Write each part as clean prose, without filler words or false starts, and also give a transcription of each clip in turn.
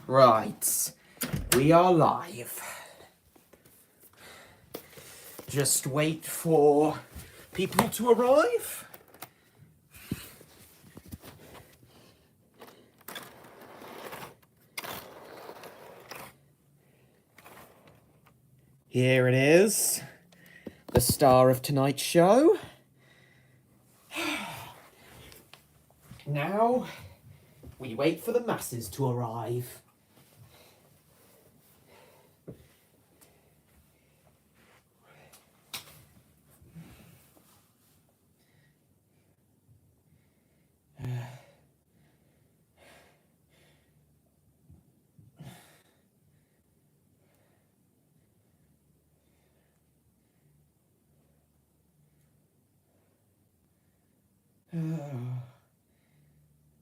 Right, we are live. Just wait for people to arrive. Here it is, the star of tonight's show. Now, we wait for the masses to arrive.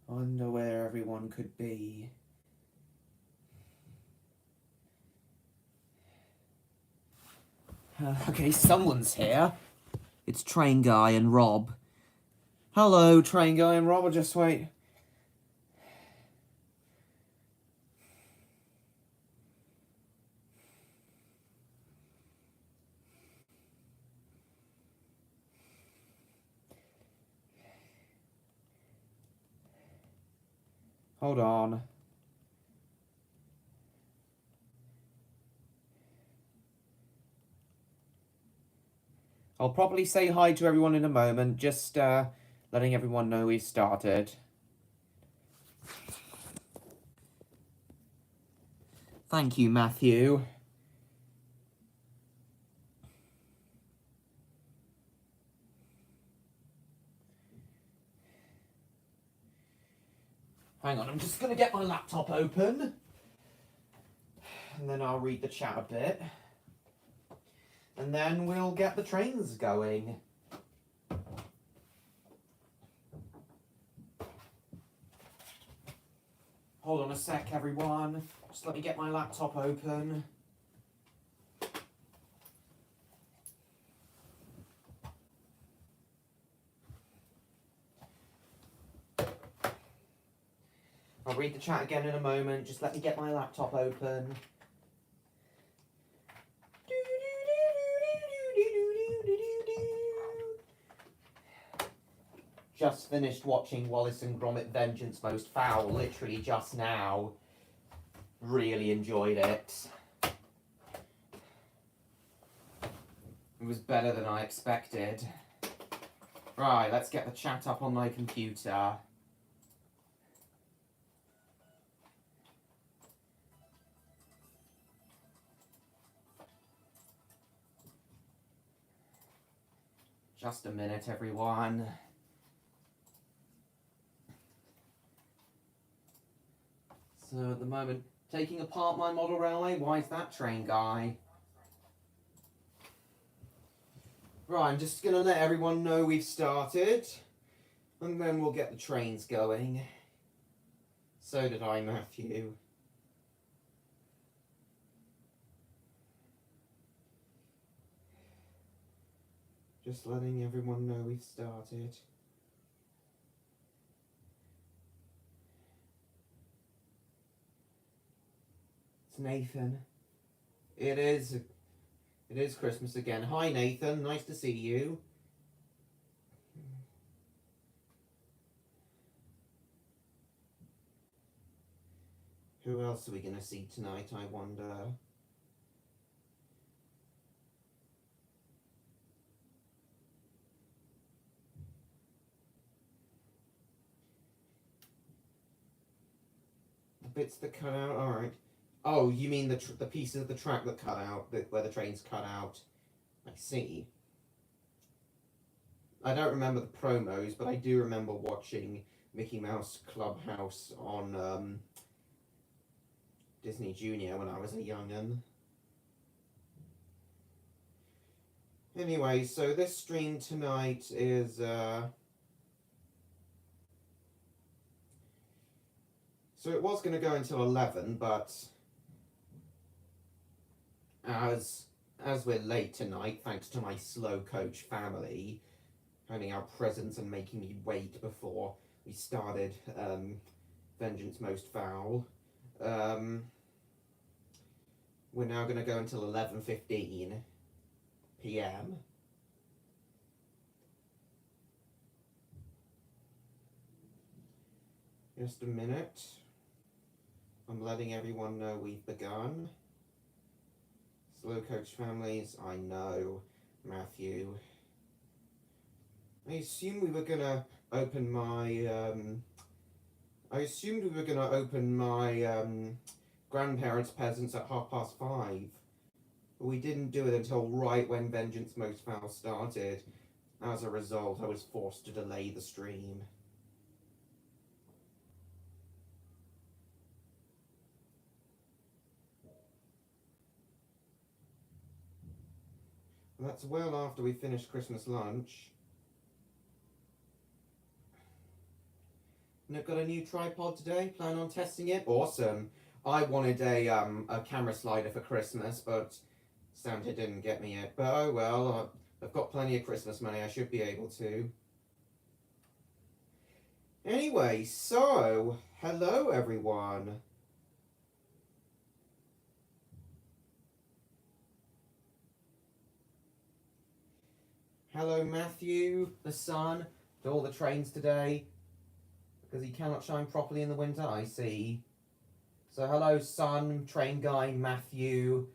Wonder where everyone could be. Okay, someone's here. It's Train Guy and Rob. Hello, Train Guy and Rob. I'll just wait. Hold on. I'll probably say hi to everyone in a moment, just letting everyone know we've started. Thank you, Matthew. Hang on, I'm just going to get my laptop open. And then I'll read the chat a bit. And then we'll get the trains going. Hold on a sec, everyone. Just let me get my laptop open. I'll read the chat again in a moment. Just let me get my laptop open. Just finished watching Wallace and Gromit Vengeance Most Foul, literally just now. Really enjoyed it. It was better than I expected. Right, let's get the chat up on my computer. Just a minute, everyone. So at the moment, taking apart my model railway. Why is that, Train Guy? Right, I'm just going to let everyone know we've started. And then we'll get the trains going. So did I, Matthew. Just letting everyone know we've started. It's Nathan. It is Christmas again. Hi, Nathan. Nice to see you. Who else are we going to see tonight, I wonder? The bits that cut out? Alright. Oh, you mean the pieces of the track that cut out, where the trains cut out? I see. I don't remember the promos, but I do remember watching Mickey Mouse Clubhouse on Disney Junior when I was a young'un. Anyway, so this stream tonight is so it was going to go until 11, but as we're late tonight, thanks to my slow coach family holding our presents and making me wait before we started Vengeance Most Foul, We're now going to go until 11:15 p.m. Just a minute. I'm letting everyone know we've begun. Slow coach families, I know, Matthew. I assumed we were gonna open my grandparents' presents at 5:30. But we didn't do it until right when Vengeance Most Foul started. As a result, I was forced to delay the stream. That's well after we finished Christmas lunch. And I've got a new tripod today. Plan on testing it. Awesome. I wanted a camera slider for Christmas, but Santa didn't get me it. But oh well, I've got plenty of Christmas money. I should be able to. Anyway, so hello everyone. Hello Matthew, the sun, to all the trains today. Because he cannot shine properly in the winter, I see. So hello sun, train guy, Matthew,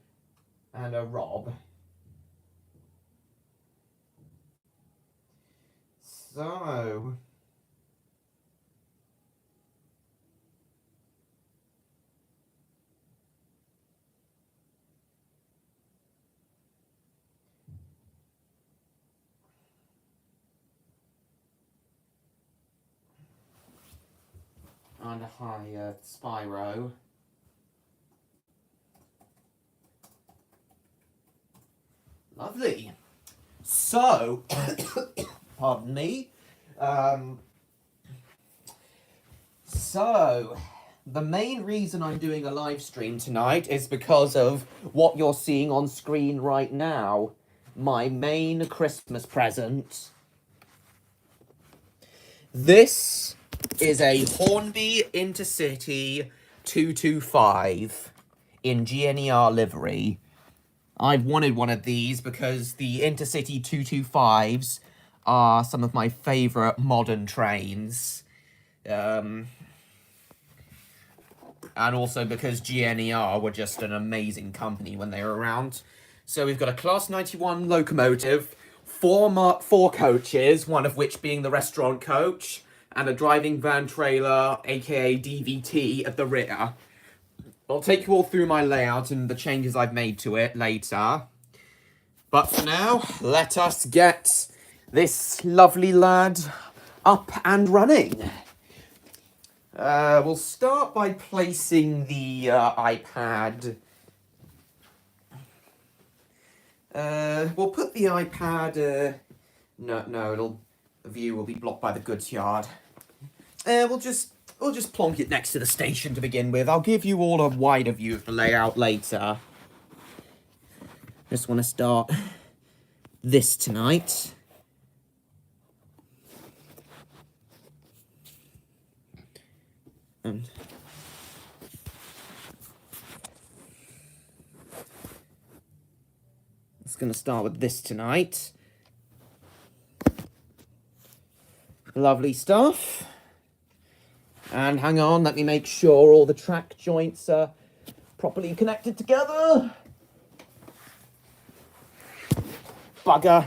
and Rob. So... and hi, Spyro. Lovely. So, pardon me. So, the main reason I'm doing a live stream tonight is because of what you're seeing on screen right now. My main Christmas present. This is a Hornby InterCity 225 in GNER livery. I've wanted one of these because the InterCity 225s are some of my favourite modern trains. And also because GNER were just an amazing company when they were around. So we've got a Class 91 locomotive, four coaches, one of which being the restaurant coach, and a driving van trailer, aka DVT, at the rear. I'll take you all through my layout and the changes I've made to it later. But for now, let us get this lovely lad up and running. We'll start by placing the iPad. We'll put the iPad. No, the view will be blocked by the goods yard. We'll just plonk it next to the station to begin with. I'll give you all a wider view of the layout later. Just want to start this tonight. And it's going to start with this tonight. Lovely stuff. And hang on, let me make sure all the track joints are properly connected together. Bugger.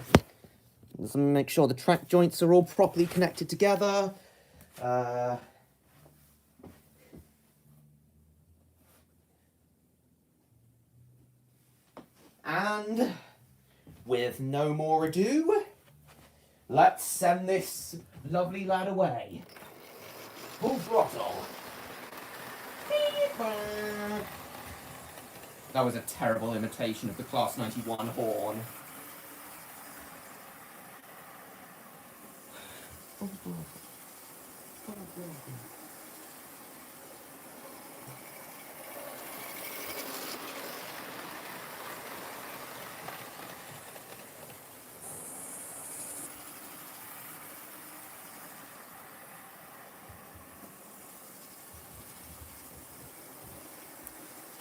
Just make sure the track joints are all properly connected together. And with no more ado, let's send this lovely lad away. Full throttle. That was a terrible imitation of the Class 91 horn.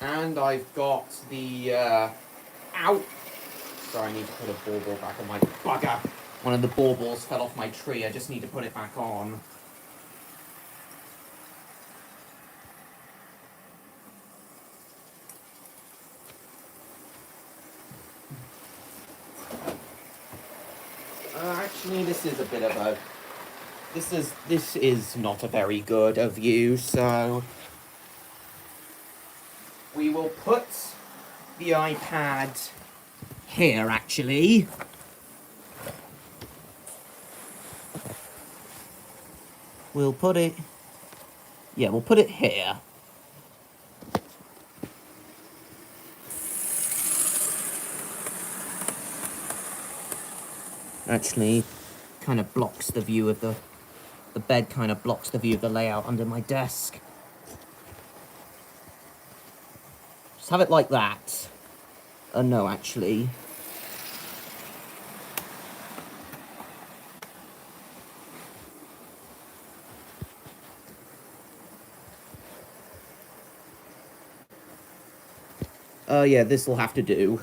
And I've got the, ow! Sorry, I need to put a bauble back on my bugger. One of the baubles fell off my tree. I just need to put it back on. Actually, this is a bit of a... This is not a very good a view, so... We will put the iPad here, actually. We'll put it... Yeah, we'll put it here. Actually, kind of blocks the view of the bed kind of blocks the view of the layout under my desk. Just have it like that. No, actually. Yeah, this'll have to do.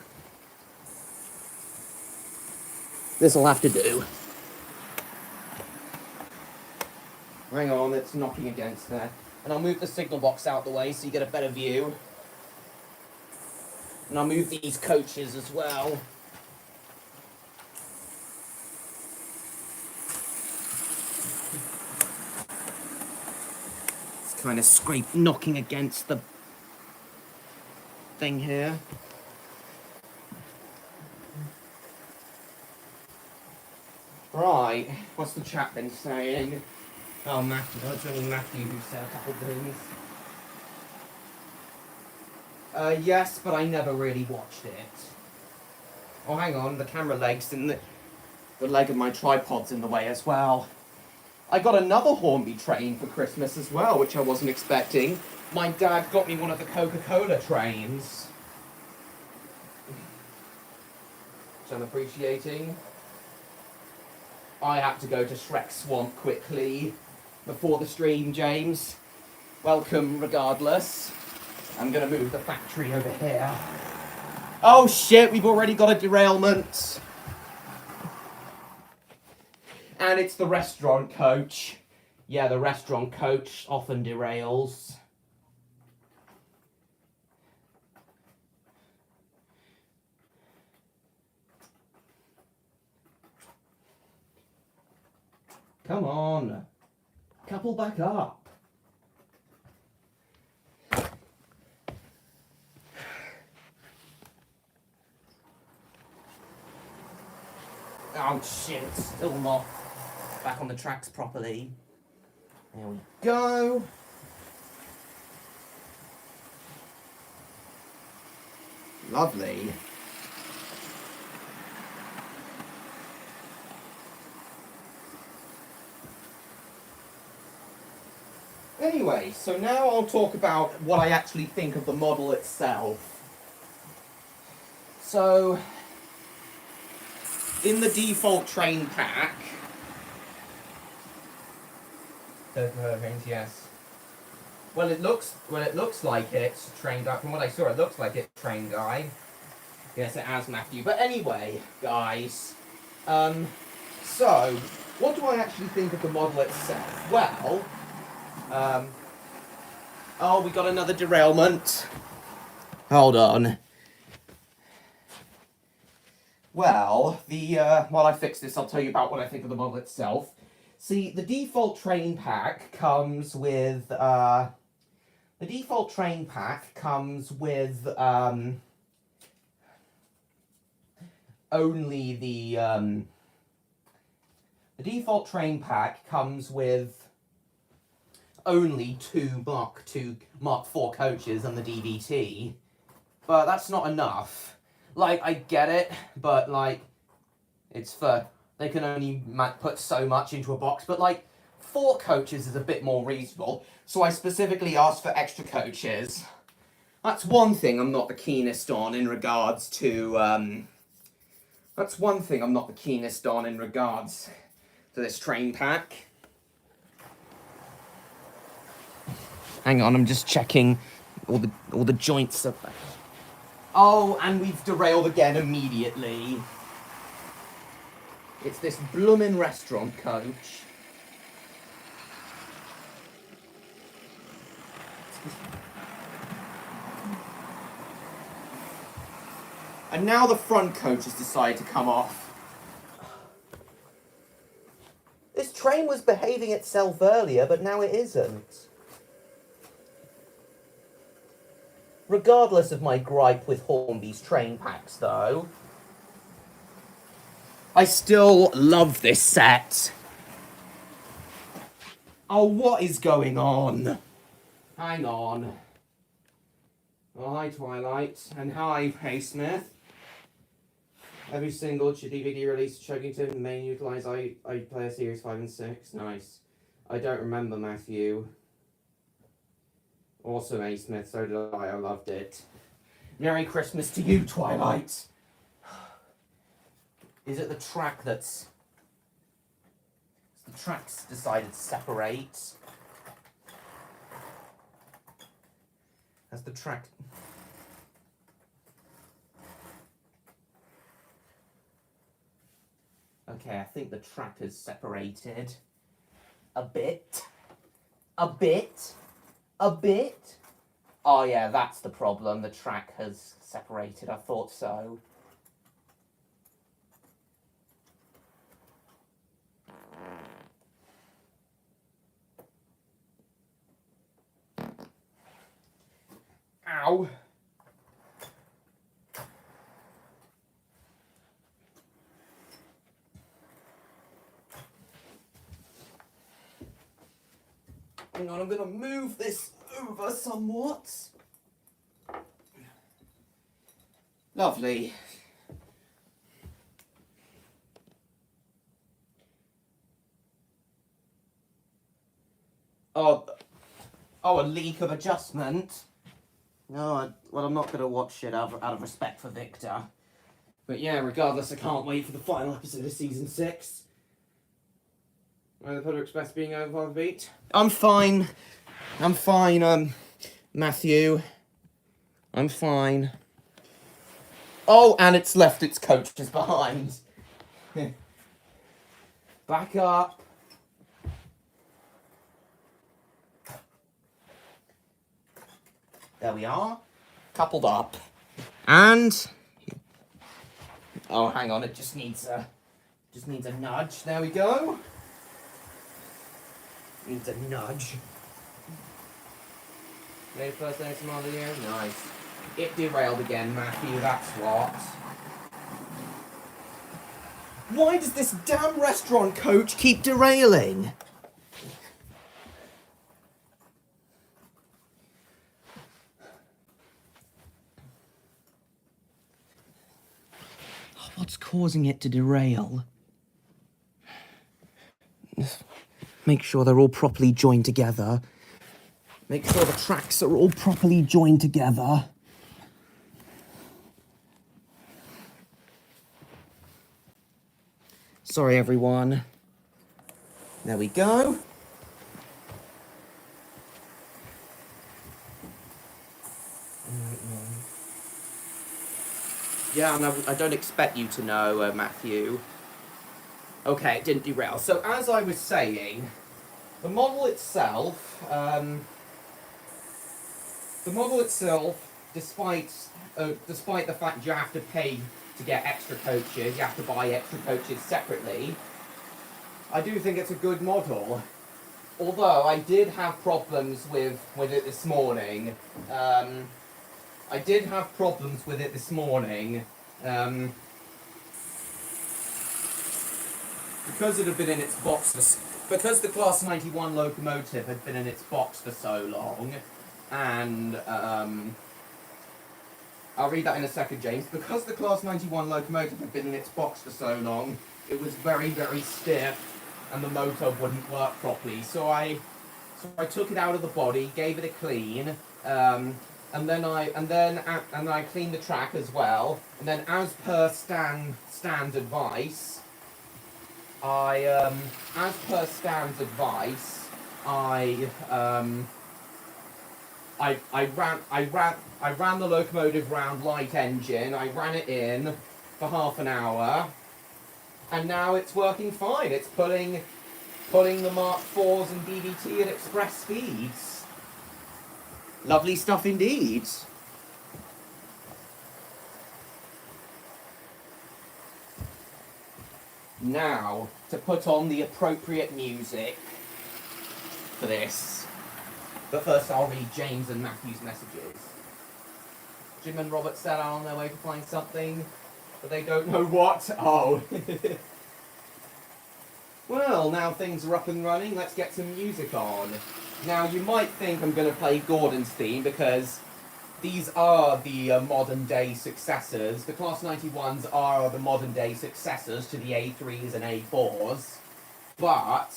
This'll have to do. Hang on, it's knocking against there. And I'll move the signal box out the way so you get a better view. And I'll move these coaches as well. It's kind of knocking against the thing here. Right, what's the chat been saying? Oh, Matthew, it's only Matthew who said a couple of things. Yes, but I never really watched it. Oh, hang on, the camera leg's in the leg of my tripod's in the way as well. I got another Hornby train for Christmas as well, which I wasn't expecting. My dad got me one of the Coca-Cola trains. Which I'm appreciating. I had to go to Shrek Swamp quickly before the stream, James. Welcome regardless. I'm going to move the factory over here. Oh shit, we've already got a derailment. And it's the restaurant coach. Yeah, the restaurant coach often derails. Come on. Couple back up. Oh shit, it's still not back on the tracks properly. There we go. Lovely. Anyway, so now I'll talk about what I actually think of the model itself. So, in the default train pack... yes. Well, it looks like it's train guy. From what I saw, it looks like it's train guy. Yes, it has Matthew. But anyway, guys, so what do I actually think of the model itself? Well, oh, we got another derailment. Hold on. Well, while I fix this, I'll tell you about what I think of the model itself. See, the default train pack comes with, only the default train pack comes with only two Mark 4 coaches and the DVT, but that's not enough. Like, I get it, but like, they can only put so much into a box, but like, 4 coaches is a bit more reasonable, so I specifically asked for extra coaches. That's one thing I'm not the keenest on in regards to, this train pack. Hang on, I'm just checking All the joints are back. Oh, and we've derailed again immediately. It's this bloomin' restaurant coach. And now the front coach has decided to come off. This train was behaving itself earlier, but now it isn't. Regardless of my gripe with Hornby's train packs, though, I still love this set. Oh, what is going on? Hang on. Oh, hi, Twilight. And hi, Paysmith. Every single DVD release of Chuggington may utilise iPlayer Series 5 and 6. Nice. I don't remember, Matthew. Awesome, A. Smith. So did I. I loved it. Merry Christmas to you, Twilight. Is it the track that's... The track's decided to separate. Has the track... Okay, I think the track has separated. A bit. A bit. A bit. Oh yeah, that's the problem. The track has separated. I thought so. Ow. Hang on, I'm going to move this over somewhat. Lovely. Oh, a leak of adjustment. No, well, I'm not going to watch it out of respect for Victor. But yeah, regardless, I can't wait for the final episode of Season 6. The Polar Express being over the beat. I'm fine. I'm fine, Matthew. I'm fine. Oh, and it's left its coaches behind. Back up. There we are. Coupled up. And... Oh, hang on, it just needs a nudge. There we go. Needs a nudge. Made first ASMR video? Nice. It derailed again, Matthew, that's what. Why does this damn restaurant coach keep derailing? What's causing it to derail? Make sure they're all properly joined together. Make sure the tracks are all properly joined together. Sorry, everyone. There we go. Yeah, no, I don't expect you to know, Matthew. Okay, it didn't derail. So, as I was saying, the model itself, despite the fact you have to pay to get extra coaches, you have to buy extra coaches separately, I do think it's a good model. Although I did have problems with it this morning. Because it had been in its box because the Class 91 locomotive had been in its box for so long, and I'll read that in a second, James. Because the Class 91 locomotive had been in its box for so long, it was very, very stiff, and the motor wouldn't work properly. So I took it out of the body, gave it a clean, and then I cleaned the track as well. And then, as per Stan's advice, I I ran the locomotive round light engine. I ran it in for half an hour, and now it's working fine. It's pulling the Mark IVs and DVT at express speeds. Lovely stuff indeed. Now, to put on the appropriate music for this. But first I'll read James and Matthew's messages. Jim and Robert set out on their way to find something, but they don't know what. Oh. Well, now things are up and running, let's get some music on. Now, you might think I'm going to play Gordon's theme because these are the modern day successors. The Class 91s are the modern day successors to the A3s and A4s. But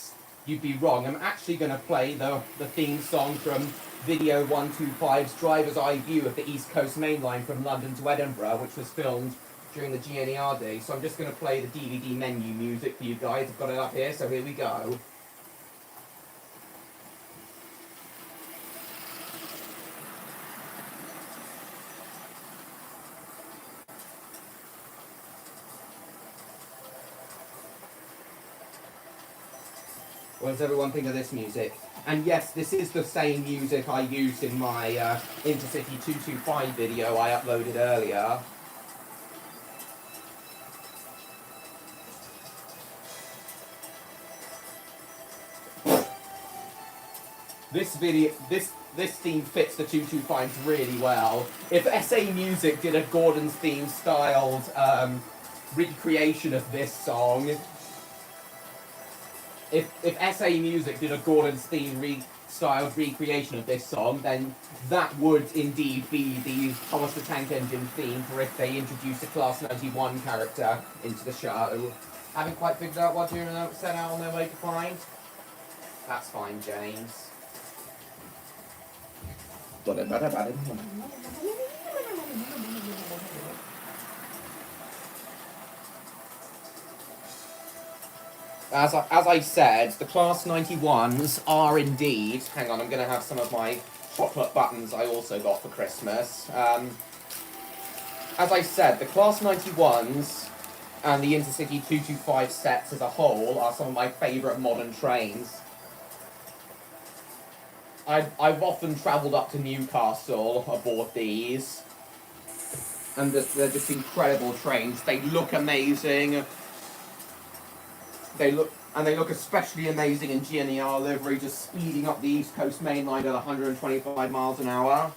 you'd be wrong. I'm actually going to play the theme song from Video 125's Driver's Eye View of the East Coast Main Line from London to Edinburgh, which was filmed during the GNER days. So I'm just going to play the DVD menu music for you guys. I've got it up here, so here we go. What does everyone think of this music? And yes, this is the same music I used in my InterCity 225 video I uploaded earlier. This theme fits the 225s really well. If SA Music did a Gordon's theme styled recreation of this song, if SA Music did a Gordon's theme styled recreation of this song, then that would indeed be the Thomas the Tank Engine theme for if they introduced a Class 91 character into the show. Haven't quite figured out what you're set out on their way to find? That's fine, James. As I said, the Class 91s are indeed... Hang on, I'm going to have some of my chocolate buttons I also got for Christmas. As I said, the Class 91s and the InterCity 225 sets as a whole are some of my favourite modern trains. I've often travelled up to Newcastle aboard these, and they're just incredible trains. They look amazing. They look especially amazing in GNER livery, just speeding up the East Coast Main Line at 125 miles an hour.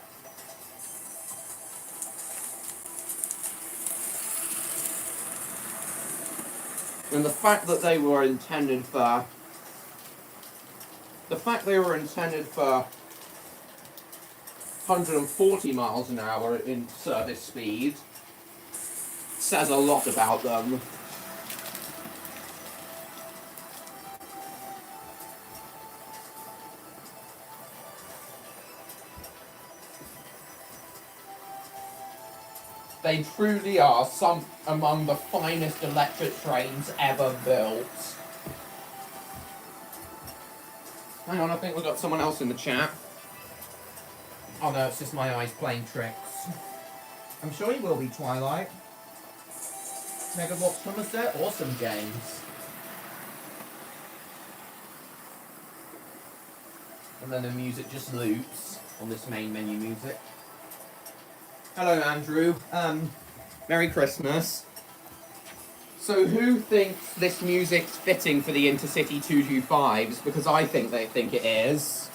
And the fact that they were intended for 140 miles an hour in service speed says a lot about them. They truly are some among the finest electric trains ever built. Hang on, I think we've got someone else in the chat. Oh no, it's just my eyes playing tricks. I'm sure you will be, Twilight. Megabox Somerset, awesome games. And then the music just loops on this main menu music. Hello, Andrew. Merry Christmas. So who thinks this music's fitting for the InterCity 225s? Because I think they think it is.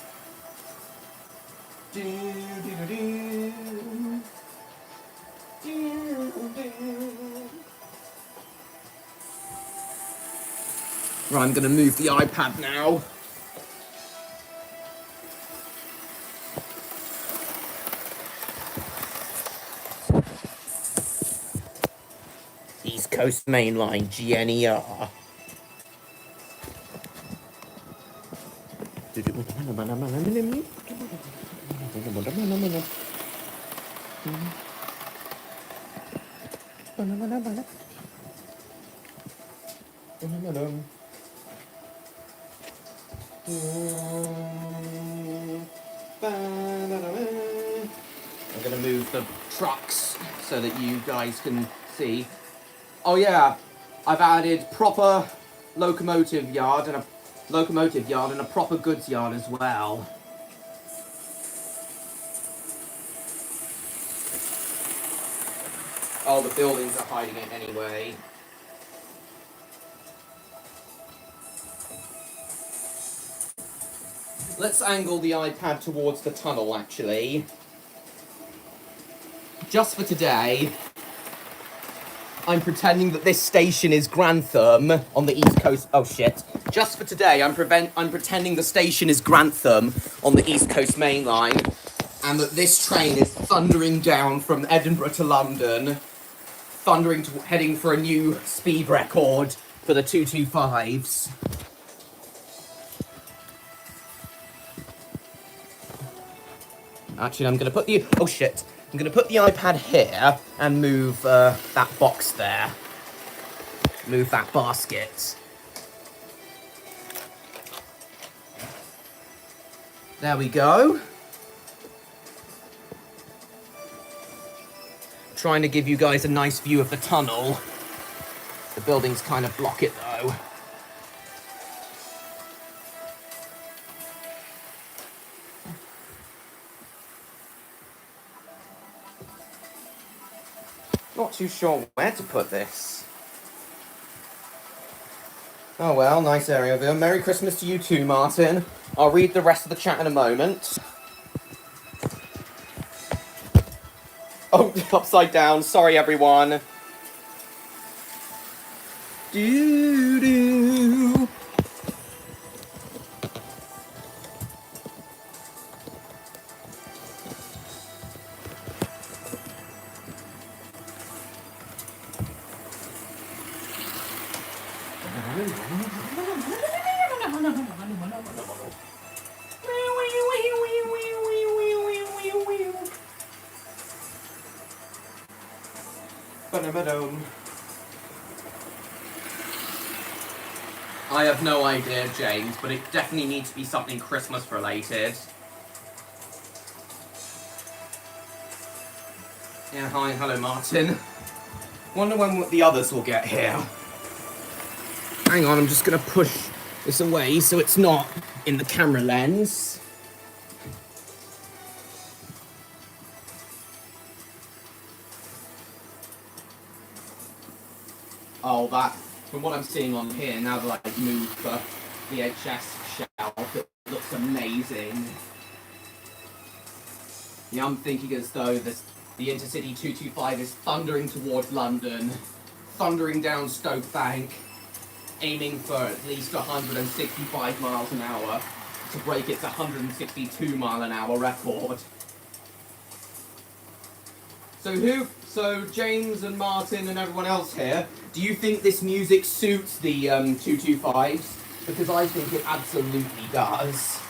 Right, I'm going to move the iPad now. East Coast Main Line, GNER. going to move the trucks so that you guys can see. Oh yeah, I've added proper locomotive yard and a proper goods yard as well. Oh, the buildings are hiding it anyway. Let's angle the iPad towards the tunnel, actually. Just for today, I'm pretending that this station is Grantham on the East Coast. Oh, shit. Just for today, I'm pretending the station is Grantham on the East Coast Main Line, and that this train is thundering down from Edinburgh to London, heading for a new speed record for the 225s. Actually, I'm going to put the... Oh, shit. I'm going to put the iPad here and move that box there. Move that basket. There we go. Trying to give you guys a nice view of the tunnel. The buildings kind of block it, though. Not too sure where to put this. Oh well, nice area view. Merry Christmas to you too, Martin. I'll read the rest of the chat in a moment. Oh, upside down. Sorry, everyone. Doo-doo. I have no idea, James, but it definitely needs to be something Christmas related. Yeah, hi, hello, Martin. Wonder when the others will get here. Hang on, I'm just gonna push this away so it's not in the camera lens. Oh, that, from what I'm seeing on here, now that I've moved the VHS shelf, it looks amazing. Yeah, I'm thinking as though the InterCity 225 is thundering towards London, thundering down Stoke Bank, aiming for at least 165 miles an hour to break its 162 mile an hour record. So James and Martin and everyone else here, do you think this music suits the 225s? Because I think it absolutely does.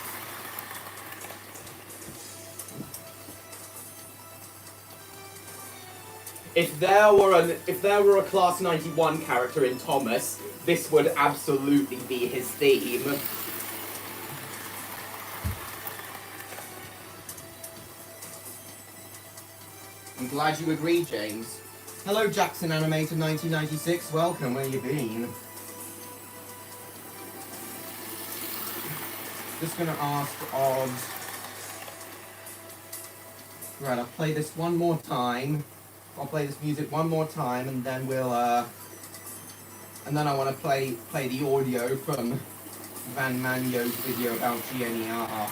If there were a Class 91 character in Thomas, this would absolutely be his theme. I'm glad you agree, James. Hello, Jackson Animator 1996. Welcome. Where you been? Just gonna ask Odd. Right, I'll play this one more time. I'll play this music one more time, and then we'll and then I want to play the audio from Van Manio's video about GNER.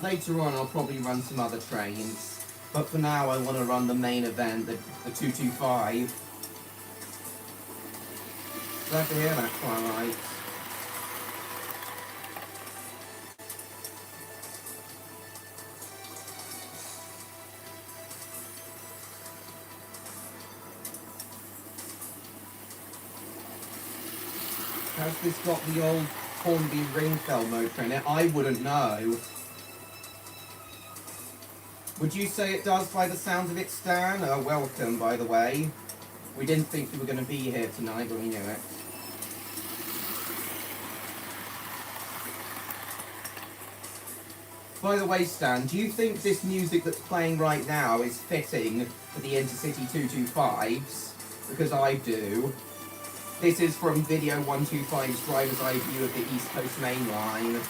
Later on, I'll probably run some other trains, but for now, I want to run the main event, the 225. Glad to hear that, Twilight. Has this got the old Hornby Ringfell motor in it? I wouldn't know. Would you say it does by the sounds of it, Stan? Welcome, by the way. We didn't think you were going to be here tonight, but we knew it. By the way, Stan, do you think this music that's playing right now is fitting for the InterCity 225s? Because I do. This is from Video 125's driver's eye view of the East Coast Main Line.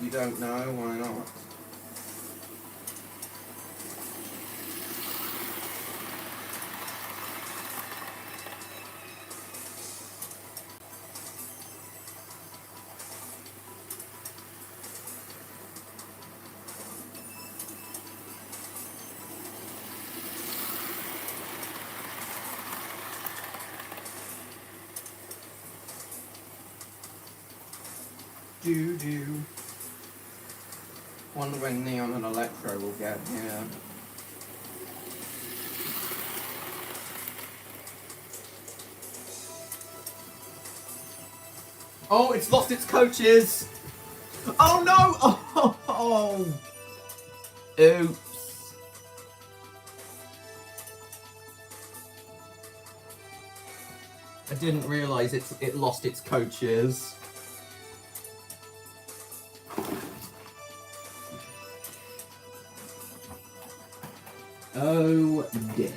You don't know? Why not? Do. Wonder when Neon and Electro will get here. Oh, it's lost its coaches! Oh no! Oh! Oops. I didn't realise it lost its coaches. Oh dear.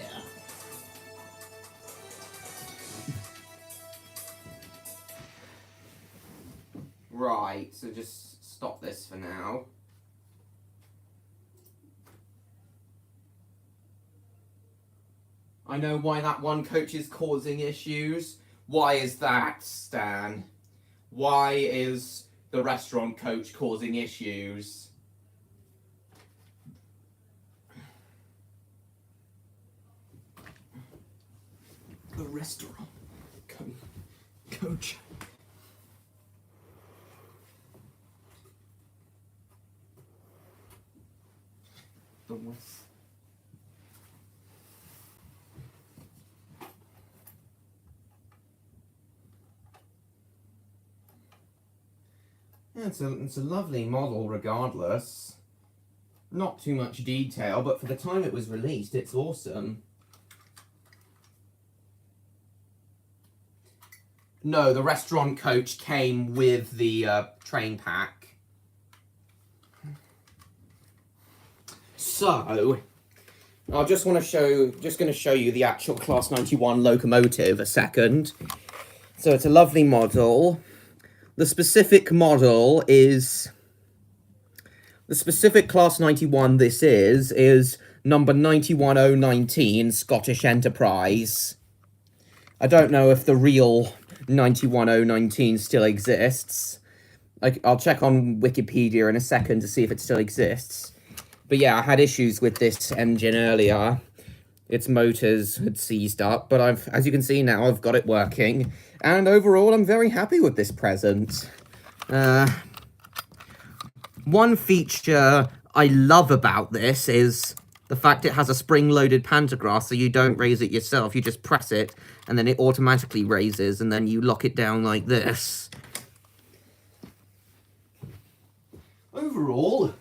Right, so just stop this for now. I know why that one coach is causing issues. Why is that, Stan? Why is the restaurant coach causing issues? The restaurant coach. The West. Yeah, it's a lovely model regardless. Not too much detail, but for the time it was released, it's awesome. No, the restaurant coach came with the train pack. So, I just want to show you the actual Class 91 locomotive a second. So it's a lovely model. The specific model is, the specific Class 91 this is number 91019 Scottish Enterprise. I don't know if the real 91019 still exists. I'll check on Wikipedia in a second to see if it still exists. But yeah, I had issues with this engine earlier. Its motors had seized up, but as you can see now, I've got it working. And overall, I'm very happy with this present. One feature I love about this is the fact it has a spring-loaded pantograph, so you don't raise it yourself. You just press it, and then it automatically raises, and then you lock it down like this. Overall,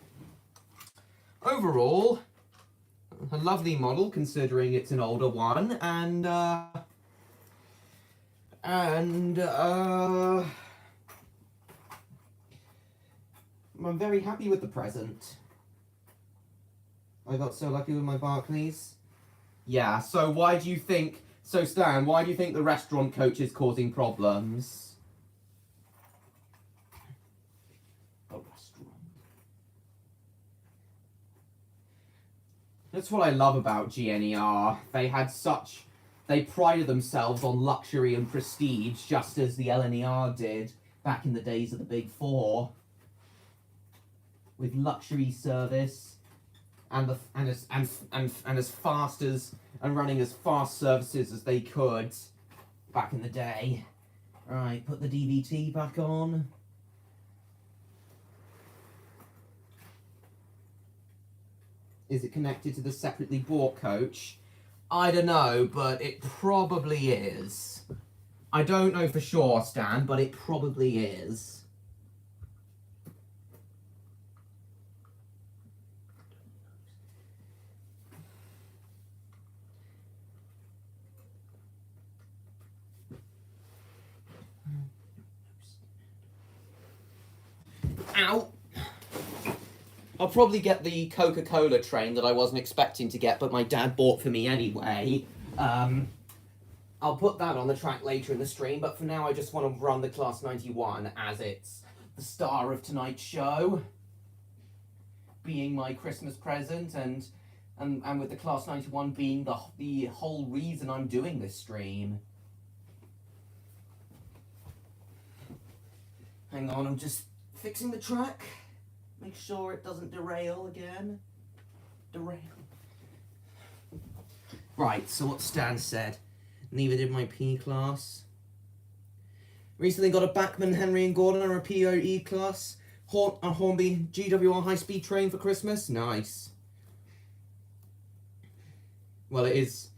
a lovely model considering it's an older one, and I'm very happy with the present. I got so lucky with my Barclays. Yeah, so why do you think... So, Stan, why do you think the restaurant coach is causing problems? A restaurant. That's what I love about GNER. They prided themselves on luxury and prestige, just as the LNER did back in the days of the Big Four. With luxury service and running as fast services as they could back in the day. Right, put the DVT back on. Is it connected to the separately bought coach? I don't know, but it probably is. I don't know for sure, Stan, but it probably is. Ow! I'll probably get the Coca-Cola train that I wasn't expecting to get, but my dad bought for me anyway. I'll put that on the track later in the stream, but for now I just want to run the Class 91 as it's the star of tonight's show, being my Christmas present, and with the Class 91 being the whole reason I'm doing this stream. Hang on, I'm just fixing the track. Make sure it doesn't derail again. Right, so what Stan said. Neither did my P class. Recently got a Bachman, Henry and Gordon on a POE class. A Hornby GWR high-speed train for Christmas. Nice. Well, it is.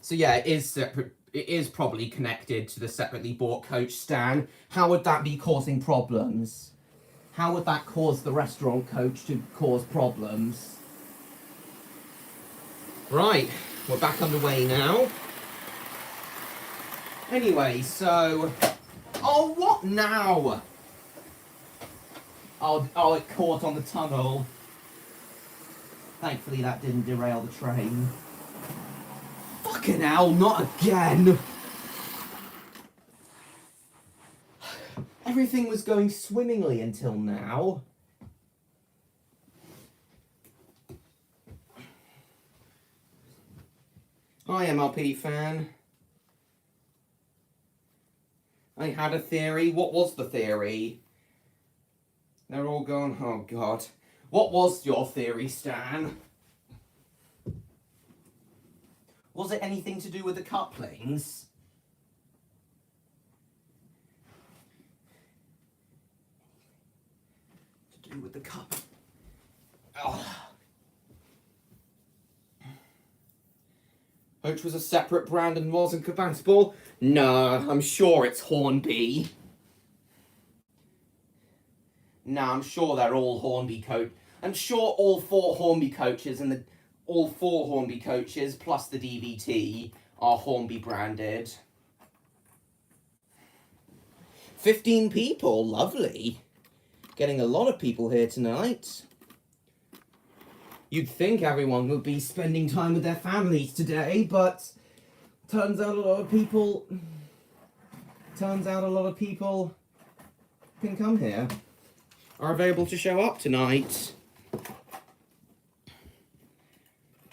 So yeah, it is separate. It is probably connected to the separately bought coach, Stan. How would that be causing problems? How would that cause the restaurant coach to cause problems? Right, we're back underway now. Anyway, so... Oh, what now? Oh, it caught on the tunnel. Thankfully that didn't derail the train. Fucking hell, not again! Everything was going swimmingly until now. Hi, MLP fan. I had a theory. What was the theory? They're all going, oh God. What was your theory, Stan? Was it anything to do with the couplings? To do with the cup. Oh. Coach was a separate brand and wasn't compatible? No, I'm sure it's Hornby. No, I'm sure they're all Hornby coach. I'm sure all four Hornby coaches and all four Hornby coaches plus the DVT are Hornby branded. 15 people, lovely. Getting a lot of people here tonight. You'd think everyone would be spending time with their families today, but turns out a lot of people can come here, are available to show up tonight.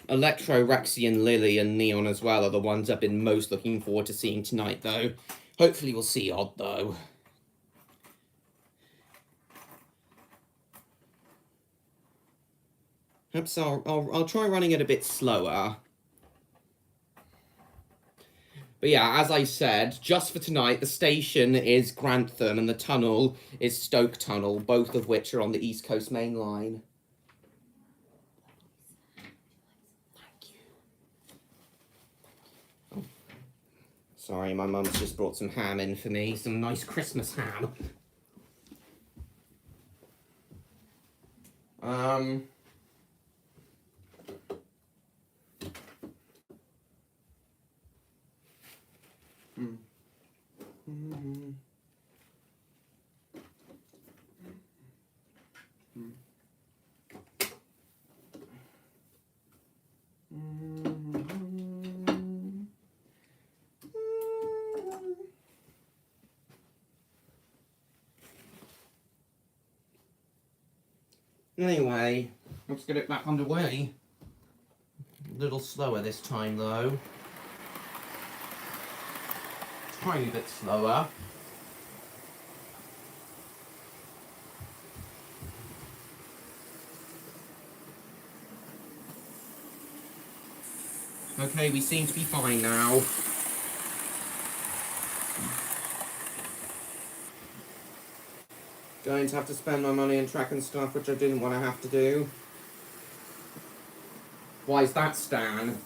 Electro, Rexy and Lily and Neon as well are the ones I've been most looking forward to seeing tonight, though. Hopefully we'll see Odd, though. Perhaps I'll try running it a bit slower. But yeah, as I said, just for tonight, the station is Grantham and the tunnel is Stoke Tunnel, both of which are on the East Coast Main Line. Thank you. Oh. Sorry, my mum's just brought some ham in for me, some nice Christmas ham. Anyway, let's get it back underway. A little slower this time, though. Tiny bit slower. Okay, we seem to be fine now. Going to have to spend my money on track and stuff, which I didn't want to have to do. Why is that, Stan?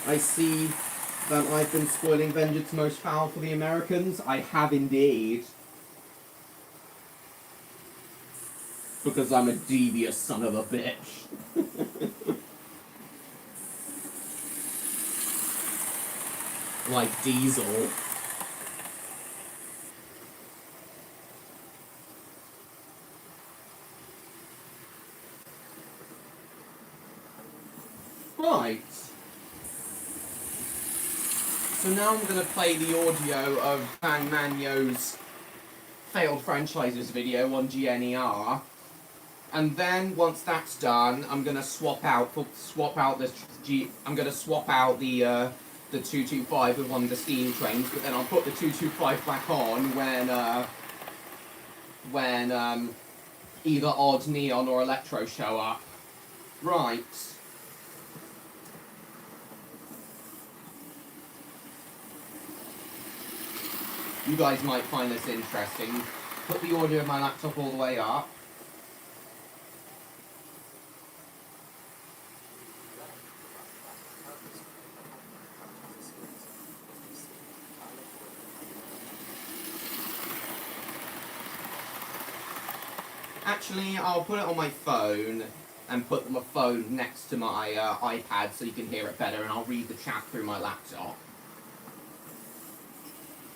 I see that I've been spoiling Vengeance Most Foul for the Americans. I have indeed. Because I'm a devious son of a bitch. Like Diesel. Right. So now I'm going to play the audio of Van Manio's failed franchises video on GNER. And then once that's done, I'm going to swap out the 225 with one of the steam trains, but then I'll put the 225 back on when either odd, neon, or electro show up. Right. You guys might find this interesting. Put the audio of my laptop all the way up. Actually, I'll put it on my phone and put my phone next to my iPad so you can hear it better, and I'll read the chat through my laptop.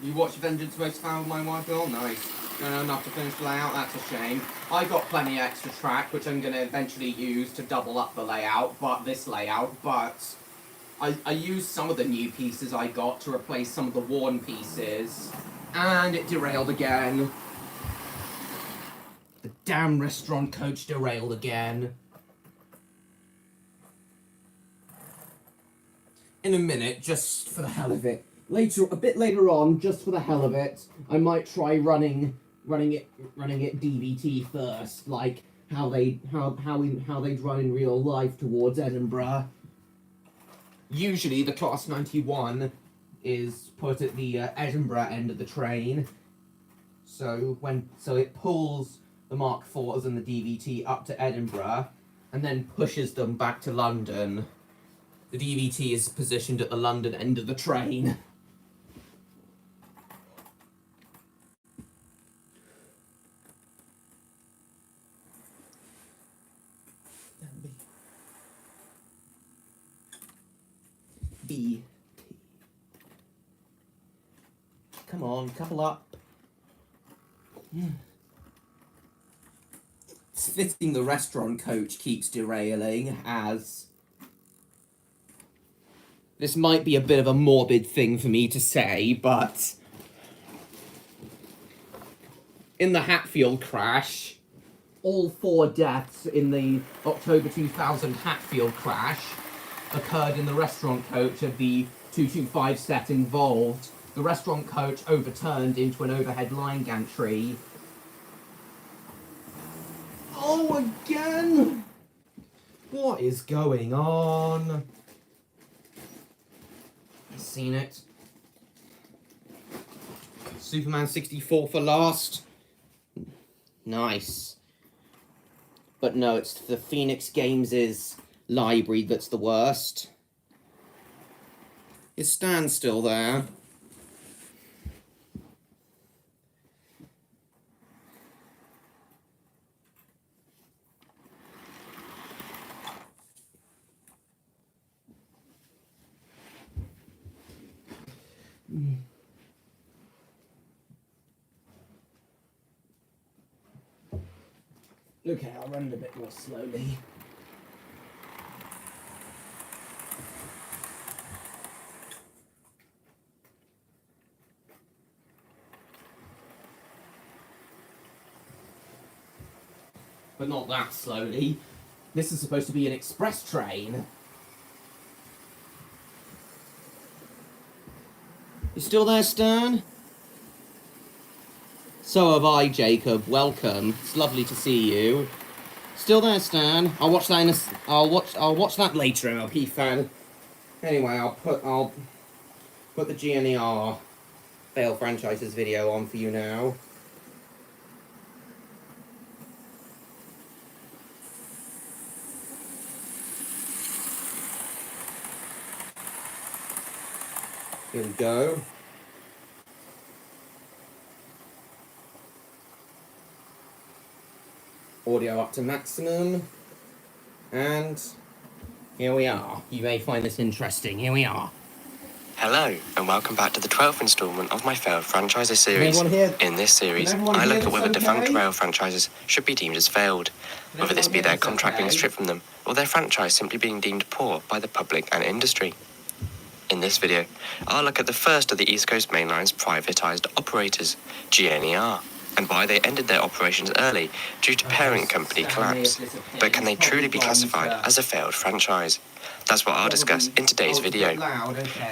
You watch Vengeance Most Foul with my wife? Oh, nice. Don't know enough to finish the layout, that's a shame. I got plenty of extra track, which I'm going to eventually use to double up the layout, but I used some of the new pieces I got to replace some of the worn pieces, and it derailed again. The damn restaurant coach derailed again. In a minute, just for the hell of it. A bit later on, just for the hell of it, I might try running it DVT first, like how they'd run in real life towards Edinburgh. Usually, the Class 91 is put at the Edinburgh end of the train, so it pulls the Mark IVs and the DVT up to Edinburgh, and then pushes them back to London. The DVT is positioned at the London end of the train. B. Come on, couple up. It's fitting the restaurant coach keeps derailing, as this might be a bit of a morbid thing for me to say, but in the Hatfield crash, all 4 deaths in the October 2000 Hatfield crash occurred in the restaurant coach of the 225 set involved. The restaurant coach overturned into an overhead line gantry. Oh, again? What is going on? I've seen it. Superman 64 for last. Nice. But no, it's the Phoenix Games' library that's the worst. Is Stan still there? Okay, I'll run it a bit more slowly. But not that slowly. This is supposed to be an express train. You still there, Stan? So have I, Jacob. Welcome. It's lovely to see you. Still there, Stan? I'll watch that I'll watch that later, MLP fan. Anyway, I'll put the GNER failed franchises video on for you now. Here we go. Audio up to maximum. And here we are. You may find this interesting. Here we are. Hello, and welcome back to the 12th instalment of my failed franchises series. In this series, I look at whether defunct rail franchises should be deemed as failed, whether this be their contract being stripped from them, or their franchise simply being deemed poor by the public and industry. In this video, I'll look at the first of the East Coast Main Line's privatised operators, GNER, and why they ended their operations early due to parent company collapse. But can they truly be classified as a failed franchise? That's what I'll discuss in today's video.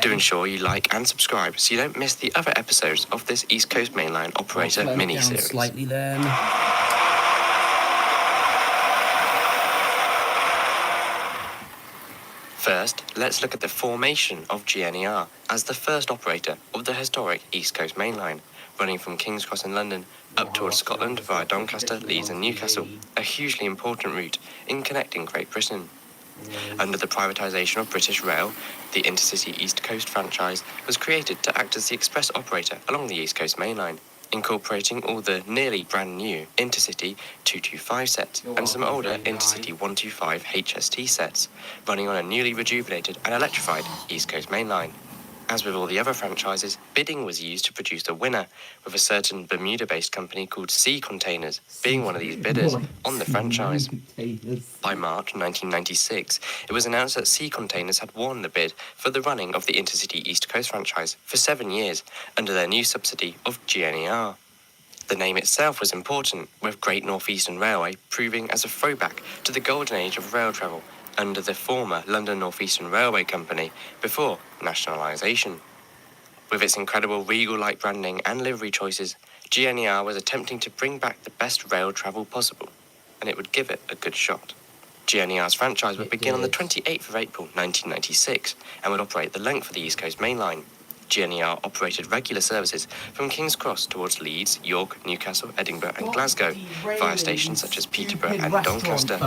Do ensure you like and subscribe so you don't miss the other episodes of this East Coast Main Line operator mini-series. Slightly then. First, let's look at the formation of GNER as the first operator of the historic East Coast Main Line, running from King's Cross in London up towards Scotland via Doncaster, Leeds and Newcastle, a hugely important route in connecting Great Britain. Under the privatisation of British Rail, the InterCity East Coast franchise was created to act as the express operator along the East Coast Main Line, incorporating all the nearly brand new InterCity 225 sets and some older InterCity 125 HST sets, running on a newly rejuvenated and electrified East Coast Main Line. As with all the other franchises, bidding was used to produce a winner, with a certain Bermuda-based company called Sea Containers being one of these bidders on the franchise. By March 1996, it was announced that Sea Containers had won the bid for the running of the InterCity East Coast franchise for 7 years under their new subsidy of GNER. The name itself was important, with Great North Eastern Railway proving as a throwback to the golden age of rail travel under the former London North Eastern Railway Company before nationalisation. With its incredible regal-like branding and livery choices, GNER was attempting to bring back the best rail travel possible, and it would give it a good shot. GNER's franchise would begin on the 28th of April 1996 and would operate the length of the East Coast Main Line. GNER operated regular services from King's Cross towards Leeds, York, Newcastle, Edinburgh and Glasgow, via stations such as Peterborough and Doncaster.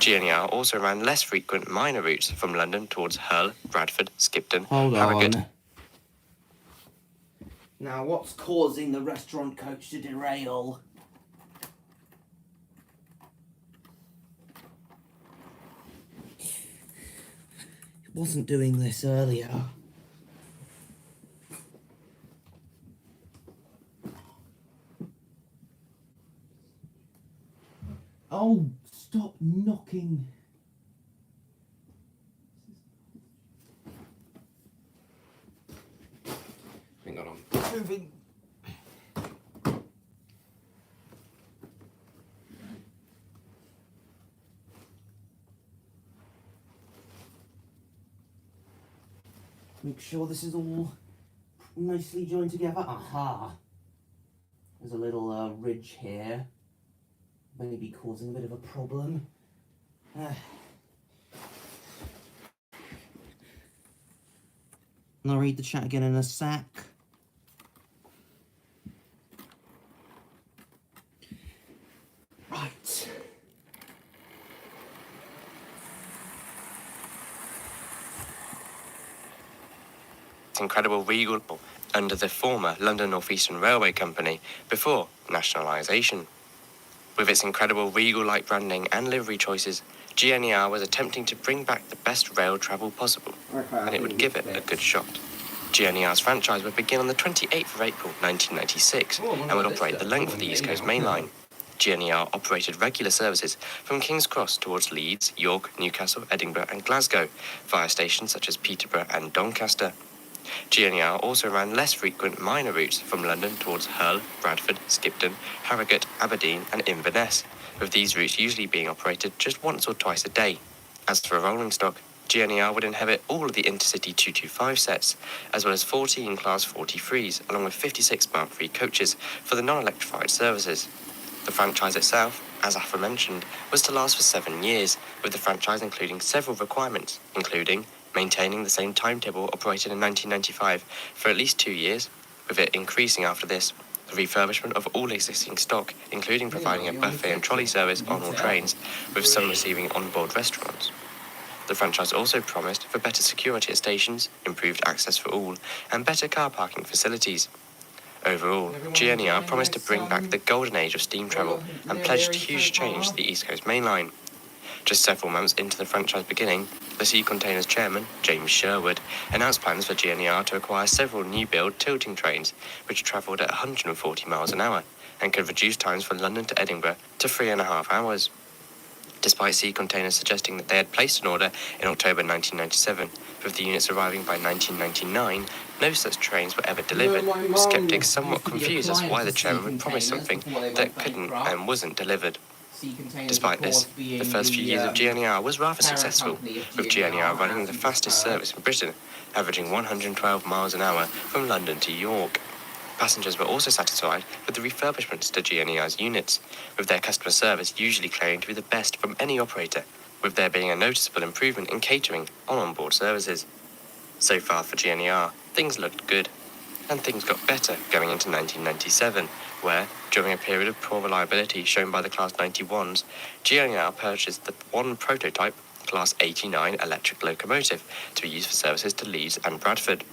GNER also ran less frequent minor routes from London towards Hull, Bradford, Skipton, Harrogate. Now, what's causing the restaurant coach to derail? It wasn't doing this earlier. Oh, stop knocking. Hang on, I'm moving. Make sure this is all nicely joined together. Aha! There's a little ridge here. Maybe causing a bit of a problem. I'll read the chat again in a sec. Right. It's incredible regal under the former London North Eastern Railway Company before nationalisation. With its incredible regal-like branding and livery choices, GNER was attempting to bring back the best rail travel possible, and it would give it a good shot. GNER's franchise would begin on the 28th of April 1996 and would operate the length of the East Coast Main Line. GNER operated regular services from King's Cross towards Leeds, York, Newcastle, Edinburgh and Glasgow, via stations such as Peterborough and Doncaster. GNER also ran less frequent minor routes from London towards Hull, Bradford, Skipton, Harrogate, Aberdeen and Inverness, with these routes usually being operated just once or twice a day. As for rolling stock, GNER would inherit all of the InterCity 225 sets, as well as 14 Class 43s, along with 56 Mark III coaches for the non-electrified services. The franchise itself, as aforementioned, was to last for 7 years, with the franchise including several requirements, including maintaining the same timetable operated in 1995 for at least 2 years, with it increasing after this, the refurbishment of all existing stock, including providing a buffet and trolley service on all trains, with some receiving on-board restaurants. The franchise also promised for better security at stations, improved access for all, and better car parking facilities. Overall, GNER promised to bring back the golden age of steam travel and pledged huge change to the East Coast Main Line. Just several months into the franchise beginning, The Sea Containers chairman, James Sherwood, announced plans for GNER to acquire several new-build tilting trains, which travelled at 140 miles an hour and could reduce times from London to Edinburgh to 3.5 hours. Despite Sea Containers suggesting that they had placed an order in October 1997, with the units arriving by 1999, no such trains were ever delivered, with skeptics somewhat confused as to why the chairman would promise something that couldn't and wasn't delivered. Despite this, the first few years of GNER was rather successful, with GNER running the fastest service in Britain, averaging 112 miles an hour from London to York. Passengers were also satisfied with the refurbishments to GNER's units, with their customer service usually claiming to be the best from any operator, with there being a noticeable improvement in catering on onboard services. So far for GNER, things looked good, and things got better going into 1997, where, during a period of poor reliability shown by the Class 91s, GNER purchased the one prototype, Class 89 electric locomotive, to be used for services to Leeds and Bradford.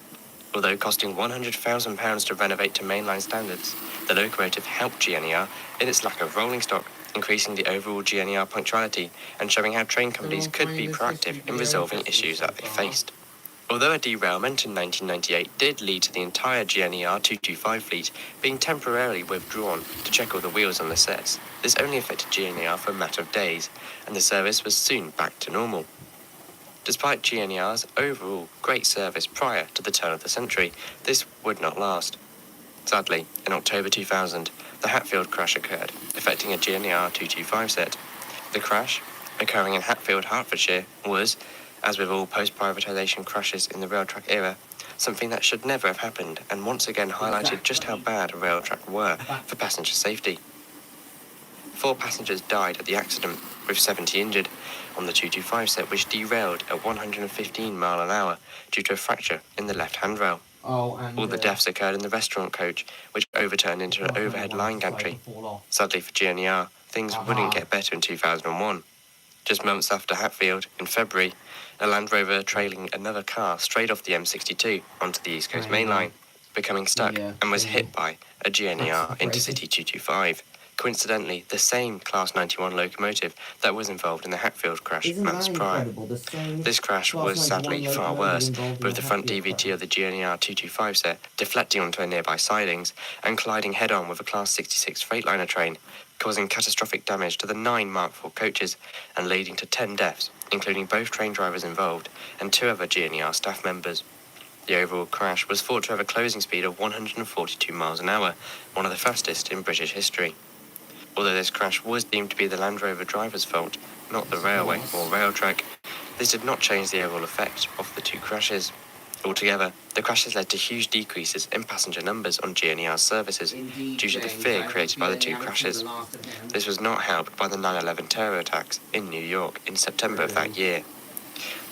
Although costing £100,000 to renovate to mainline standards, the locomotive helped GNER in its lack of rolling stock, increasing the overall GNER punctuality and showing how train companies could be proactive in resolving issues that they faced. Although a derailment in 1998 did lead to the entire GNER 225 fleet being temporarily withdrawn to check all the wheels on the sets, this only affected GNER for a matter of days, and the service was soon back to normal. Despite GNER's overall great service prior to the turn of the century, this would not last. Sadly, in October 2000, the Hatfield crash occurred, affecting a GNER 225 set. The crash, occurring in Hatfield, Hertfordshire, was, as with all post-privatisation crashes in the rail track era, something that should never have happened and once again highlighted just how bad rail track were for passenger safety. 4 passengers died at the accident, with 70 injured, on the 225 set, which derailed at 115 miles an hour due to a fracture in the left handrail. All the deaths occurred in the restaurant coach, which overturned into an overhead line gantry. Sadly for GNER, things wouldn't get better in 2001. Just months after Hatfield, in February, a Land Rover trailing another car strayed off the M62 onto the East Coast Main Line, becoming stuck and was hit by a GNER InterCity 225. Coincidentally, the same Class 91 locomotive that was involved in the Hatfield crash months prior. This crash was sadly far worse, with the front DVT of the GNER 225 set deflecting onto a nearby sidings and colliding head-on with a Class 66 Freightliner train, causing catastrophic damage to the 9 Mark IV coaches and leading to 10 deaths, including both train drivers involved and 2 other GNER staff members. The overall crash was thought to have a closing speed of 142 miles an hour, one of the fastest in British history. Although this crash was deemed to be the Land Rover driver's fault, not the railway or rail track, this did not change the overall effect of the 2 crashes. Altogether, the crashes led to huge decreases in passenger numbers on GNER's services due to the fear created by the 2 crashes. This was not helped by the 9/11 terror attacks in New York in September of that year.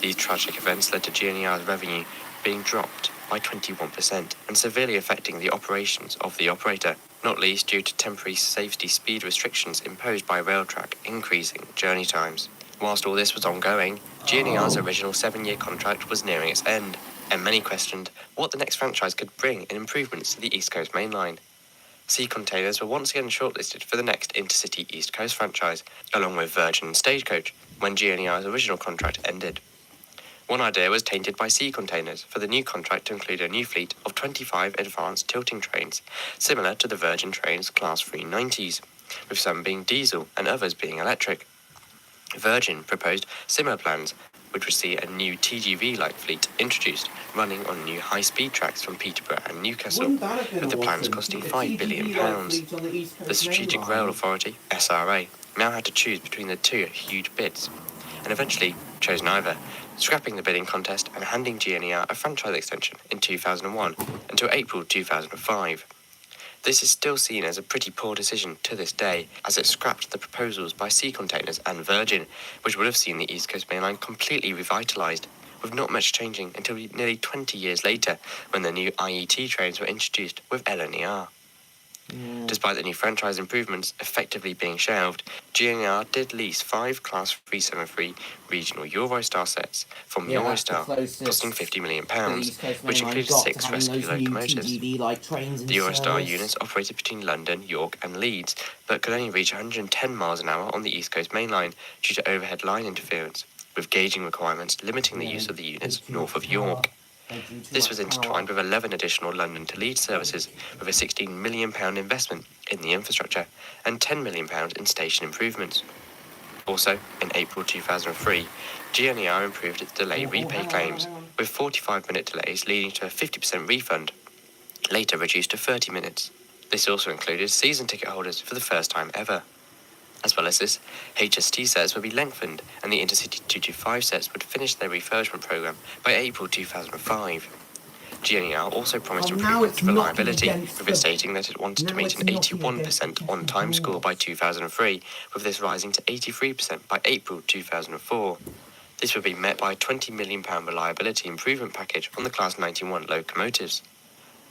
These tragic events led to GNER's revenue being dropped by 21% and severely affecting the operations of the operator, not least due to temporary safety speed restrictions imposed by Railtrack, increasing journey times. Whilst all this was ongoing, GNER's original 7-year contract was nearing its end, and many questioned what the next franchise could bring in improvements to the East Coast Main Line. Sea Containers were once again shortlisted for the next InterCity East Coast franchise, along with Virgin and Stagecoach, when GNER's original contract ended. One idea was tainted by Sea Containers for the new contract to include a new fleet of 25 advanced tilting trains, similar to the Virgin Trains Class 390s, with some being diesel and others being electric. Virgin proposed similar plans, which would see a new TGV-like fleet introduced, running on new high-speed tracks from Peterborough and Newcastle, with the plans costing £5 billion. The Strategic Rail Authority, SRA, now had to choose between the 2 huge bids, and eventually chose neither, scrapping the bidding contest and handing GNER a franchise extension in 2001 until April 2005. This is still seen as a pretty poor decision to this day, as it scrapped the proposals by Sea Containers and Virgin, which would have seen the East Coast Main Line completely revitalised, with not much changing until nearly 20 years later, when the new IET trains were introduced with LNER. Despite the new franchise improvements effectively being shelved, GNER did lease 5 Class 373 regional Eurostar sets from Eurostar, costing £50 million, which included 6 rescue locomotives. The Eurostar units operated between London, York and Leeds, but could only reach 110 miles an hour on the East Coast Main Line due to overhead line interference, with gauging requirements limiting the use of the units north of York. This was intertwined with 11 additional London to Leeds services, with a £16 million investment in the infrastructure and £10 million in station improvements. Also, in April 2003, GNER improved its delay repay claims, with 45-minute delays leading to a 50% refund, later reduced to 30 minutes. This also included season ticket holders for the first time ever. As well as this, HST sets would be lengthened and the InterCity 225 sets would finish their refurbishment programme by April 2005. GNER also promised improvements to reliability, with it stating that it wanted to meet an 81% on-time score by 2003, with this rising to 83% by April 2004. This would be met by a £20 million reliability improvement package on the Class 91 locomotives.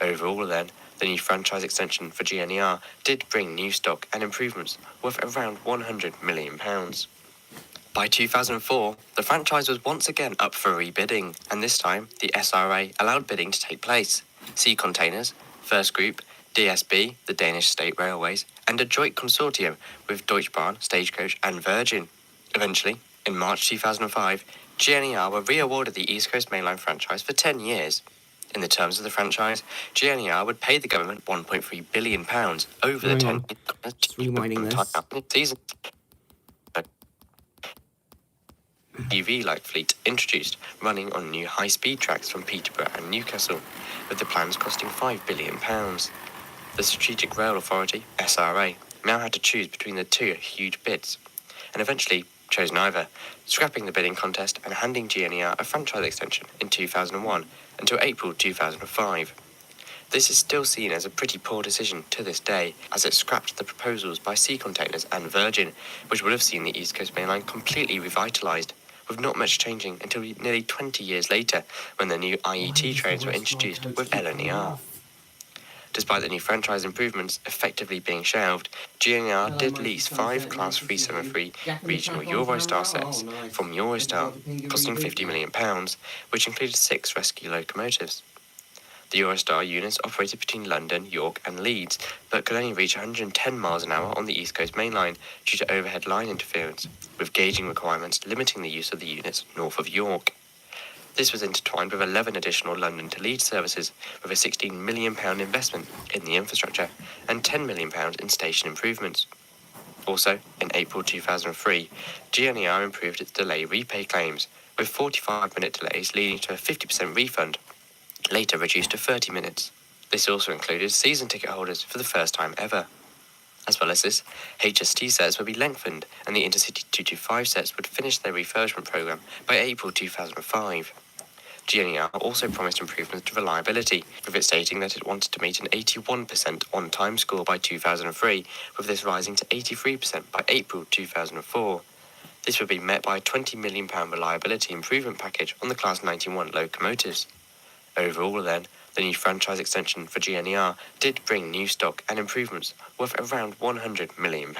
Overall then, the new franchise extension for GNER did bring new stock and improvements worth around £100 million. By 2004, the franchise was once again up for rebidding, and this time the SRA allowed bidding to take place. Sea Containers, First Group, DSB, the Danish State Railways, and a joint consortium with Deutsche Bahn, Stagecoach and Virgin. Eventually, in March 2005, GNER were re-awarded the East Coast Main Line franchise for 10 years. In the terms of the franchise, GNER would pay the government £1.3 billion over the 10 years. Rewinding this. Season. UV-like fleet introduced, running on new high-speed tracks from Peterborough and Newcastle, with the plans costing £5 billion. The Strategic Rail Authority, SRA, now had to choose between the two huge bids, and eventually chose neither, scrapping the bidding contest and handing GNER a franchise extension in 2001 until April 2005. This is still seen as a pretty poor decision to this day, as it scrapped the proposals by Sea Containers and Virgin, which would have seen the East Coast Main Line completely revitalised, with not much changing until nearly 20 years later, when the new IET trains were introduced with LNER. Despite the new franchise improvements effectively being shelved, GNER did lease 5 Class 373 regional Eurostar sets from Eurostar, costing £50 million, which included 6 rescue locomotives. The Eurostar units operated between London, York and Leeds, but could only reach 110 miles an hour on the East Coast Main Line due to overhead line interference, with gauging requirements limiting the use of the units north of York. This was intertwined with 11 additional London to Leeds services, with a £16 million investment in the infrastructure and £10 million in station improvements. Also, in April 2003, GNER improved its delay repay claims, with 45-minute delays leading to a 50% refund, later reduced to 30 minutes. This also included season ticket holders for the first time ever. As well as this, HST sets would be lengthened and the InterCity 225 sets would finish their refurbishment programme by April 2005. GNER also promised improvements to reliability, with it stating that it wanted to meet an 81% on-time score by 2003, with this rising to 83% by April 2004. This would be met by a £20 million reliability improvement package on the Class 91 locomotives. Overall then, the new franchise extension for GNER did bring new stock and improvements worth around £100 million.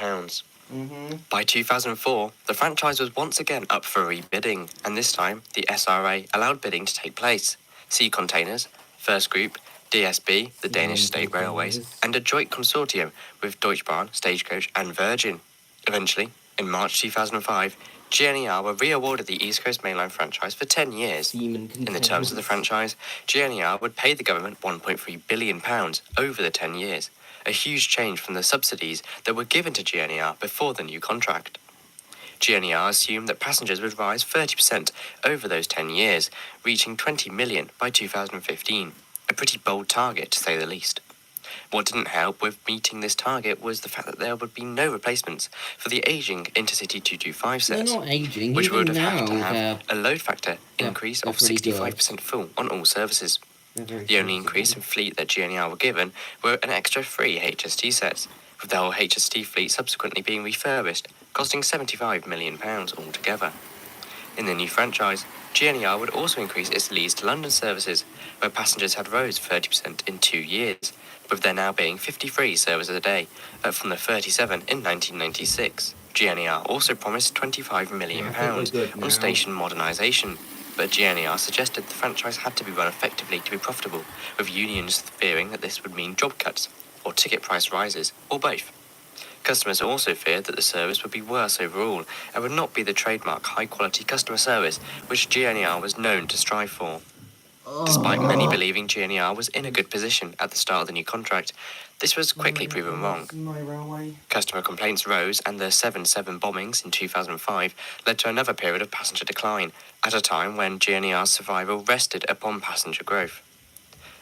By 2004, the franchise was once again up for rebidding, and this time the SRA allowed bidding to take place. Sea Containers, First Group, DSB, the Danish State Railways, and a joint consortium with Deutsche Bahn, Stagecoach and Virgin. Eventually, in March 2005, GNER were re-awarded the East Coast Main Line franchise for 10 years. In the terms of the franchise, GNER would pay the government £1.3 billion over the 10 years, a huge change from the subsidies that were given to GNER before the new contract. GNER assumed that passengers would rise 30% over those 10 years, reaching 20 million by 2015, a pretty bold target to say the least. What didn't help with meeting this target was the fact that there would be no replacements for the ageing InterCity 225 sets, They're not aging, which would even have to now, have a load factor increase of pretty good. 65% full on all services. The only increase in fleet that GNER were given were an extra 3 HST sets, with the whole HST fleet subsequently being refurbished, costing £75 million altogether. In the new franchise, GNER would also increase its Leeds to London services, where passengers had rose 30% in 2 years, with there now being 53 services a day, up from the 37 in 1996. GNER also promised £25 million on station modernisation, but GNER suggested the franchise had to be run effectively to be profitable, with unions fearing that this would mean job cuts, or ticket price rises, or both. Customers also feared that the service would be worse overall and would not be the trademark high-quality customer service which GNER was known to strive for. Despite many believing GNER was in a good position at the start of the new contract, this was quickly proven wrong. Customer complaints rose, and the 7/7 bombings in 2005 led to another period of passenger decline, at a time when GNER's survival rested upon passenger growth.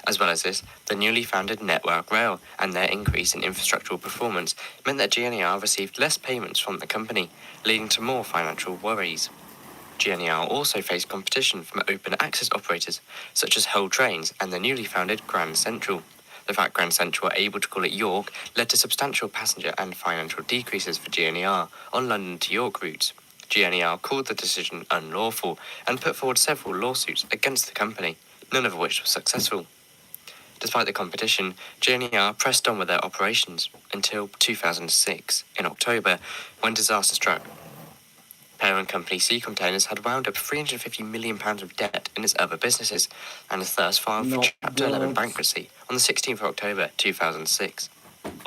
As well as this, the newly founded Network Rail and their increase in infrastructural performance meant that GNER received less payments from the company, leading to more financial worries. GNER also faced competition from open access operators such as Hull Trains and the newly founded Grand Central. The fact Grand Central were able to call it York led to substantial passenger and financial decreases for GNER on London to York routes. GNER called the decision unlawful and put forward several lawsuits against the company, none of which was successful. Despite the competition, GNER pressed on with their operations until 2006, in October, when disaster struck. Parent company Sea Containers had wound up £350 million of debt in its other businesses, and has thus filed for Chapter 11 bankruptcy on the 16th of October 2006.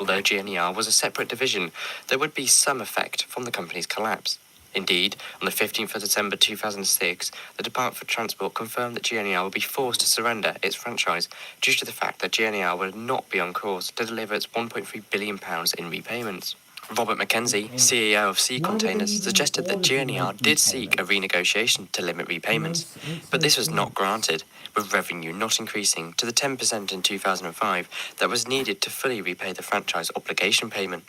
Although GNER was a separate division, there would be some effect from the company's collapse. Indeed, on the 15th of December 2006, the Department for Transport confirmed that GNER would be forced to surrender its franchise due to the fact that GNER would not be on course to deliver its £1.3 billion in repayments. Robert Mackenzie, CEO of Sea Containers, suggested that GNER did seek a renegotiation to limit repayments, but this was not granted, with revenue not increasing to the 10% in 2005 that was needed to fully repay the franchise obligation payment.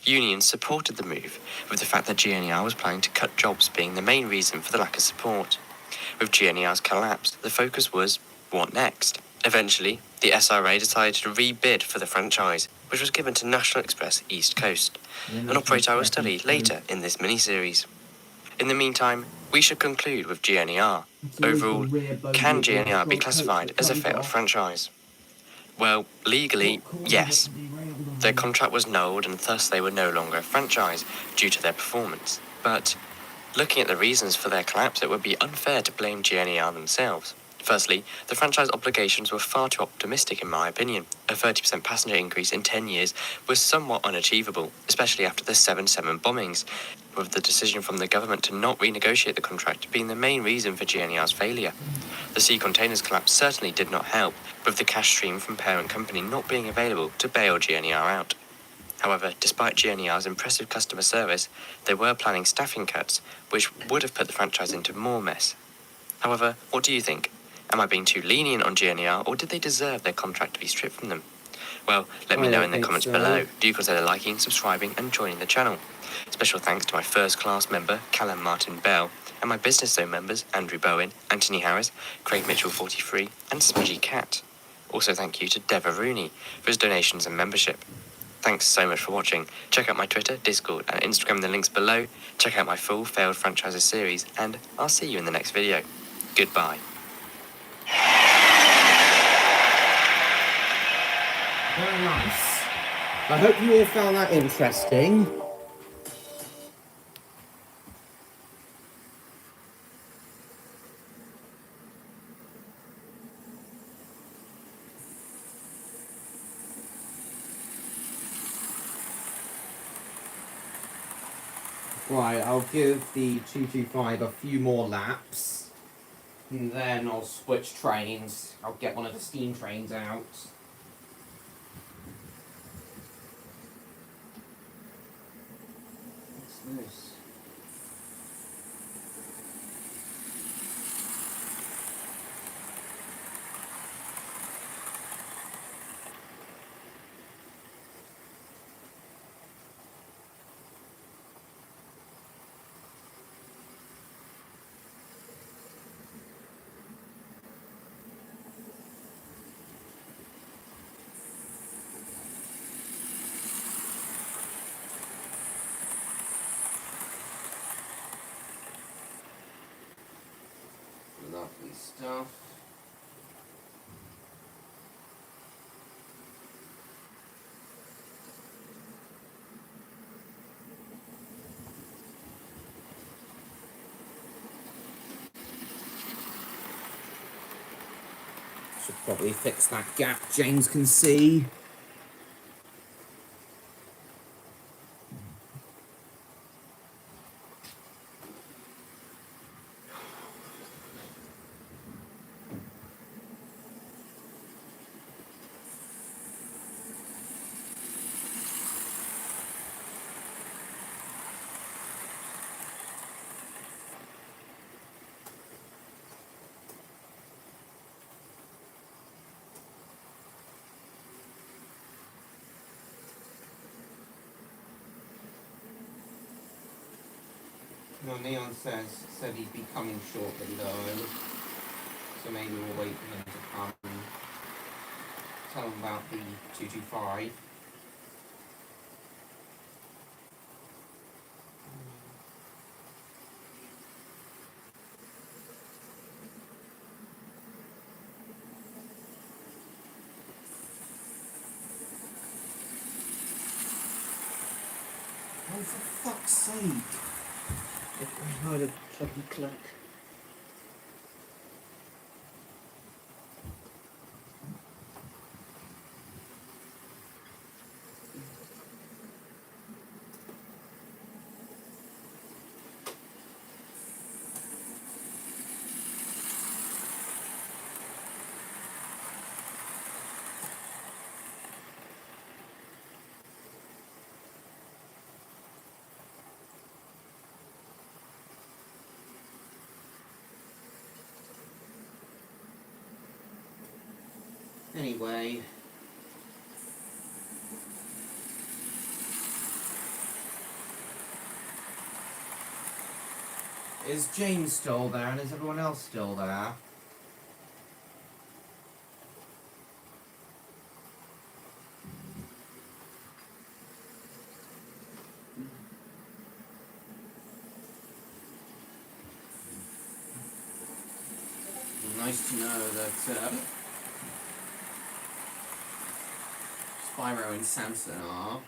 Unions supported the move, with the fact that GNER was planning to cut jobs being the main reason for the lack of support. With GNER's collapse, the focus was, what next? Eventually, the SRA decided to rebid for the franchise, which was given to National Express East Coast, an operator I will study later in this mini-series. In the meantime, we should conclude with GNER. Overall, can GNER be classified as a failed franchise? Well, legally, yes. Their contract was nulled and thus they were no longer a franchise due to their performance. But looking at the reasons for their collapse, it would be unfair to blame GNER themselves. Firstly, the franchise obligations were far too optimistic in my opinion. A 30% passenger increase in 10 years was somewhat unachievable, especially after the 7/7 bombings, with the decision from the government to not renegotiate the contract being the main reason for GNER's failure. The Sea Containers collapse certainly did not help, with the cash stream from parent company not being available to bail GNER out. However, despite GNER's impressive customer service, they were planning staffing cuts, which would have put the franchise into more mess. However, what do you think? Am I being too lenient on GNER, or did they deserve their contract to be stripped from them? Well, let me know in the comments below. Do consider liking, subscribing and joining the channel. Special thanks to my first class member, Callum Martin Bell, and my business zone members, Andrew Bowen, Anthony Harris, Craig Mitchell 43 and Smudgy Cat. Also thank you to Deva Rooney for his donations and membership. Thanks so much for watching. Check out my Twitter, Discord and Instagram in the links below. Check out my full Failed Franchises series, and I'll see you in the next video. Goodbye. Very nice. I hope you all found that interesting. Right, I'll give the 225 a few more laps, and then I'll switch trains. I'll get one of the steam trains out. What's this? Lovely stuff. Should probably fix that gap James can see. No, Neon said he'd be coming shortly though. So maybe we'll wait for him to come and tell him about the 225. Oh, for fuck's sake! I heard a fucking click. Anyway. Is James still there and is everyone else still there? Nice to know that Spyro and Samson are.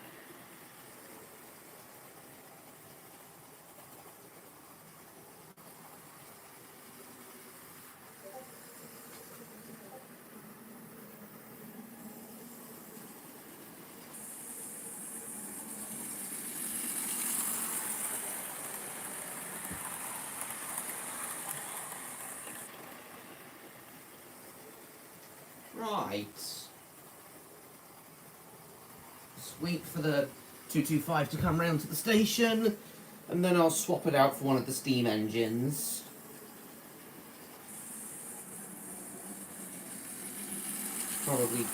Right. Just wait for the 225 to come round to the station, and then I'll swap it out for one of the steam engines. Probably.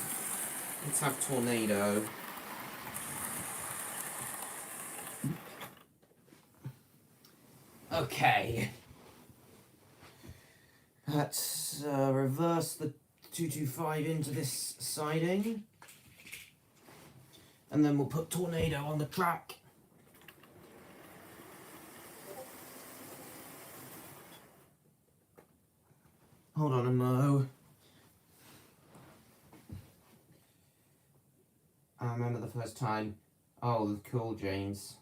Let's have Tornado. Okay. Let's reverse the 225 into this siding. And then we'll put Tornado on the track. Hold on a mo. I remember the first time. Oh, cool, James.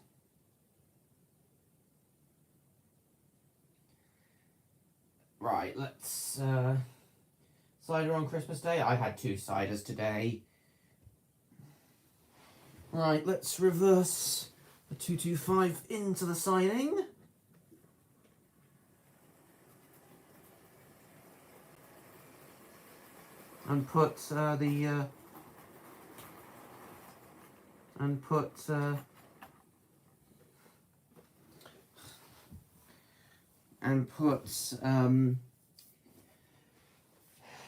Right, let's cider on Christmas Day. I had 2 ciders today. Right, let's reverse the 225 into the siding. And put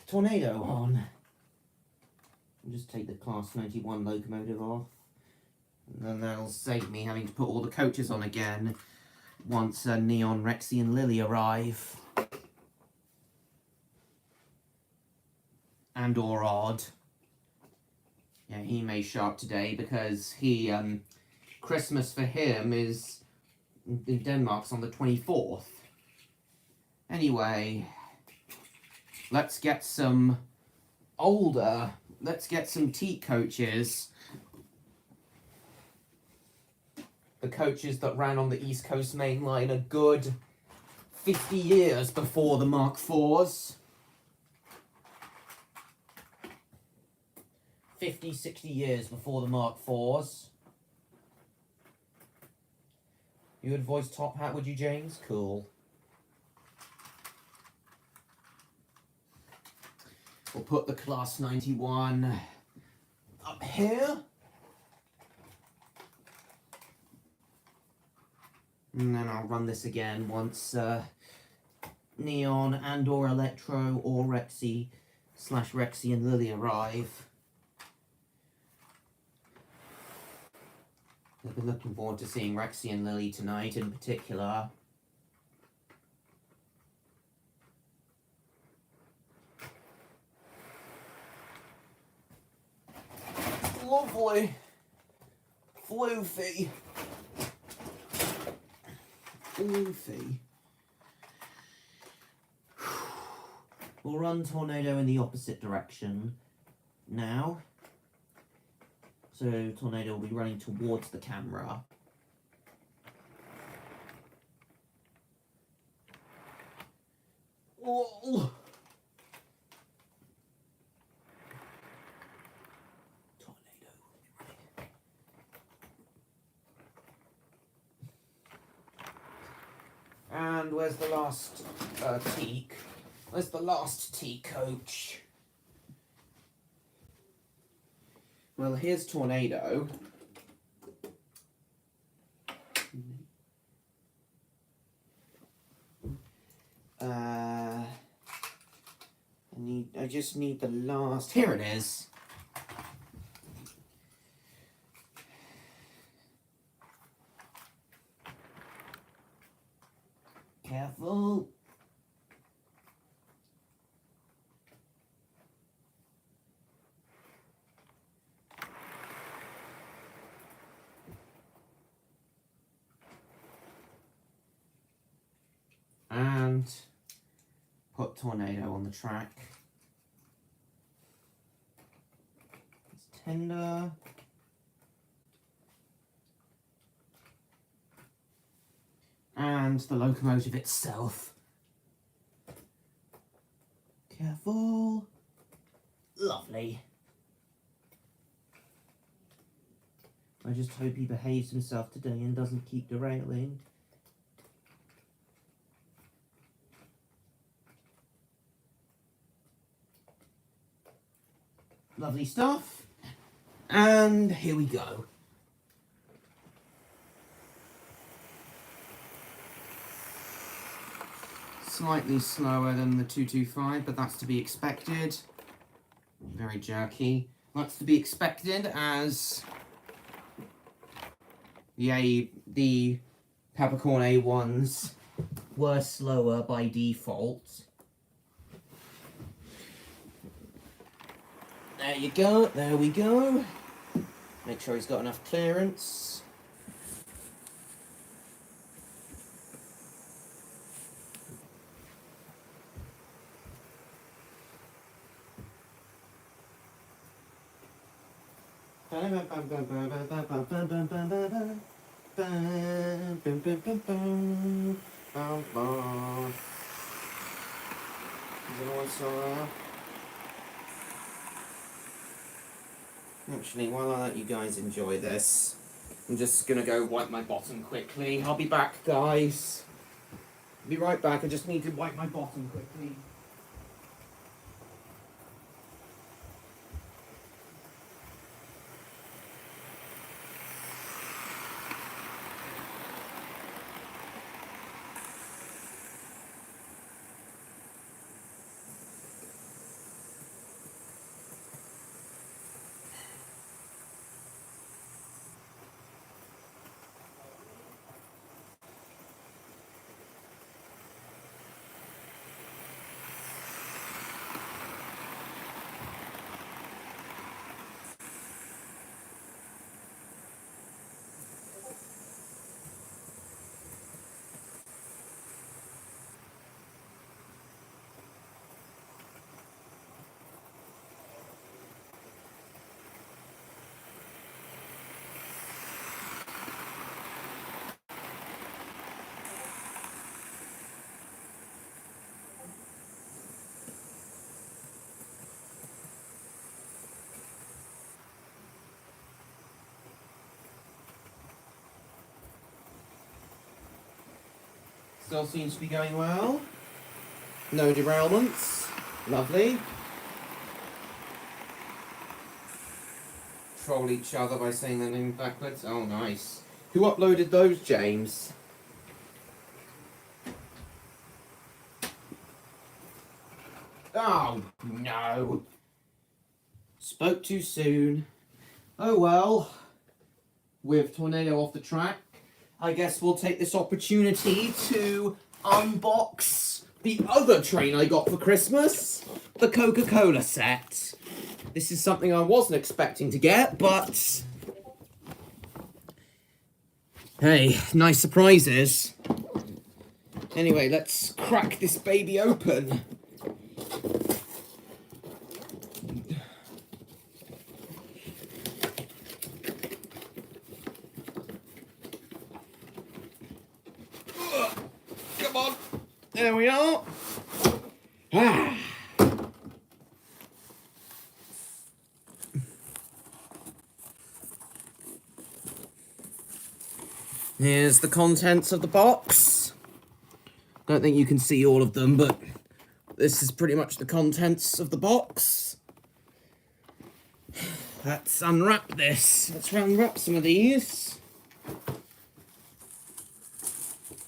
Tornado on. I'll just take the Class 91 locomotive off. And then that'll save me having to put all the coaches on again once Neon, Rexy and Lily arrive. And or Odd. Yeah, he may show up today because he, Christmas for him is in Denmark's on the 24th. Anyway, let's get some teat coaches. The coaches that ran on the East Coast Main Line a good 50 years before the Mark IVs. 50, 60 years before the Mark IVs. You would voice Top Hat, would you, James? Cool. We'll put the Class 91 up here. And then I'll run this again once Neon and or Electro or Rexy and Lily arrive. I've been looking forward to seeing Rexy and Lily tonight in particular. Lovely. Floofy. Floofy. We'll run Tornado in the opposite direction now. So Tornado will be running towards the camera. Oh. And where's the last teak? Where's the last T coach? Well, here's Tornado. I just need the last. Here it is. Careful. And put Tornado on the track. It's tender. And the locomotive itself. Careful. Lovely. I just hope he behaves himself today and doesn't keep derailing. Lovely stuff. And here we go. Slightly slower than the 225, but that's to be expected. Very jerky. That's to be expected as the Peppercorn A1s were slower by default. There you go, there we go. Make sure he's got enough clearance. Is anyone still there? Actually, while I let you guys enjoy this, I'm just gonna go wipe my bottom quickly. I'll be back, guys. Be right back, I just need to wipe my bottom quickly. Still seems to be going well. No derailments. Lovely. Troll each other by saying their name backwards. Oh, nice. Who uploaded those, James? Oh, no. Spoke too soon. Oh, well. With Tornado off the track, I guess we'll take this opportunity to unbox the other train I got for Christmas, the Coca-Cola set. This is something I wasn't expecting to get, but... Hey, nice surprises. Anyway, let's crack this baby open. Come on. There we are. Ah. Here's the contents of the box. Don't think you can see all of them, but this is pretty much the contents of the box. Let's unwrap this. Let's unwrap some of these.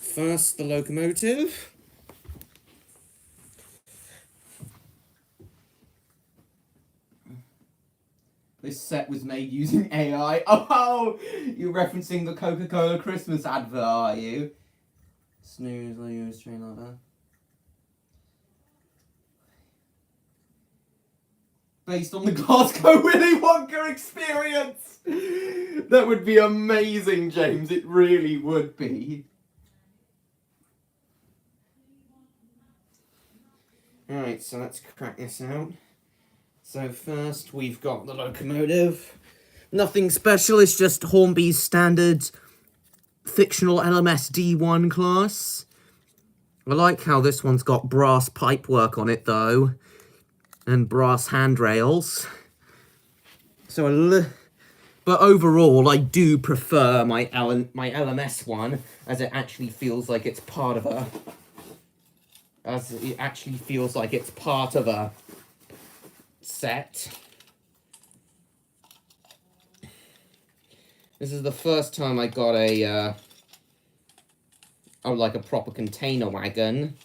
First, the locomotive. This set was made using AI. Oh, you're referencing the Coca-Cola Christmas advert, are you? Snooze, lose, train like that. Based on the Glasgow Willy Wonka experience. That would be amazing, James. It really would be. Alright, so let's crack this out. So first we've got the locomotive. Nothing special, it's just Hornby's standard fictional LMS D1 class. I like how this one's got brass pipework on it though, and brass handrails. But overall, I do prefer my LMS one, as it actually feels like it's part of a... set. This is the first time I got a like a proper container wagon.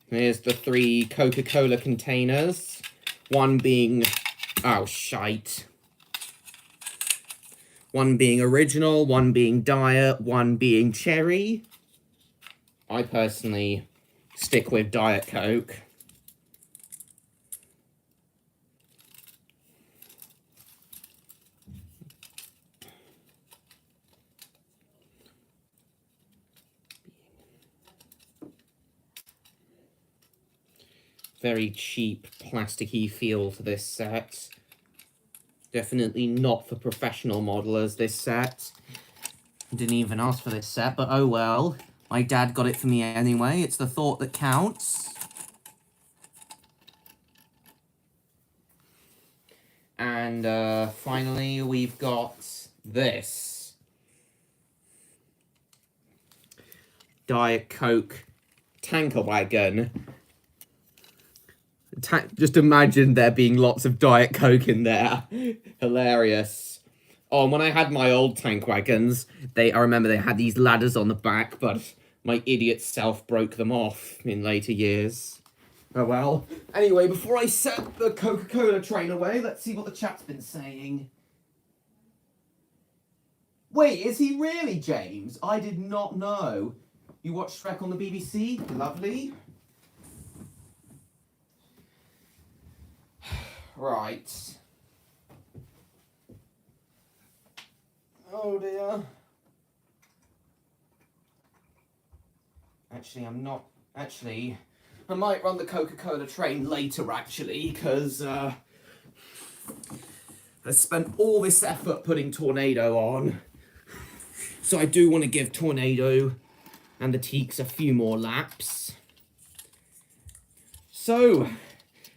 Here's the 3 Coca-Cola containers. One being... oh, shite. One being original, one being diet, one being cherry. I personally stick with Diet Coke. Very cheap, plasticky feel to this set. Definitely not for professional modelers, this set. Didn't even ask for this set, but oh well. My dad got it for me anyway. It's the thought that counts. And finally, we've got this. Diet Coke tanker wagon. Just imagine there being lots of Diet Coke in there. Hilarious. Oh, and when I had my old tank wagons, I remember they had these ladders on the back, but my idiot self broke them off in later years. Oh well. Anyway, before I set the Coca-Cola train away, let's see what the chat's been saying. Wait, is he really, James? I did not know. You watch Shrek on the BBC? Lovely. Right. Oh dear. Actually, I'm not... Actually, I might run the Coca-Cola train later, actually, because I spent all this effort putting Tornado on. So I do want to give Tornado and the Teaks a few more laps. So...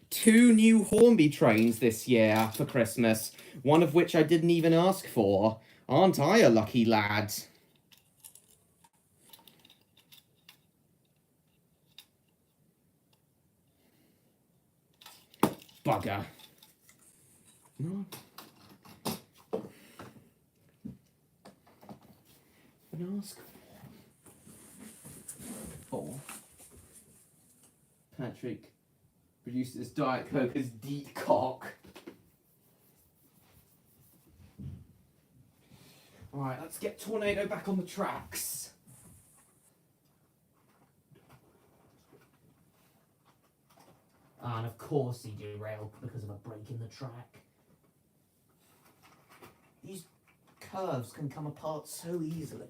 2 new Hornby trains this year for Christmas, one of which I didn't even ask for. Aren't I a lucky lad? Bugger. No. An ask for. Patrick produces Diet Coke as Decock. Alright, let's get Tornado back on the tracks. And of course he derailed because of a break in the track. These curves can come apart so easily.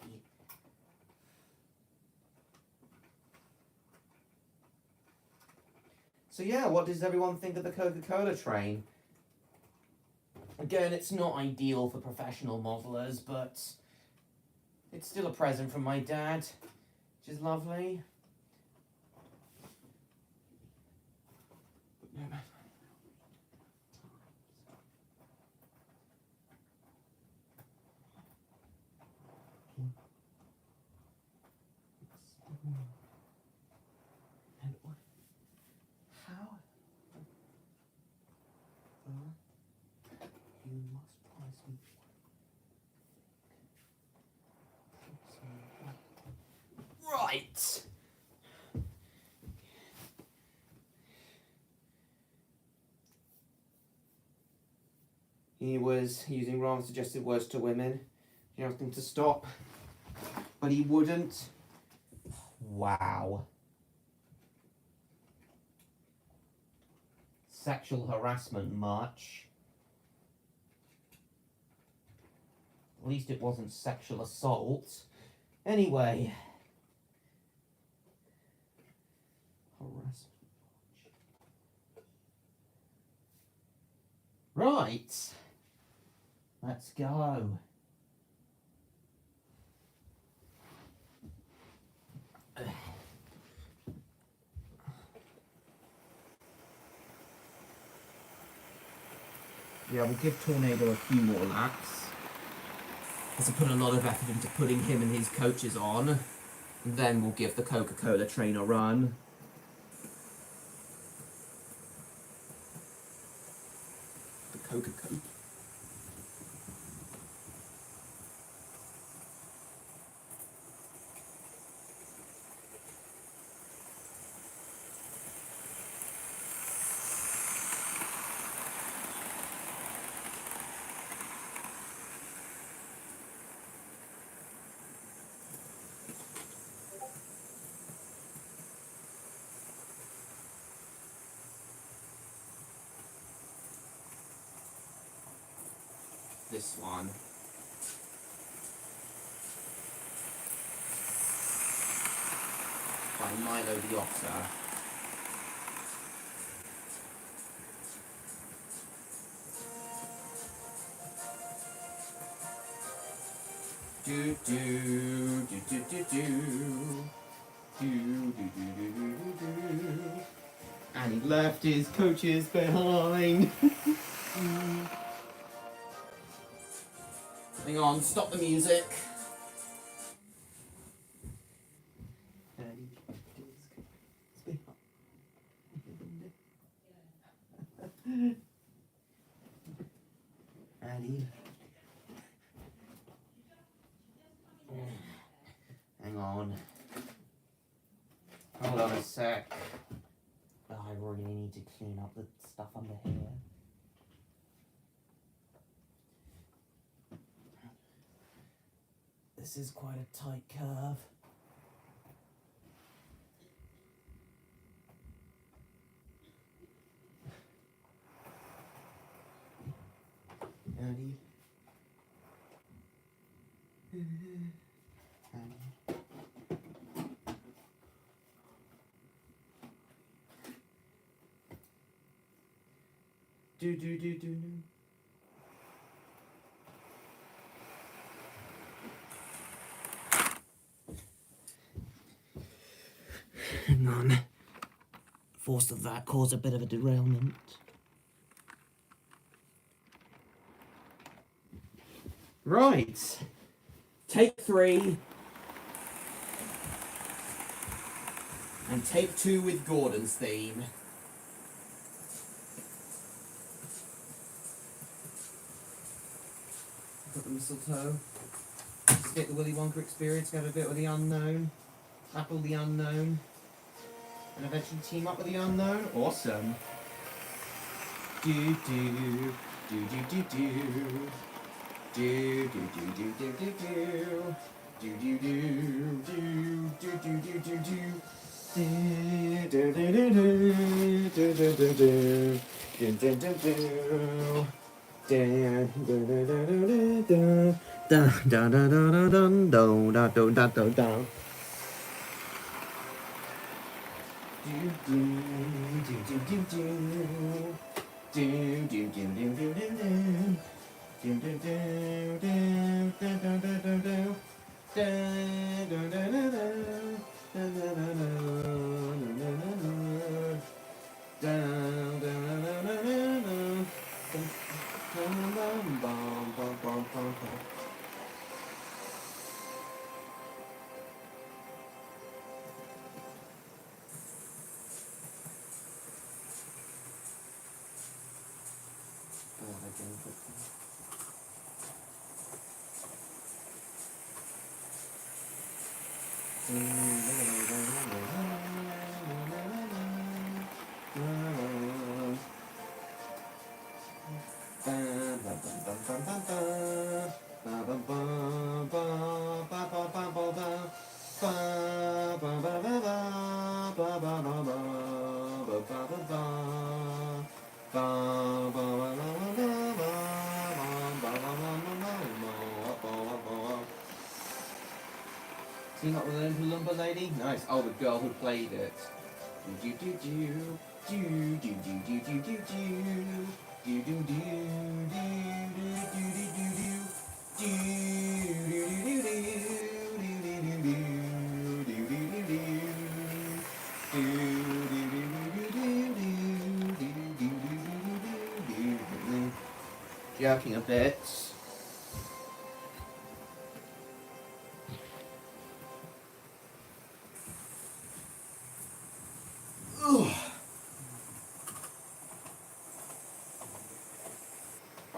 So yeah, what does everyone think of the Coca-Cola train? Again, it's not ideal for professional modelers, but it's still a present from my dad, which is lovely. You must price me. Right. He was using rather suggestive words to women. He asked him to stop, but he wouldn't. Wow. Sexual harassment much. At least it wasn't sexual assault. Anyway. Harassment. Right. Let's go. Yeah, we'll give Tornado a few more laps. Because I put a lot of effort into putting him and his coaches on. Then we'll give the Coca-Cola train a run. The Coca-Cola. This one. By Milo the Otter. Do do do do do do do do do do do. And he left his coaches behind. Hang on, stop the music. Addy. Hang on. Hold on a sec. Oh, I really need to clean up the stuff under here. This is quite a tight curve. Addy. Do do do do do. Hang on. Force of that caused a bit of a derailment. Right. Take 3. And take 2 with Gordon's theme. Got the mistletoe. Just get the Willy Wonka experience, get a bit with the unknown. Tackle the unknown. And eventually team up with the unknown. Awesome. Do do do do do do. Do do do do do do do. Do do do do do do do do do. Do do do do do Seen that with an Oompa Loompa lady? Nice. Oh, the girl who played it. Do do do do do do do do do do do do do jerking a bit.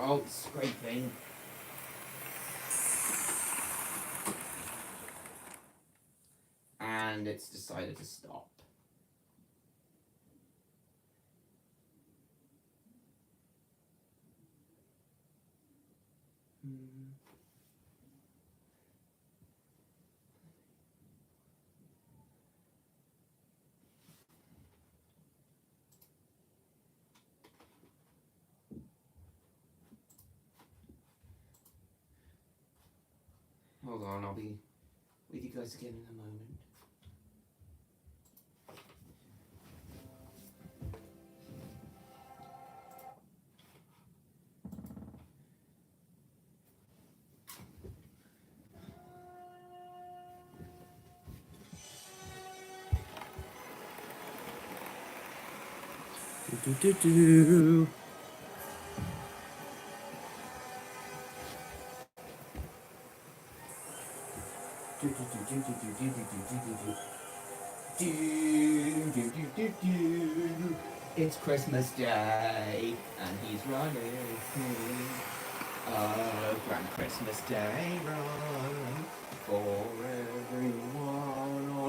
Oh, scraping. And it's decided to stop. Hold on, I'll be with you guys again in a moment. Do do do. It's Christmas Day and he's running. Grand Christmas Day run for everyone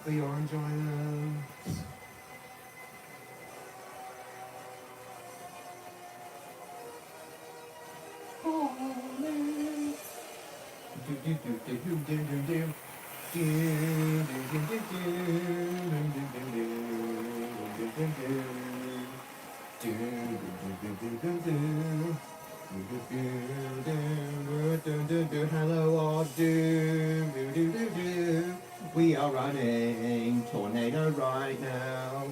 for your enjoyment. Hello, all we are running tornado right now.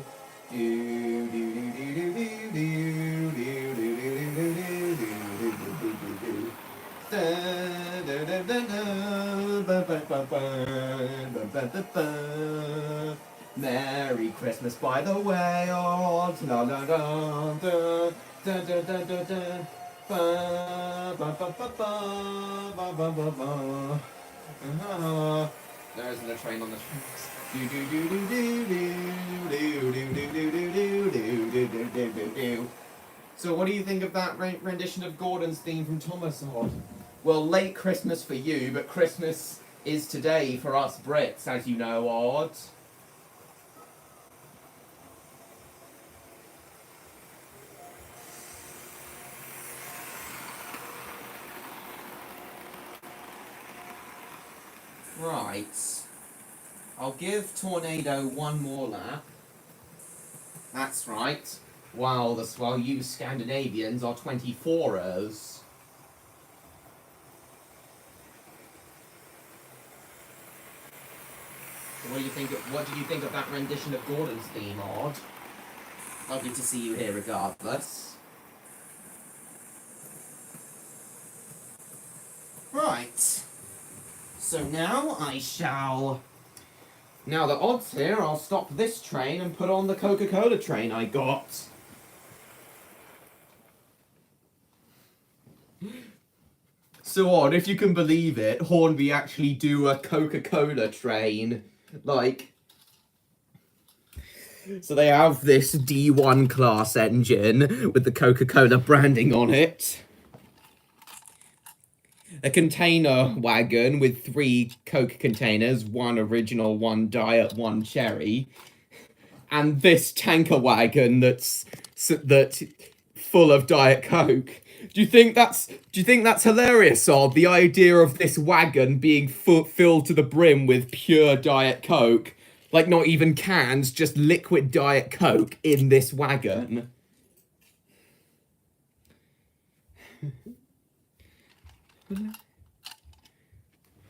Merry Christmas, by the way, oh, la la la da da da da da da ba ba ba ba ba ba ba ba. There isn't a train on the tracks. Do do do do do do do do do do do do do do. So what do you think of that rendition of Gordon's theme from Thomas Odd? Well, late Christmas for you, but Christmas is today for us Brits, as you know, Odd. Right. I'll give Tornado one more lap. That's right. While you Scandinavians are 24ers. So what did you think of that rendition of Gordon's theme, Odd? Lovely to see you here regardless. Right. So now now that Odd's here, I'll stop this train and put on the Coca-Cola train I got. So Odd, if you can believe it, Hornby actually do a Coca-Cola train. Like, so they have this D1 class engine with the Coca-Cola branding on it. A container wagon with 3 Coke containers, 1 original, 1 diet, 1 cherry. And this tanker wagon that's full of Diet Coke. Do you think that's hilarious, Odd? The idea of this wagon being filled to the brim with pure Diet Coke, like not even cans, just liquid Diet Coke in this wagon.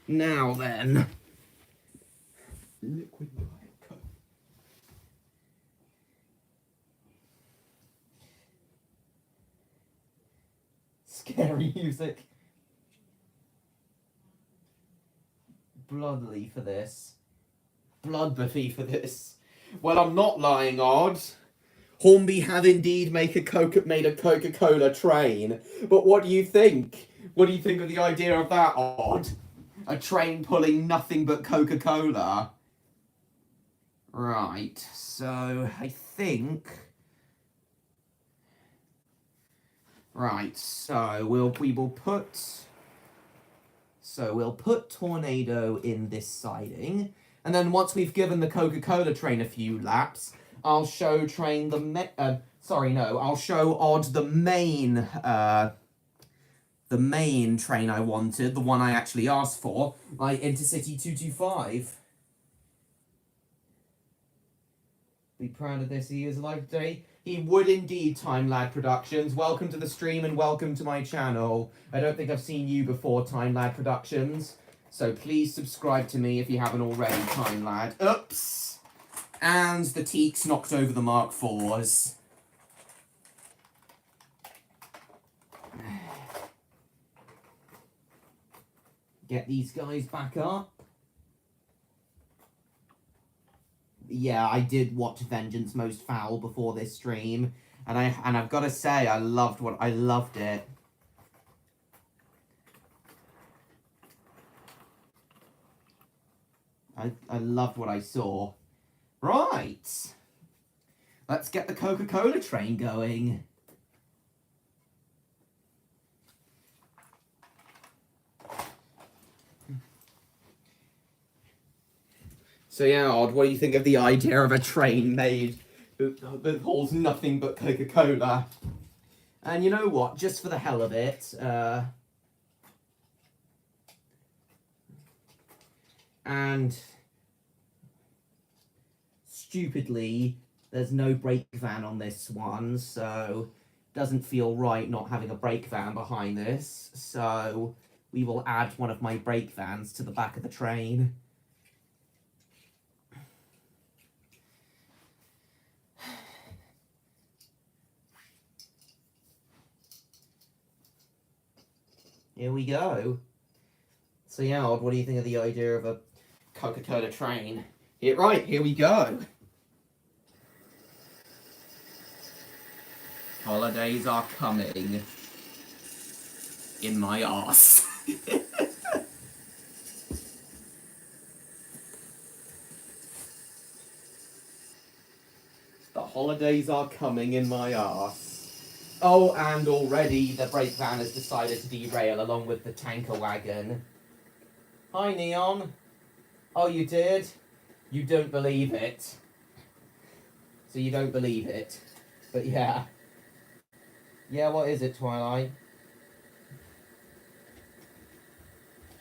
Now then, liquid Diet Coke. Scary music. Bloodly for this. Bloodbathy for this. Well, I'm not lying, Odd. Hornby have indeed made a Coca-Cola train. But what do you think? What do you think of the idea of that, Odd? A train pulling nothing but Coca-Cola. Right, so I think... Right, so we'll put Tornado in this siding, and then once we've given the Coca-Cola train a few laps, I'll show train I'll show Odd the main train I wanted, the one I actually asked for, my InterCity 225. Be proud of this, he is alive today. He would indeed, Time Lad Productions. Welcome to the stream and welcome to my channel. I don't think I've seen you before, Time Lad Productions. So please subscribe to me if you haven't already, Time Lad. Oops! And the teaks knocked over the Mark IVs. Get these guys back up. Yeah, I did watch Vengeance Most Foul before this stream, and I've got to say I loved it. I loved what I saw. Right. Let's get the Coca-Cola train going. So yeah, Odd, what do you think of the idea of a train made that holds nothing but Coca-Cola? And you know what, just for the hell of it, and stupidly, there's no brake van on this one, so doesn't feel right not having a brake van behind this, so we will add one of my brake vans to the back of the train. Here we go. So yeah, Odd, what do you think of the idea of a Coca-Cola train? Right, here we go. Holidays are coming. In my arse. The holidays are coming in my arse. Oh, and already the brake van has decided to derail along with the tanker wagon. Hi, Neon. Oh, you did? You don't believe it. So you don't believe it. But yeah. Yeah, what is it, Twilight?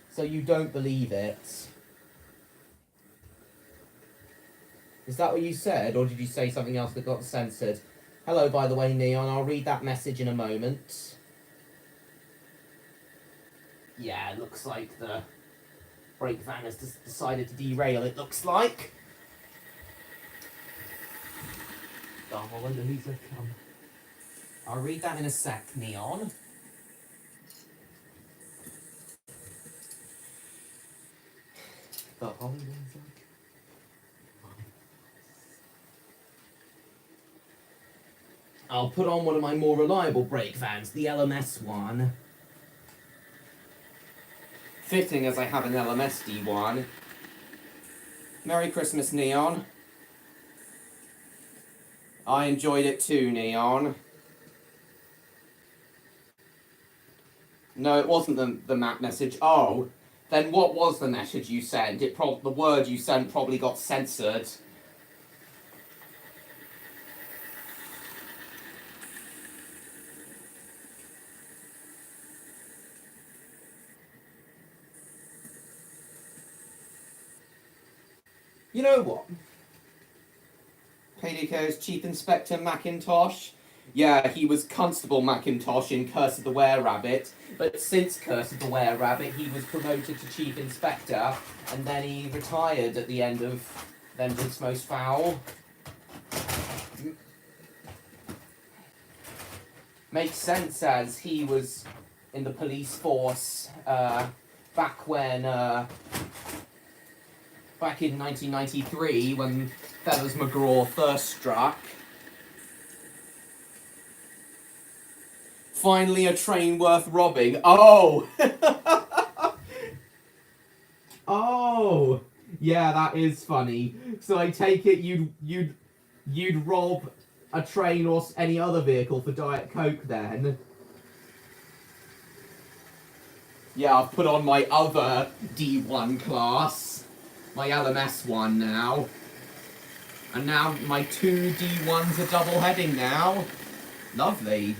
So you don't believe it. Is that what you said, or did you say something else that got censored? Hello, by the way, Neon. I'll read that message in a moment. Yeah, it looks like the brake van has decided to derail, it looks like. Oh, well, Lily's have come. I'll read that in a sec, Neon. The Hollywood. I'll put on one of my more reliable brake vans, the LMS one. Fitting as I have an LMSD one. Merry Christmas, Neon. I enjoyed it too, Neon. No, it wasn't the map message. Oh, then what was the message you sent? The word you sent probably got censored. You know what? Paydico's Chief Inspector Macintosh. Yeah, he was Constable Macintosh in Curse of the Were-Rabbit, but since Curse of the Were-Rabbit, he was promoted to Chief Inspector, and then he retired at the end of Vengeance Most Foul. Makes sense, as he was in the police force back in 1993, when Fellas McGraw first struck. Finally, a train worth robbing. Oh! Oh! Yeah, that is funny. So I take it you'd rob a train or any other vehicle for Diet Coke then? Yeah, I've put on my other D1 class. My LMS one now. And now my two D1s are double heading now. Lovely.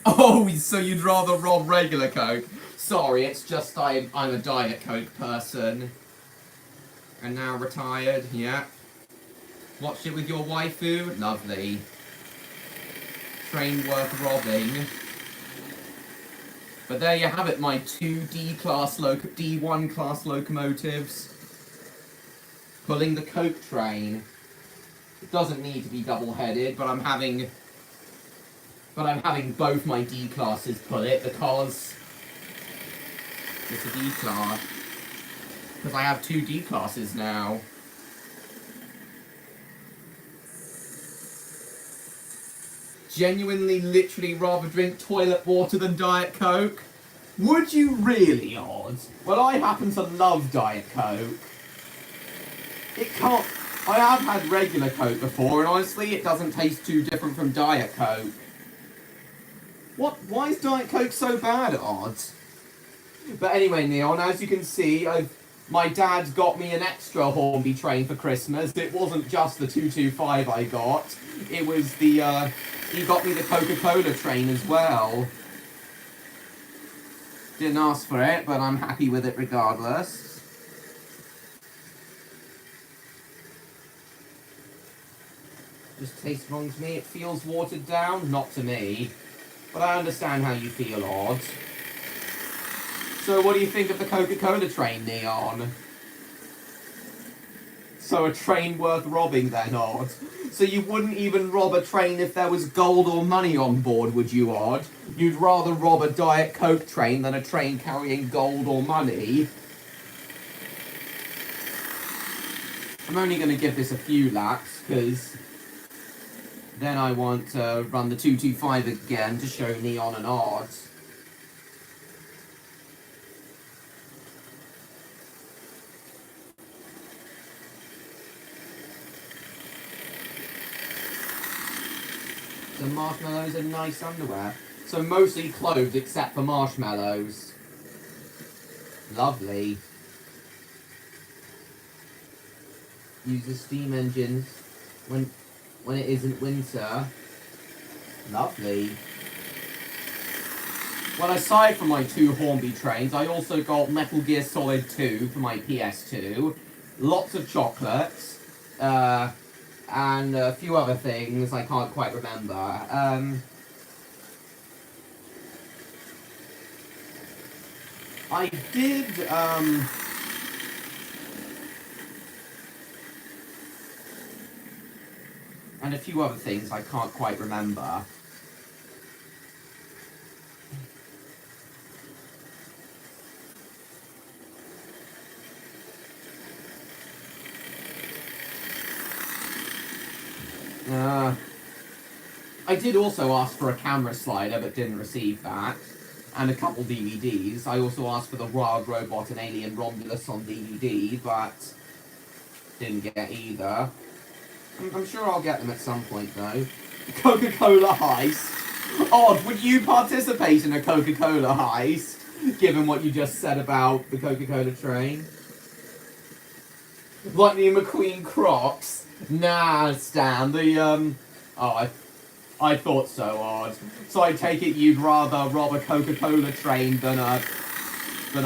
Oh, so you'd rather rob regular Coke? Sorry, it's just I'm a Diet Coke person. And now retired, yeah. Watched it with your waifu? Lovely. Train worth robbing. But there you have it, my two D1 class locomotives. Pulling the Coke train. It doesn't need to be double-headed, but I'm having both my D classes pull it because it's a D class. Because I have two D classes now. Genuinely, literally rather drink toilet water than Diet Coke? Would you really, Odd? Well, I happen to love Diet Coke. It can't... I have had regular Coke before, and honestly, it doesn't taste too different from Diet Coke. What? Why is Diet Coke so bad, Odd? But anyway, Neon, as you can see, my dad got me an extra Hornby train for Christmas. It wasn't just the 225 I got. It was the, he got me the Coca-Cola train as well. Didn't ask for it, but I'm happy with it regardless. Just tastes wrong to me. It feels watered down. Not to me. But I understand how you feel, Odd. So what do you think of the Coca-Cola train, Neon? So a train worth robbing then, Odd? So you wouldn't even rob a train if there was gold or money on board, would you, Odd? You'd rather rob a Diet Coke train than a train carrying gold or money? I'm only going to give this a few laps, because then I want to run the 225 again to show Neon and Odd. The marshmallows are nice underwear. So mostly clothed except for marshmallows. Lovely. Uses steam engines when it isn't winter. Lovely. Well, aside from my two Hornby trains, I also got Metal Gear Solid 2 for my PS2. lots of chocolates, and a few other things I can't quite remember. I did, and a few other things I can't quite remember. I did also ask for a camera slider, but didn't receive that. And a couple DVDs. I also asked for the Wild Robot and Alien Romulus on DVD, but didn't get either. I'm sure I'll get them at some point, though. Coca-Cola heist. Odd, would you participate in a Coca-Cola heist, given what you just said about the Coca-Cola train? Lightning McQueen Crocs? Nah, Stan, I thought so, Odd. So I take it you'd rather rob a Coca-Cola train than a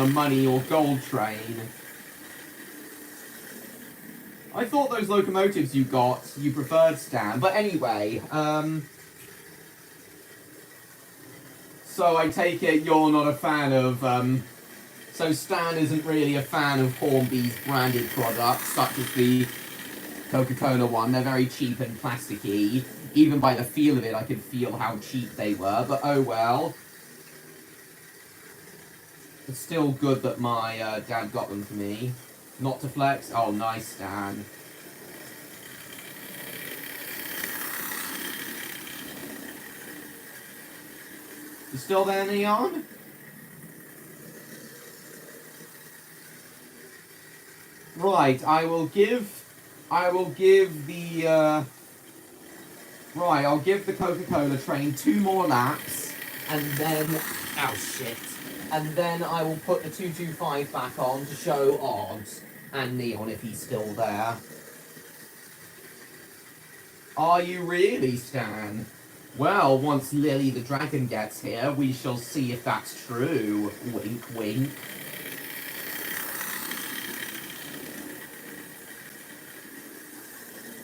money or gold train. I thought those locomotives you preferred, Stan. But anyway, so I take it you're not a fan of, so Stan isn't really a fan of Hornby's branded products, such as the Coca-Cola one. They're very cheap and plasticky. Even by the feel of it, I could feel how cheap they were, but oh well. It's still good that my dad got them for me. Not to flex? Oh, nice, Stan. You still there, Neon? Right, I'll give the Coca-Cola train 2 more laps, and then, oh shit, and then I will put the 225 back on to show Odds and Neon if he's still there. Are you really, Stan? Well, once Lily the Dragon gets here, we shall see if that's true. Wink, wink.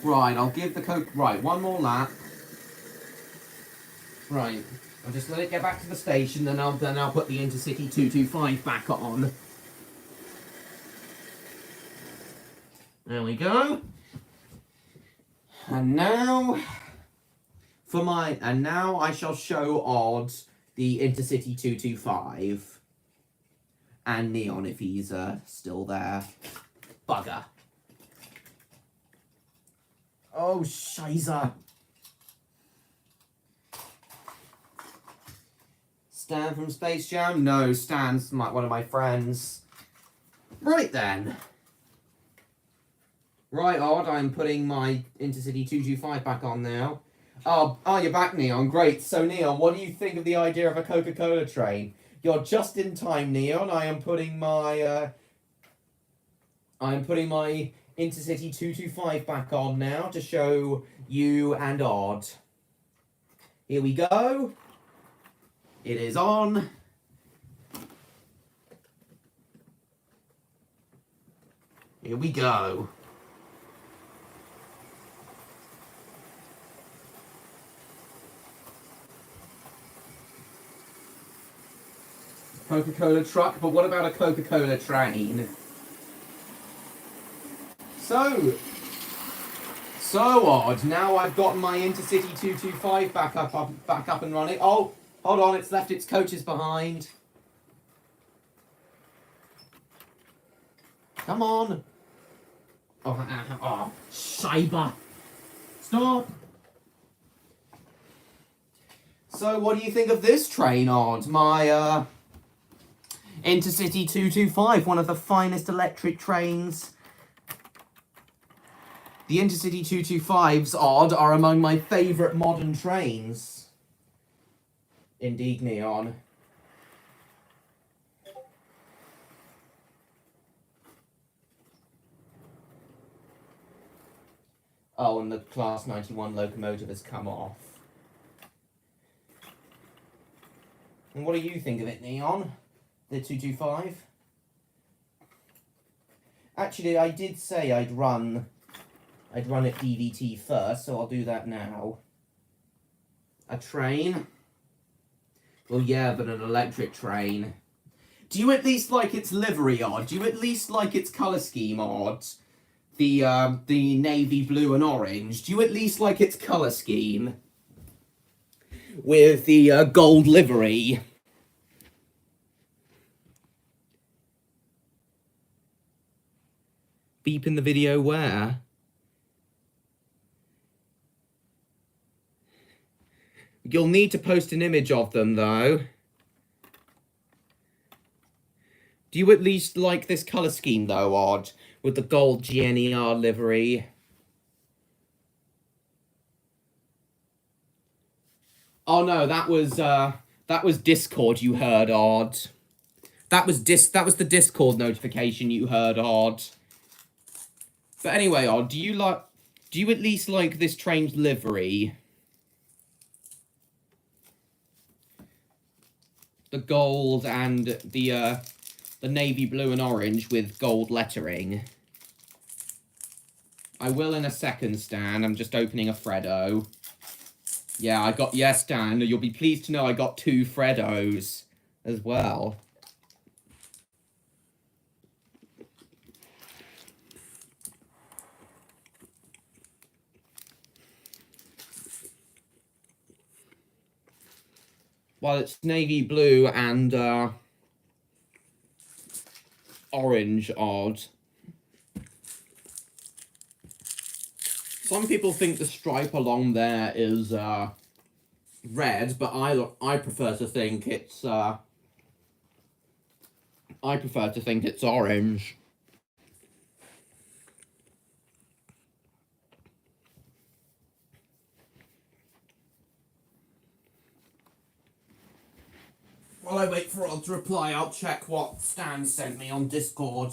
Right, I'll give the Coke... Right, 1 more lap. Right, I'll just let it get back to the station, then I'll put the InterCity 225 back on. There we go. And now... And now I shall show Odd the InterCity 225. And Neon if he's still there. Bugger. Oh, Scheiße. Stan from Space Jam? No, Stan's one of my friends. Right then. Right, Odd, I'm putting my InterCity 225 back on now. Oh, you're back, Neon. Great. So, Neon, what do you think of the idea of a Coca-Cola train? You're just in time, Neon. I am putting my InterCity 225 back on now to show you and Odd. Here we go. It is on. Here we go. Coca-Cola truck, but what about a Coca-Cola train? So Odd. Now I've got my InterCity 225 back up and running. Oh, hold on, it's left its coaches behind. Come on. Oh, Scheibe. Stop. So what do you think of this train, Odd? My InterCity 225, one of the finest electric trains. The InterCity 225s, Odd, are among my favourite modern trains. Indeed, Neon. Oh, and the Class 91 locomotive has come off. And what do you think of it, Neon? The 225? Actually, I did say I'd run it DVT first, so I'll do that now. A train? Well, yeah, but an electric train. Do you at least like its livery odd? Do you at least like its colour scheme odd? The navy blue and orange. Do you at least like its colour scheme? With the gold livery. Beep in the video where? You'll need to post an image of them, though. Do you at least like this colour scheme, though, Odd? With the gold GNER livery. Oh no, that was Discord you heard, Odd. That was the Discord notification you heard, Odd. But anyway, Odd, do you at least like this train's livery? The gold and the navy blue and orange with gold lettering. I will in a second, Stan. I'm just opening a Freddo. Yeah, yes, Stan. You'll be pleased to know I got 2 Freddos as well. Well, it's navy blue and orange, Odd. Some people think the stripe along there is red, but I prefer to think it's orange. While I wait for Odd to reply, I'll check what Stan sent me on Discord.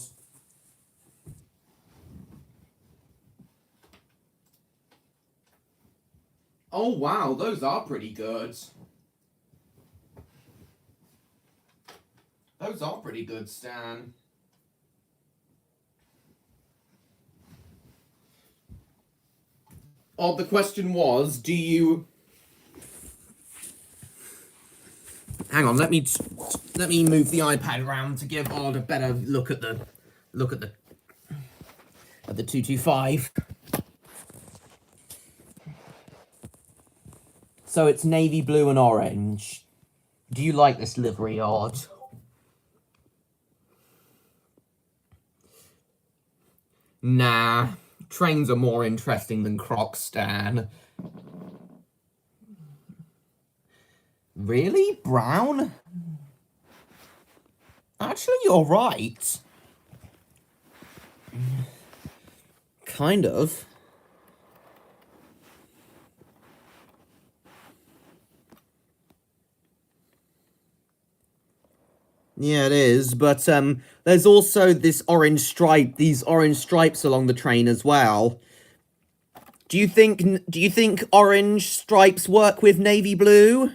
Oh wow, those are pretty good. Those are pretty good, Stan. Oh, the question was, do you... Hang on, let me move the iPad around to give Odd a better look at the 225. So it's navy blue and orange. Do you like this livery, Odd? Nah, trains are more interesting than Crocs, Stan. Really? Brown? Actually, you're right. Kind of. Yeah, it is, but there's also these orange stripes along the train as well. Do you think orange stripes work with navy blue?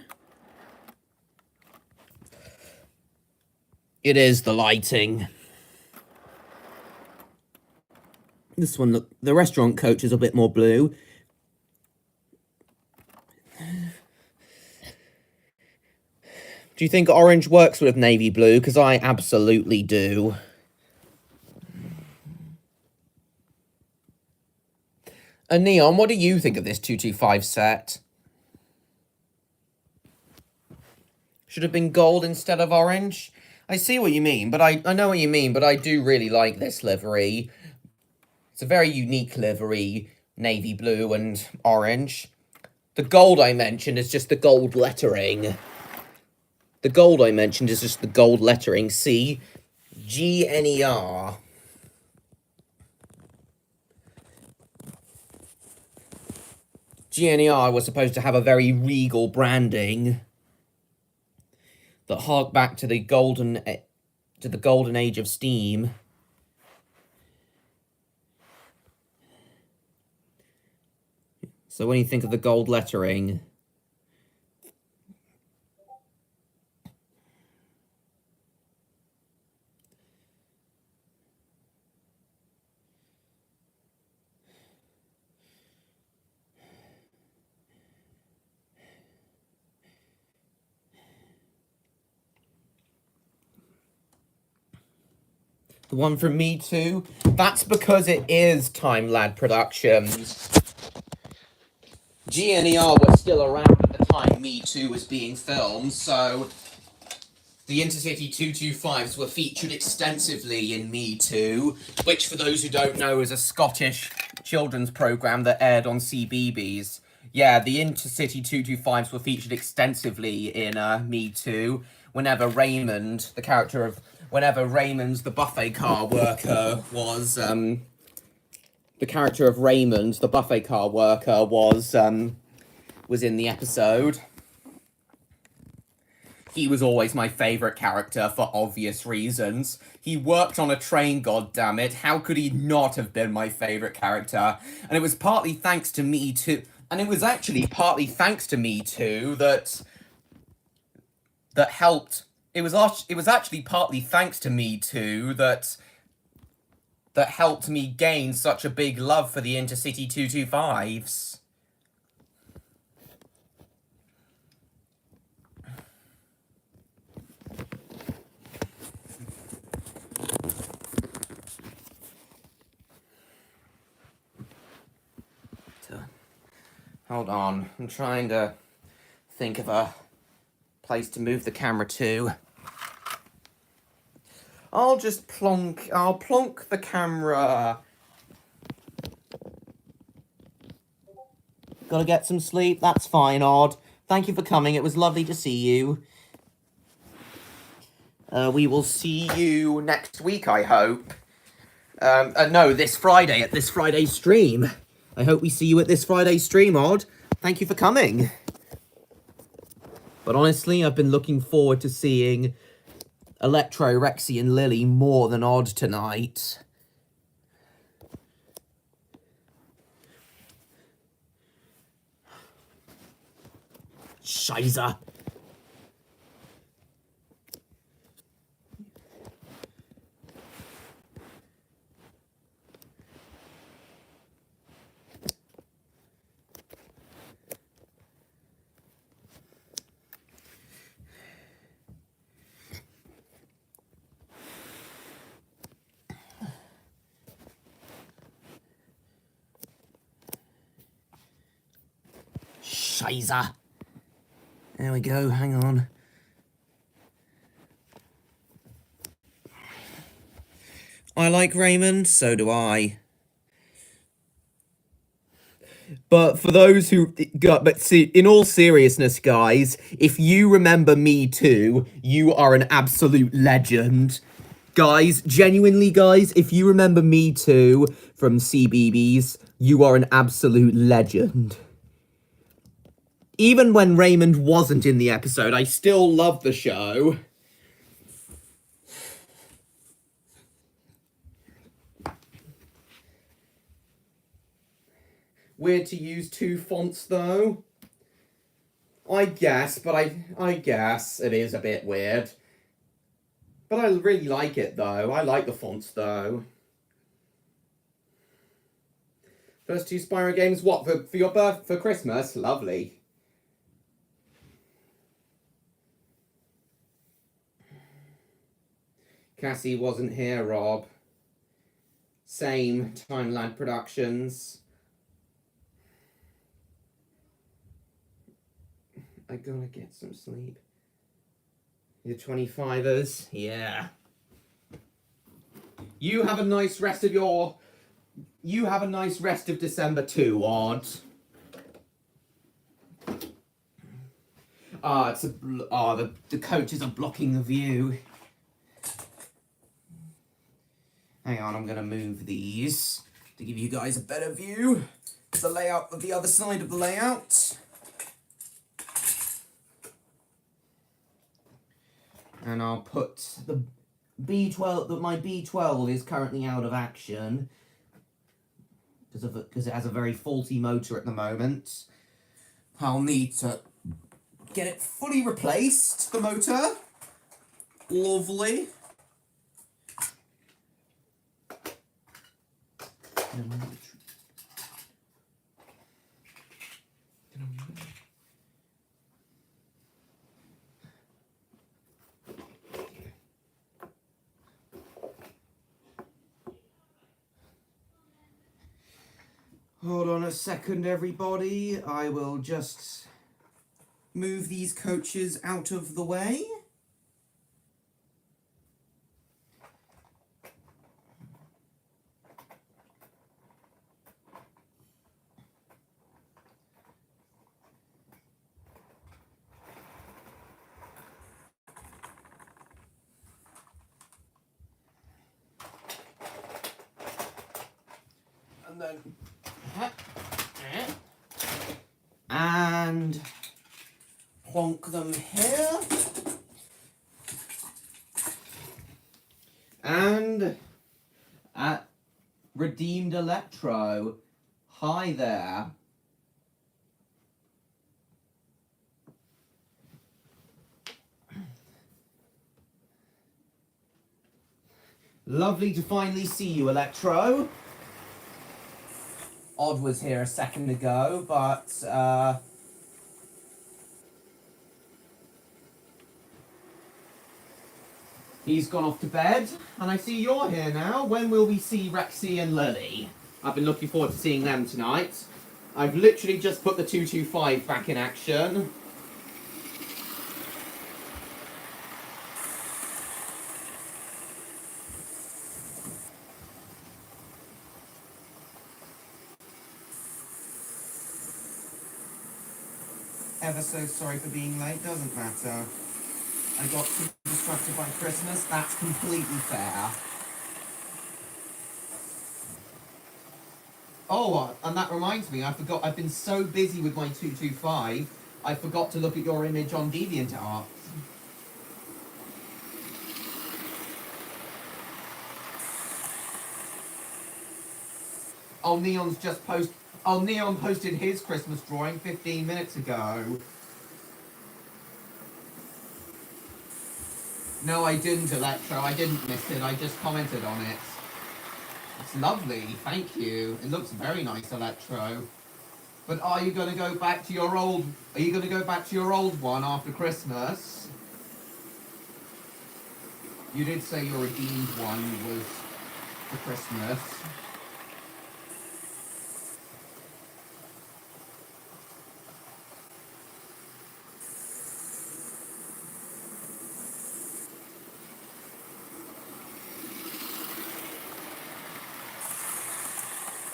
It is the lighting. This one, look, the restaurant coach is a bit more blue. Do you think orange works with navy blue? Because I absolutely do. Neon, what do you think of this 225 set? Should have been gold instead of orange? I see what you mean, but I know what you mean, but I do really like this livery. It's a very unique livery, navy blue and orange. The gold I mentioned is just the gold lettering. The gold I mentioned is just the gold lettering. See? GNER. GNER was supposed to have a very regal branding that harked back to the golden age of steam. So when you think of the gold lettering, The one from Me Too? That's because it is Time Lad Productions. GNER were still around at the time Me Too was being filmed, so the InterCity 225s were featured extensively in Me Too, which, for those who don't know, is a Scottish children's programme that aired on CBeebies. Yeah, the InterCity 225s were featured extensively in Me Too. Whenever Raymond, the buffet car worker, was, the character of Raymond, the buffet car worker, was in the episode. He was always my favourite character for obvious reasons. He worked on a train, goddammit. How could he not have been my favourite character? And it was partly thanks to Me Too. And it was actually partly thanks to Me Too that helped. It was actually partly thanks to Me Too that helped me gain such a big love for the InterCity 225s. Hold on, I'm trying to think of a place to move the camera to. I'll plonk the camera. Gotta get some sleep, that's fine, Odd. Thank you for coming, it was lovely to see you. We will see you next week, I hope. No, this Friday, at this Friday's stream. I hope we see you at this Friday's stream, Odd. Thank you for coming. But honestly, I've been looking forward to seeing Electro, Rexy and Lily more than Odd tonight. Scheiße. Scheiße. There we go, hang on. I like Raymond, so do I. But for those who see, in all seriousness, guys, if you remember Me Too, you are an absolute legend. Guys, genuinely, guys, if you remember Me Too from CBeebies, you are an absolute legend. Even when Raymond wasn't in the episode, I still love the show. Weird to use two fonts, though. I guess, but I guess it is a bit weird. But I really like it, though. I like the fonts, though. First two Spyro games, what, for your for Christmas? Lovely. Cassie wasn't here, Rob. Same, Time Lad Productions. I gotta get some sleep. Your 25ers, yeah. You have a nice rest of December too, Odd. The coaches are blocking the view. Hang on, I'm gonna move these to give you guys a better view. The layout of the other side of the layout. And I'll put the B12, my B12 is currently out of action because it has a very faulty motor at the moment. I'll need to get it fully replaced, the motor. Lovely. Hold on a second, everybody. I will just move these coaches out of the way. And then... and plonk them here. And at Redeemed Electro. Hi there. Lovely to finally see you, Electro. Odd was here a second ago, but he's gone off to bed, and I see you're here now. When will we see Rexy and Lily? I've been looking forward to seeing them tonight. I've literally just put the 225 back in action. Ever so sorry for being late, doesn't matter. I got too distracted by Christmas, that's completely fair. Oh, and that reminds me, I forgot, I've been so busy with my 225, I forgot to look at your image on DeviantArt. Oh, Neon posted his Christmas drawing 15 minutes ago. No, I didn't, Electro. I didn't miss it. I just commented on it. It's lovely. Thank you. It looks very nice, Electro. But are you going to go back to your old... Are you going to go back to your old one after Christmas? You did say your redeemed one was for Christmas.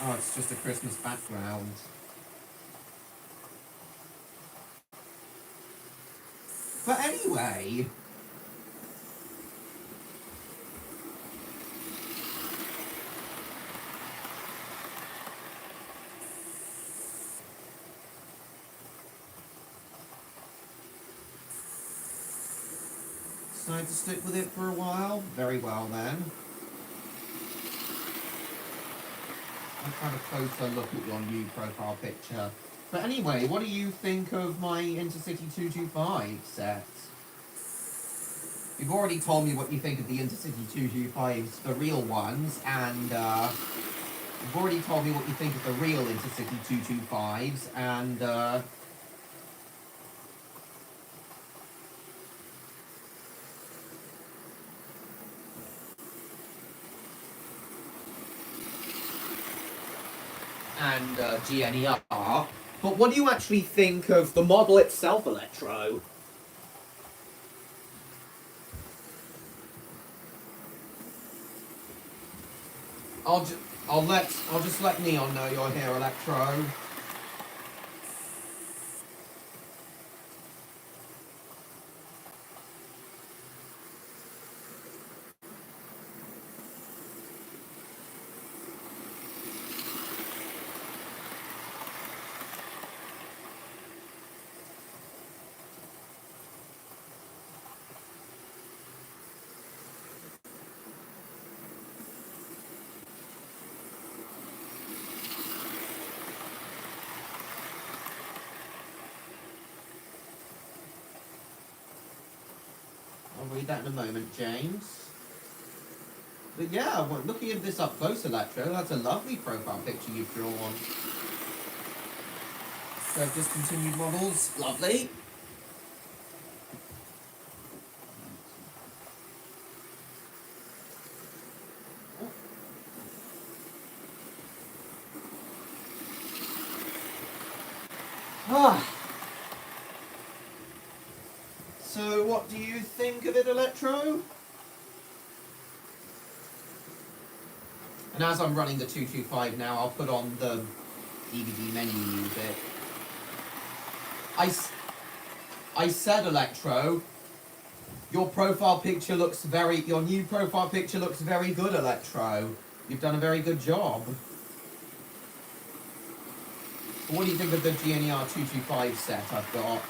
Oh, it's just a Christmas background. But anyway... Decide to stick with it for a while? Very well then. I've had a closer look at your new profile picture. But anyway, what do you think of my InterCity 225 set? You've already told me what you think of the InterCity 225s, the real ones, and you've already told me what you think of the real InterCity 225s, and GNER. But what do you actually think of the model itself, Electro? I'll just let Neon know you're here, Electro. I'll read that in a moment, James. But yeah, well, looking at this up close, Electro, that's a lovely profile picture you've drawn. So discontinued models, lovely. Ah. So what do you think of it, Electro? And as I'm running the 225 now, I'll put on the DVD menu music. I said, Electro, your new profile picture looks very good, Electro. You've done a very good job. What do you think of the GNER 225 set I've got?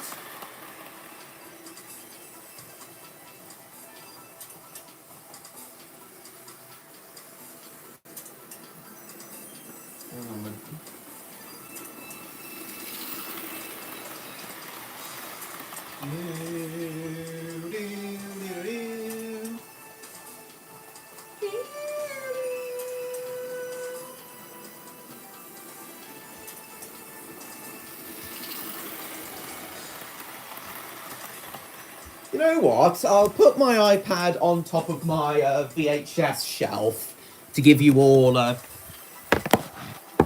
You know what? I'll put my iPad on top of my VHS shelf to give you all a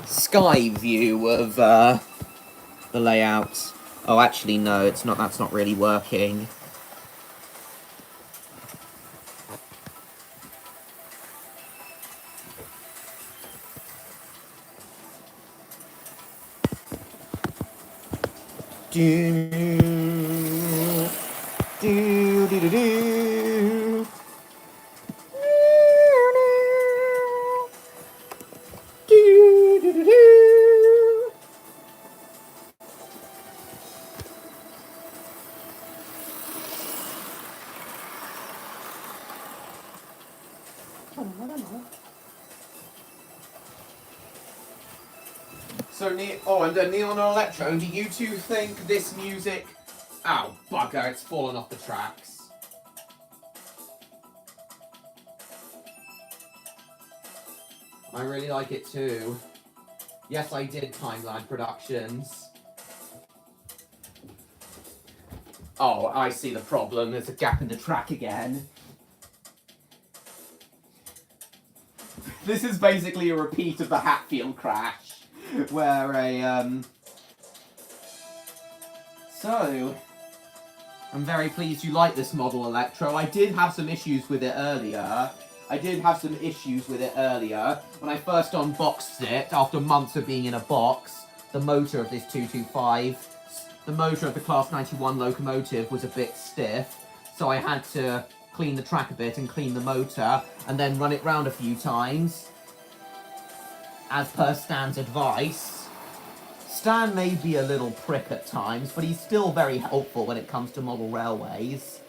sky view of the layout. Oh, actually, no, it's not. That's not really working. Do. So, Neon and Electro, do you two think this music... Ow, bugger, it's fallen off the tracks. I really like it too. Yes, I did Timeline Productions. Oh, I see the problem. There's a gap in the track again. This is basically a repeat of the Hatfield crash, where So, I'm very pleased you like this model, Electro. I did have some issues with it earlier. When I first unboxed it, after months of being in a box, the motor of this 225, the motor of the Class 91 locomotive was a bit stiff, so I had to clean the track a bit and clean the motor, and then run it round a few times, as per Stan's advice. Stan may be a little prick at times, but he's still very helpful when it comes to model railways.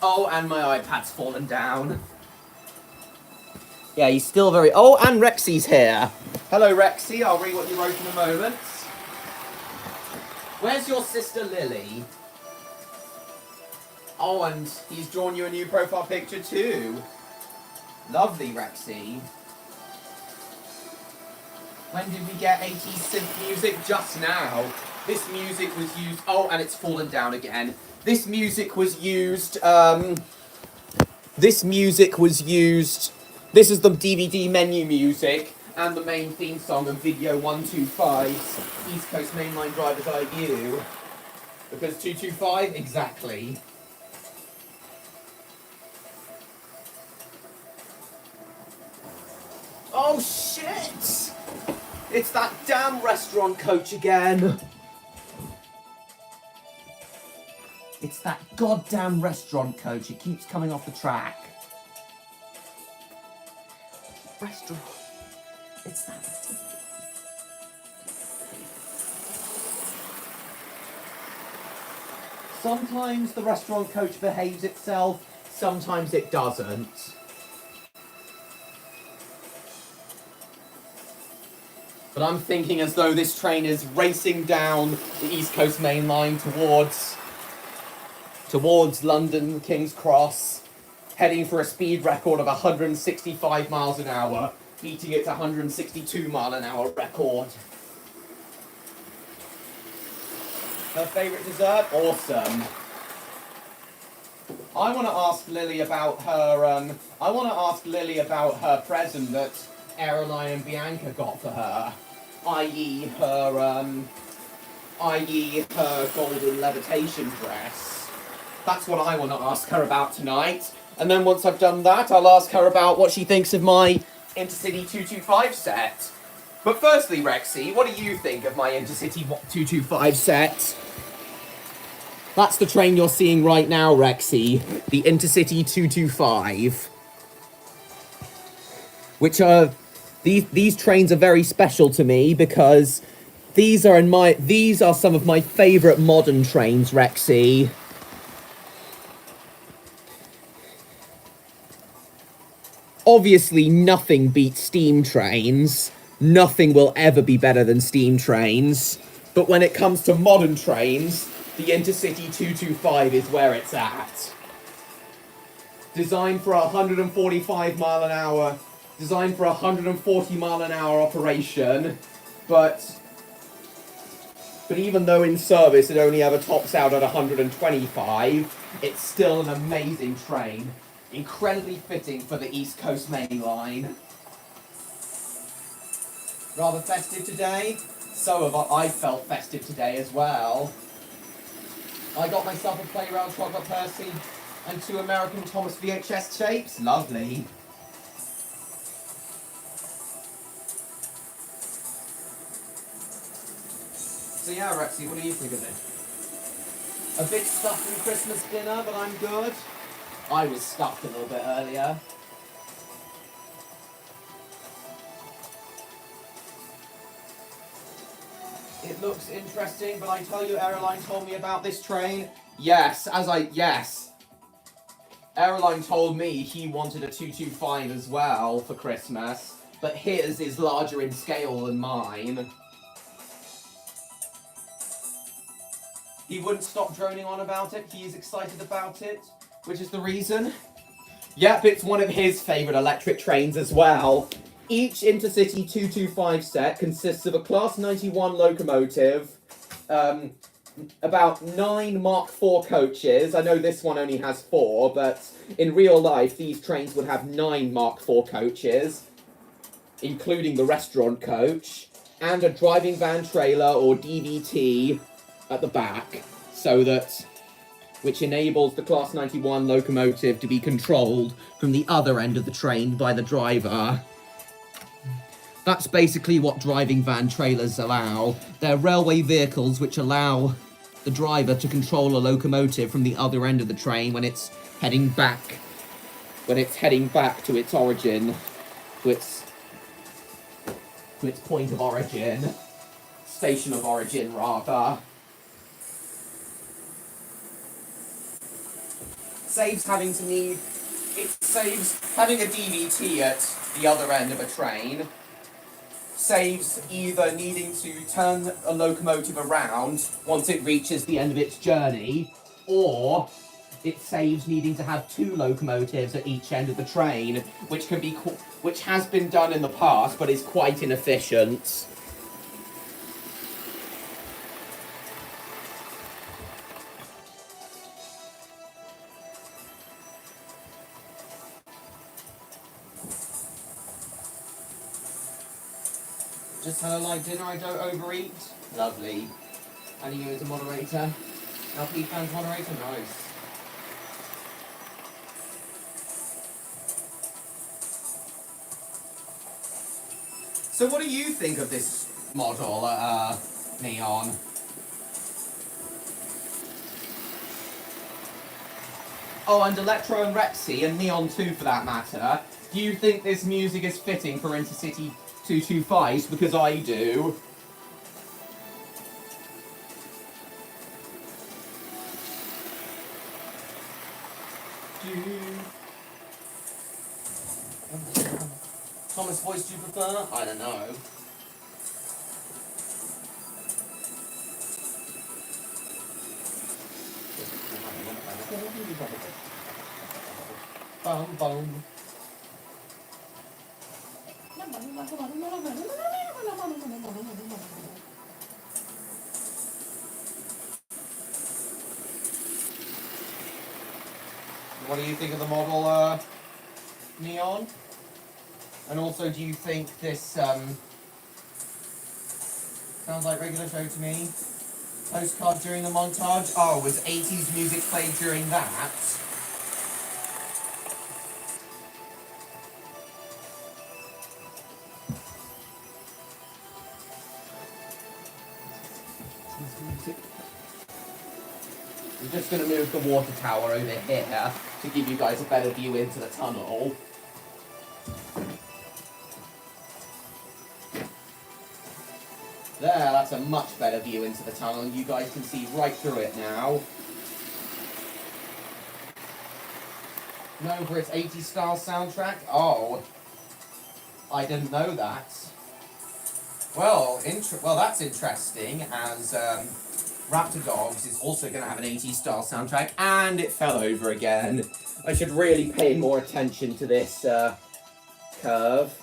Oh, and my iPad's fallen down. Yeah, he's still very... Oh, and Rexy's here. Hello, Rexy. I'll read what you wrote in a moment. Where's your sister, Lily? Oh, and he's drawn you a new profile picture, too. Lovely, Rexy. When did we get 80s synth music? Just now. This music was used... Oh, and it's fallen down again. This music was used... This is the DVD menu music and the main theme song of Video 125's East Coast Mainline Driver's IU. Because 225, exactly. Oh shit! It's that damn restaurant coach again! It's that goddamn restaurant coach. It keeps coming off the track. Restaurant. It's that. Sometimes the restaurant coach behaves itself, sometimes it doesn't. But I'm thinking as though this train is racing down the East Coast Main Line towards London, King's Cross, heading for a speed record of 165 miles an hour, beating its 162 mile an hour record. Her favourite dessert? Awesome. I want to ask Lily about her present that Aeroline and Bianca got for her, i.e. her golden levitation dress. That's what I want to ask her about tonight. And then once I've done that, I'll ask her about what she thinks of my InterCity 225 set. But firstly, Rexy, what do you think of my InterCity 225 set? That's the train you're seeing right now, Rexy. The InterCity 225. Which are... These trains are very special to me because these are some of my favourite modern trains, Rexy. Obviously, nothing beats steam trains. Nothing will ever be better than steam trains. But when it comes to modern trains, the InterCity 225 is where it's at. Designed for 145 mile an hour, designed for 140 mile an hour operation, but even though in service it only ever tops out at 125, it's still an amazing train. Incredibly fitting for the East Coast Main Line. Rather festive today? So have I felt festive today as well. I got myself a Playground Chocolate Percy and 2 American Thomas VHS shapes. Lovely. So yeah, Rexy, what do you think of it? A bit stuffed in Christmas dinner, but I'm good. I was stuffed a little bit earlier. It looks interesting, but I tell you, Aeroline told me about this train. Yes. Aeroline told me he wanted a 225 as well for Christmas, but his is larger in scale than mine. He wouldn't stop droning on about it. He is excited about it, which is the reason. Yep, it's one of his favourite electric trains as well. Each InterCity 225 set consists of a Class 91 locomotive, about 9 Mark IV coaches. I know this one only has 4, but in real life these trains would have 9 Mark IV coaches, including the restaurant coach, and a driving van trailer or DVT at the back, which enables the Class 91 locomotive to be controlled from the other end of the train by the driver. That's basically what driving van trailers allow. They're railway vehicles which allow the driver to control a locomotive from the other end of the train when it's heading back to its origin, to its point of origin, station of origin rather. Saves having a DVT at the other end of a train. Saves either needing to turn a locomotive around once it reaches the end of its journey, or it saves needing to have 2 locomotives at each end of the train, which has been done in the past, but is quite inefficient. Just had a light dinner, I don't overeat. Lovely. Adding you as a moderator. LP fans moderator, nice. So what do you think of this model, Neon? Oh, and Electro and Rexy, and Neon too for that matter. Do you think this music is fitting for InterCity 225s? Because I do. Thomas voice do you prefer? I don't know. Bum bum. What do you think of the model, Neon? And also, do you think this sounds like regular show to me? Postcard during the montage? Oh, was 80s music played during that? I'm just going to move the water tower over here to give you guys a better view into the tunnel. There, that's a much better view into the tunnel. You guys can see right through it now. Known for its 80s style soundtrack? Oh, I didn't know that. Well, that's interesting, as Raptor Dogs is also going to have an 80s style soundtrack, and it fell over again. I should really pay more attention to this curve.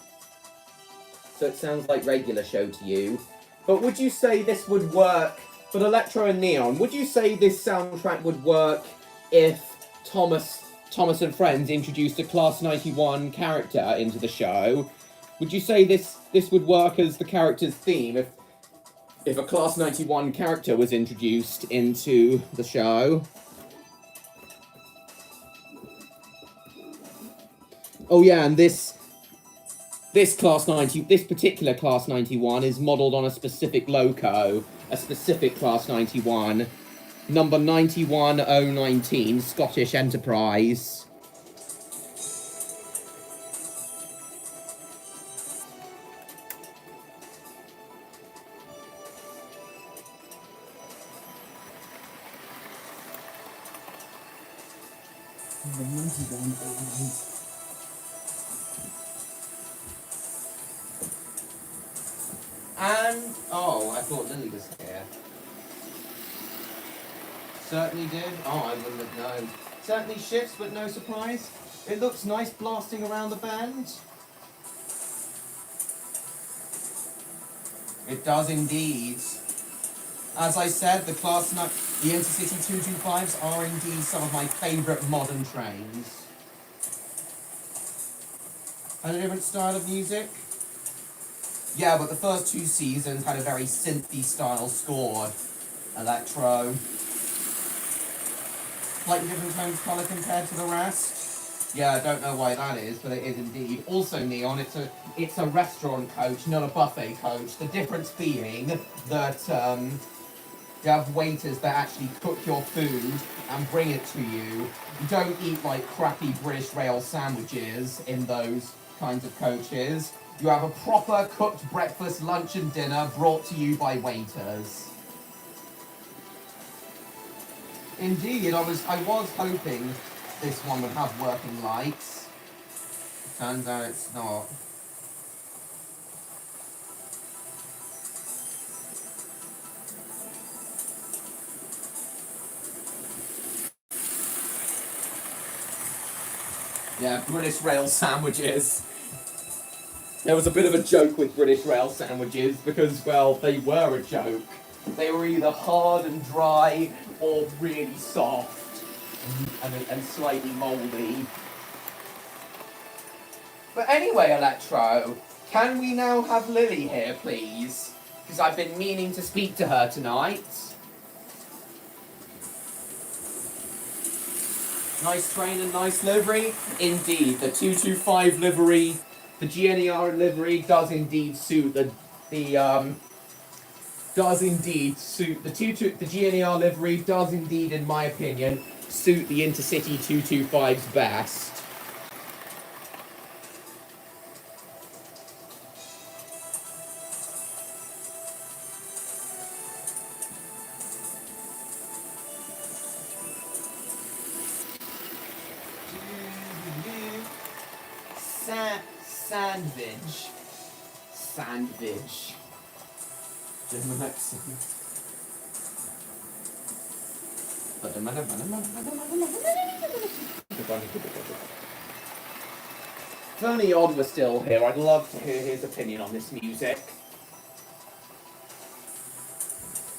So it sounds like regular show to you. But would you say this would work, for Electro and Neon, would you say this soundtrack would work if Thomas and Friends introduced a Class 91 character into the show? Would you say this would work as the character's theme if a Class 91 character was introduced into the show? Oh yeah, and this particular Class 91 is modelled on a specific loco, a specific Class 91, number 91019, Scottish Enterprise. And, oh, I thought Lily was here. Certainly did. Oh, I wouldn't have known. Certainly shifts, but no surprise. It looks nice blasting around the bend. It does indeed. As I said, the InterCity 225s are indeed some of my favourite modern trains. And a different style of music? Yeah, but the first two seasons had a very synthy style score. Electro. Slightly different tone colour compared to the rest. Yeah, I don't know why that is, but it is indeed. Also, Neon, it's a restaurant coach, not a buffet coach. The difference being that you have waiters that actually cook your food and bring it to you. You don't eat like crappy British rail sandwiches in those kinds of coaches. You have a proper cooked breakfast, lunch and dinner brought to you by waiters. Indeed, I was hoping this one would have working lights. Turns out it's not. Yeah, British rail sandwiches. There was a bit of a joke with British rail sandwiches because, well, they were a joke. They were either hard and dry or really soft and slightly mouldy. But anyway, Electro, can we now have Lily here, please? Because I've been meaning to speak to her tonight. Nice train and nice livery. Indeed, the 225 livery, the GNER livery does indeed suit the GNER livery does indeed, in my opinion, suit the InterCity 225's best. Sandwich. If only Odd was still here, I'd love to hear his opinion on this music.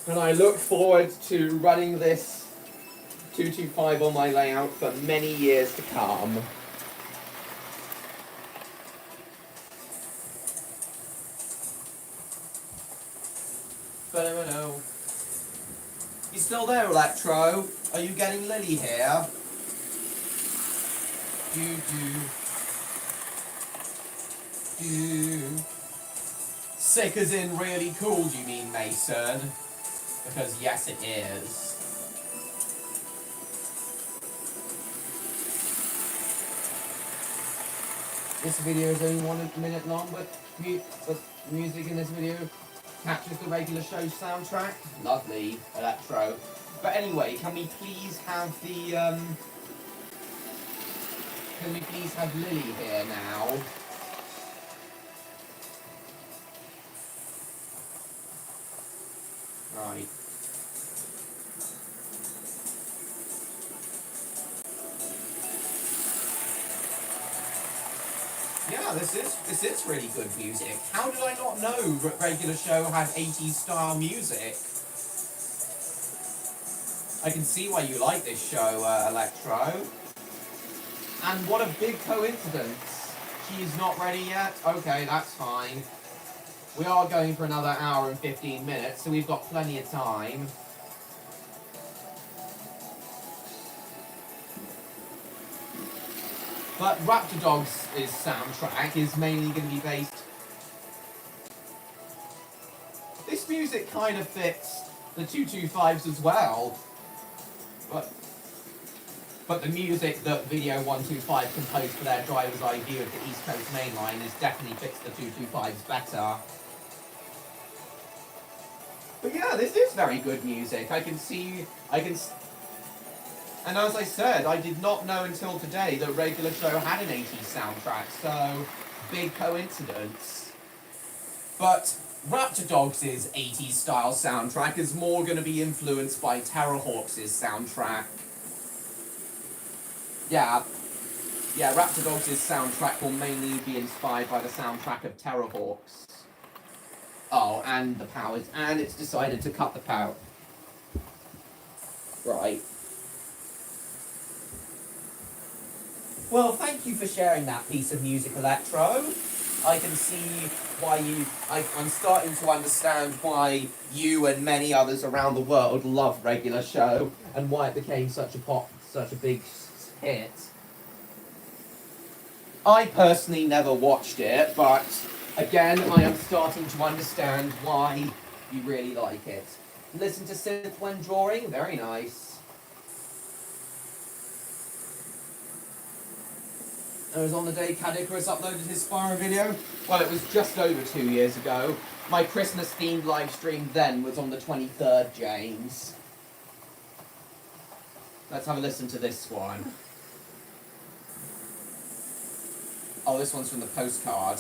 And I look forward to running this 225 on my layout for many years to come. But you still there, Electro? Are you getting Lily here? Sick as in really cool, do you mean, Mason? Because yes, it is. This video is only 1 minute long, but music in this video captures the regular show soundtrack. Lovely, Electro. But anyway, can we please have the can we please have Lily here now? Right. Yeah, this is really good music. How did I not know that regular show had 80s style music? I can see why you like this show, Electro. And what a big coincidence. She's not ready yet? Okay, that's fine. We are going for another hour and 15 minutes, so we've got plenty of time. But Raptor Dogs' soundtrack is mainly going to be based... This music kind of fits the 225s as well. But the music that Video 125 composed for their driver's eye view of the East Coast Main Line is definitely fits the 225s better. But yeah, this is very good music. And as I said, I did not know until today that regular show had an 80s soundtrack, so big coincidence. But Raptor Dogs' 80s style soundtrack is more going to be influenced by Terrorhawks' soundtrack. Yeah, Raptor Dogs' soundtrack will mainly be inspired by the soundtrack of Terrorhawks. Oh, and the power and it's decided to cut the power. Right. Well, thank you for sharing that piece of music, Electro. I can see why I'm starting to understand why you and many others around the world love regular show and why it became such a big hit. I personally never watched it, but again, I am starting to understand why you really like it. Listen to synth when drawing? Very nice. It was on the day Cad Icarus uploaded his Spyro video. Well, it was just over 2 years ago. My Christmas-themed live stream then was on the 23rd, James. Let's have a listen to this one. Oh, this one's from the postcard.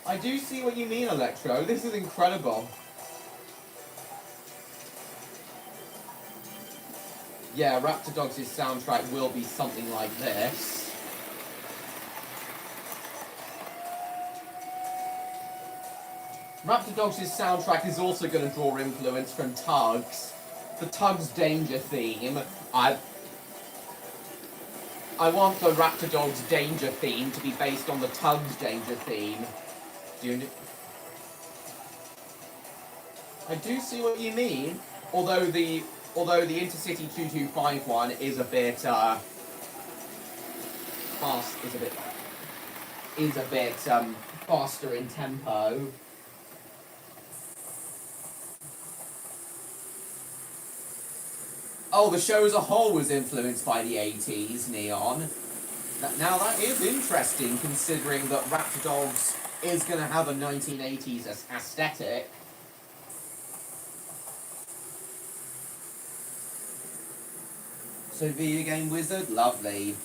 I do see what you mean, Electro. This is incredible. Yeah, Raptor Dogs' soundtrack will be something like this. Raptor Dogs' soundtrack is also going to draw influence from Tugs. The Tugs Danger theme. I want the Raptor Dogs Danger theme to be based on the Tugs Danger theme. I do see what you mean, although the InterCity 225 one is a bit fast, is a bit faster in tempo. Oh, the show as a whole was influenced by the 80s, Neon. Now that is interesting, considering that Raptor Dogs is going to have a 1980s aesthetic. So, Video Game Wizard, lovely.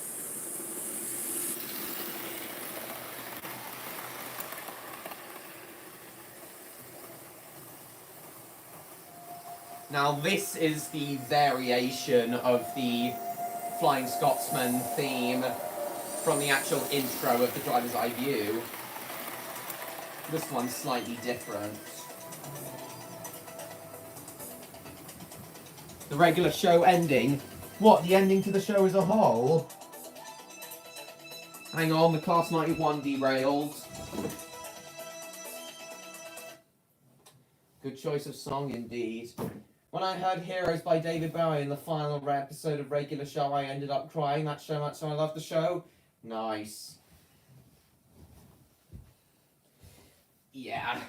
Now this is the variation of the Flying Scotsman theme from the actual intro of the Driver's Eye View. This one's slightly different. The regular show ending. What, the ending to the show as a whole? Hang on, the Class 91 derailed. Good choice of song indeed. When I heard Heroes by David Bowie in the final episode of Regular Show, I ended up crying. That's so much I love the show. Nice. Yeah.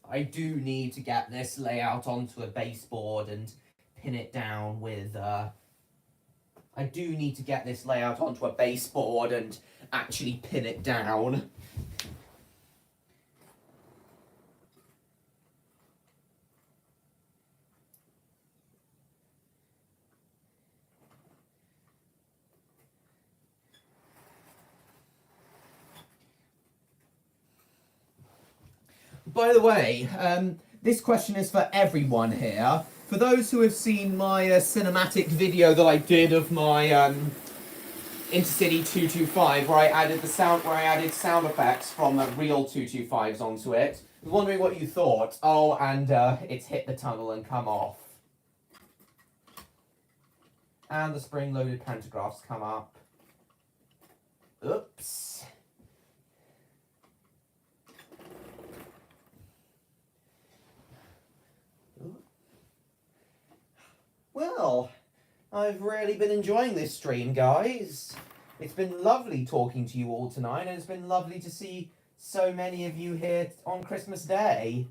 I do need to get this layout onto a baseboard and pin it down with, I do need to get this layout onto a baseboard and actually pin it down. By the way, this question is for everyone here. For those who have seen my cinematic video that I did of my InterCity 225, where I added sound effects from real 225s onto it, I was wondering what you thought. Oh, and it's hit the tunnel and come off. And the spring-loaded pantographs come up. Oops. Well, I've really been enjoying this stream, guys. It's been lovely talking to you all tonight, and it's been lovely to see so many of you here on Christmas Day.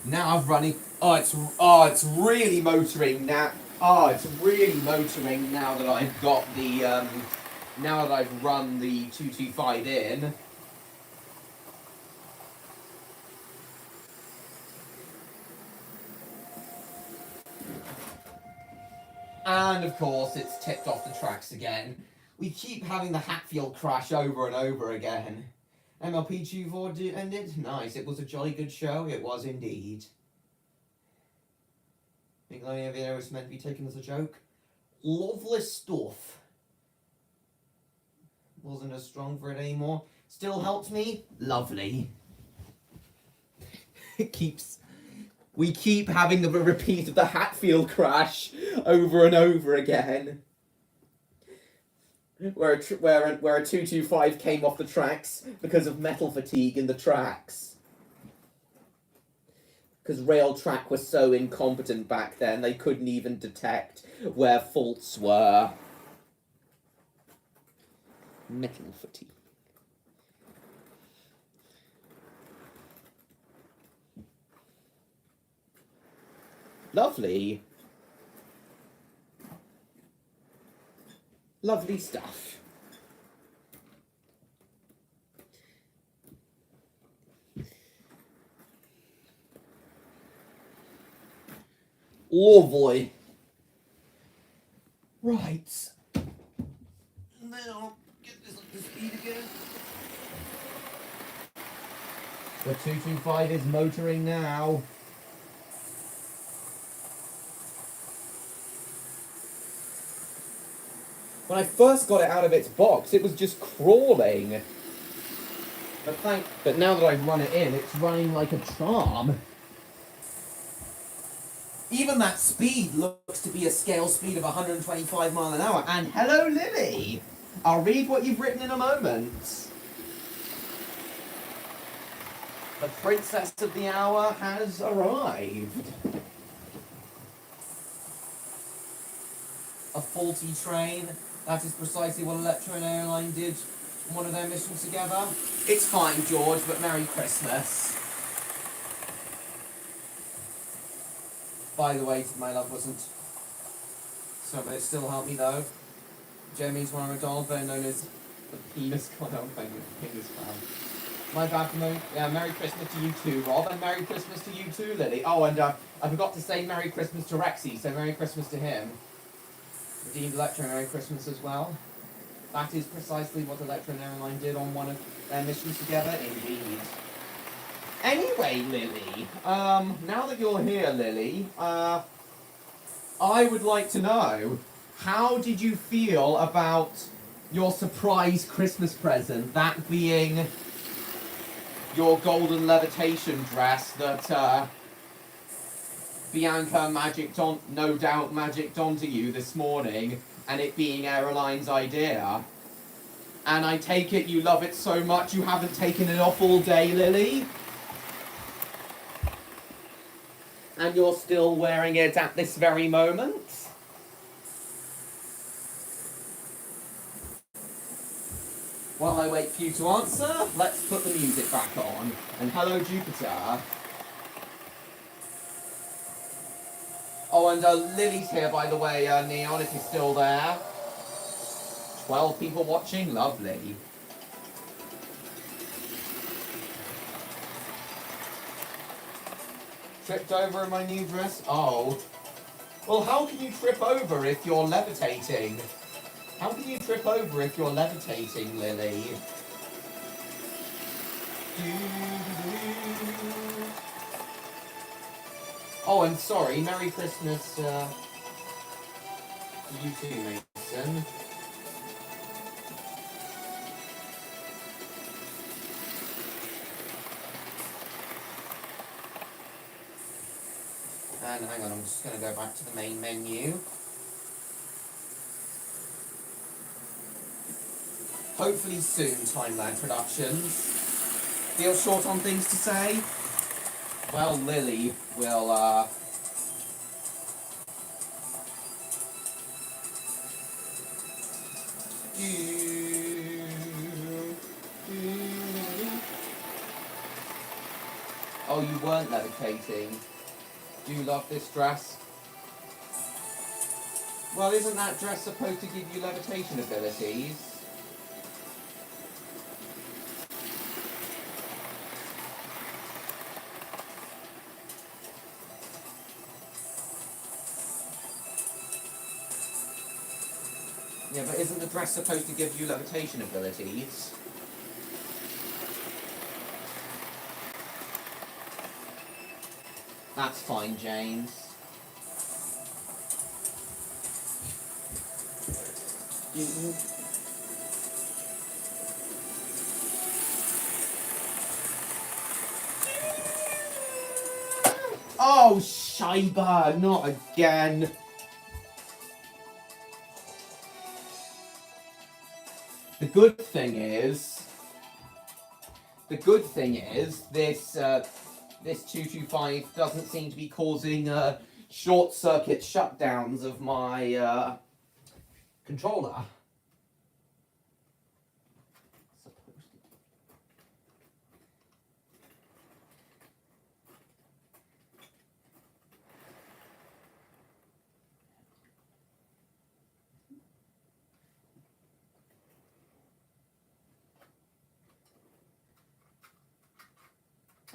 Now I've running. It's really motoring now. It's really motoring now that I've got the now that I've run the 225 in. And of course, it's tipped off the tracks again. We keep having the Hatfield crash over and over again. MLP Q4 ended? Nice, it was a jolly good show, it was indeed. Think any of it was meant to be taken as a joke? Lovely stuff. Wasn't as strong for it anymore. Still helped me? Lovely. We keep having the repeat of the Hatfield crash over and over again. Where a 225 came off the tracks because of metal fatigue in the tracks. Because rail track was so incompetent back then, they couldn't even detect where faults were. Metal fatigue. Lovely. Lovely stuff. Lovely. Right. Now, get this up to speed again. The 225 is motoring now. When I first got it out of its box, it was just crawling. But now that I've run it in, it's running like a charm. Even that speed looks to be a scale speed of 125 miles an hour. And hello, Lily! I'll read what you've written in a moment. The princess of the hour has arrived. A faulty train. That is precisely what Electron Airline did on one of their missions together. It's fine, George, but Merry Christmas. By the way, my love wasn't. So, but it still helped me though. Jeremy's one of McDonald, better known as the penis clown. Thank you, penis clown. My bad for me. Yeah, Merry Christmas to you too, Rob, and Merry Christmas to you too, Lily. Oh, and I forgot to say Merry Christmas to Rexy, so Merry Christmas to him. Redeemed Electron Merry Christmas as well. That is precisely what Electron Airline did on one of their missions together, indeed. Anyway, Lily, now that you're here, Lily, I would like to know, how did you feel about your surprise Christmas present, that being your golden levitation dress that, Bianca no doubt magicked onto you this morning, and it being Araline's idea? And I take it you love it so much you haven't taken it off all day, Lily? And you're still wearing it at this very moment? While I wait for you to answer, let's put the music back on. And hello, Jupiter. Oh, and Lily's here, by the way, Neon, if you're still there. 12 people watching, lovely. Tripped over in my new dress? Oh. Well, how can you trip over if you're levitating? How can you trip over if you're levitating, Lily? Oh, and sorry, Merry Christmas, to you too, Mason. And hang on, I'm just going to go back to the main menu. Hopefully soon, Timeline Productions. Feel short on things to say? Well, Lily will, Oh, you weren't levitating. Do you love this dress? Well, isn't that dress supposed to give you levitation abilities? Yeah, but isn't the dress supposed to give you levitation abilities? That's fine, James. Oh, Shiba, not again. The good thing is, this 225 doesn't seem to be causing short circuit shutdowns of my controller.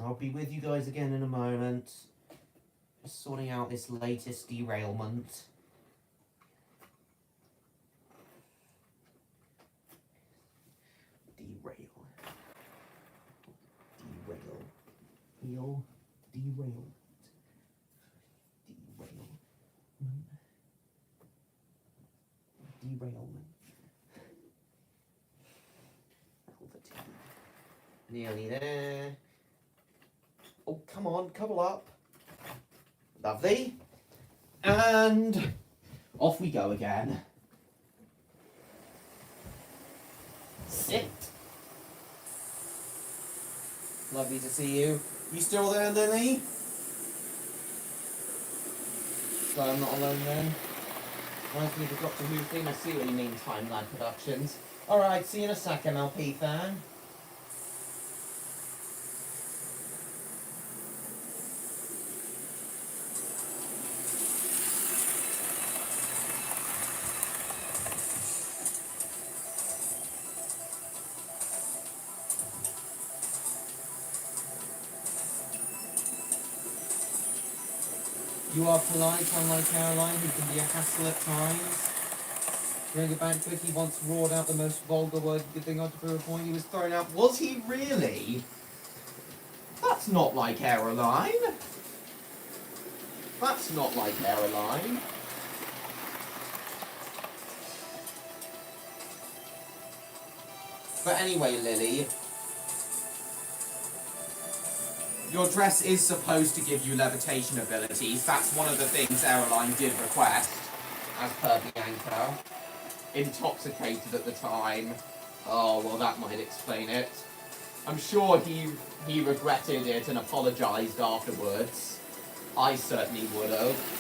I'll be with you guys again in a moment. Just sorting out this latest derailment. Derailed. Derailment. Nearly there. Oh, come on, couple up. Lovely. And off we go again. Sit. Lovely to see you. You still there, Lily? So I'm not alone then. Nice to meet the Doctor Who theme. I see what you mean, Timeline Productions. Alright, see you in a second, LP fan. You are polite, unlike Caroline, who can be a hassle at times. Bring it back quick, he once roared out the most vulgar word good thing ought to prove a point. He was thrown out. Was he really? That's not like airline. That's not like airline. But anyway, Lily, your dress is supposed to give you levitation abilities. That's one of the things Airline did request, as per Bianca. Intoxicated at the time. Oh, well, that might explain it. I'm sure he regretted it and apologised afterwards. I certainly would have.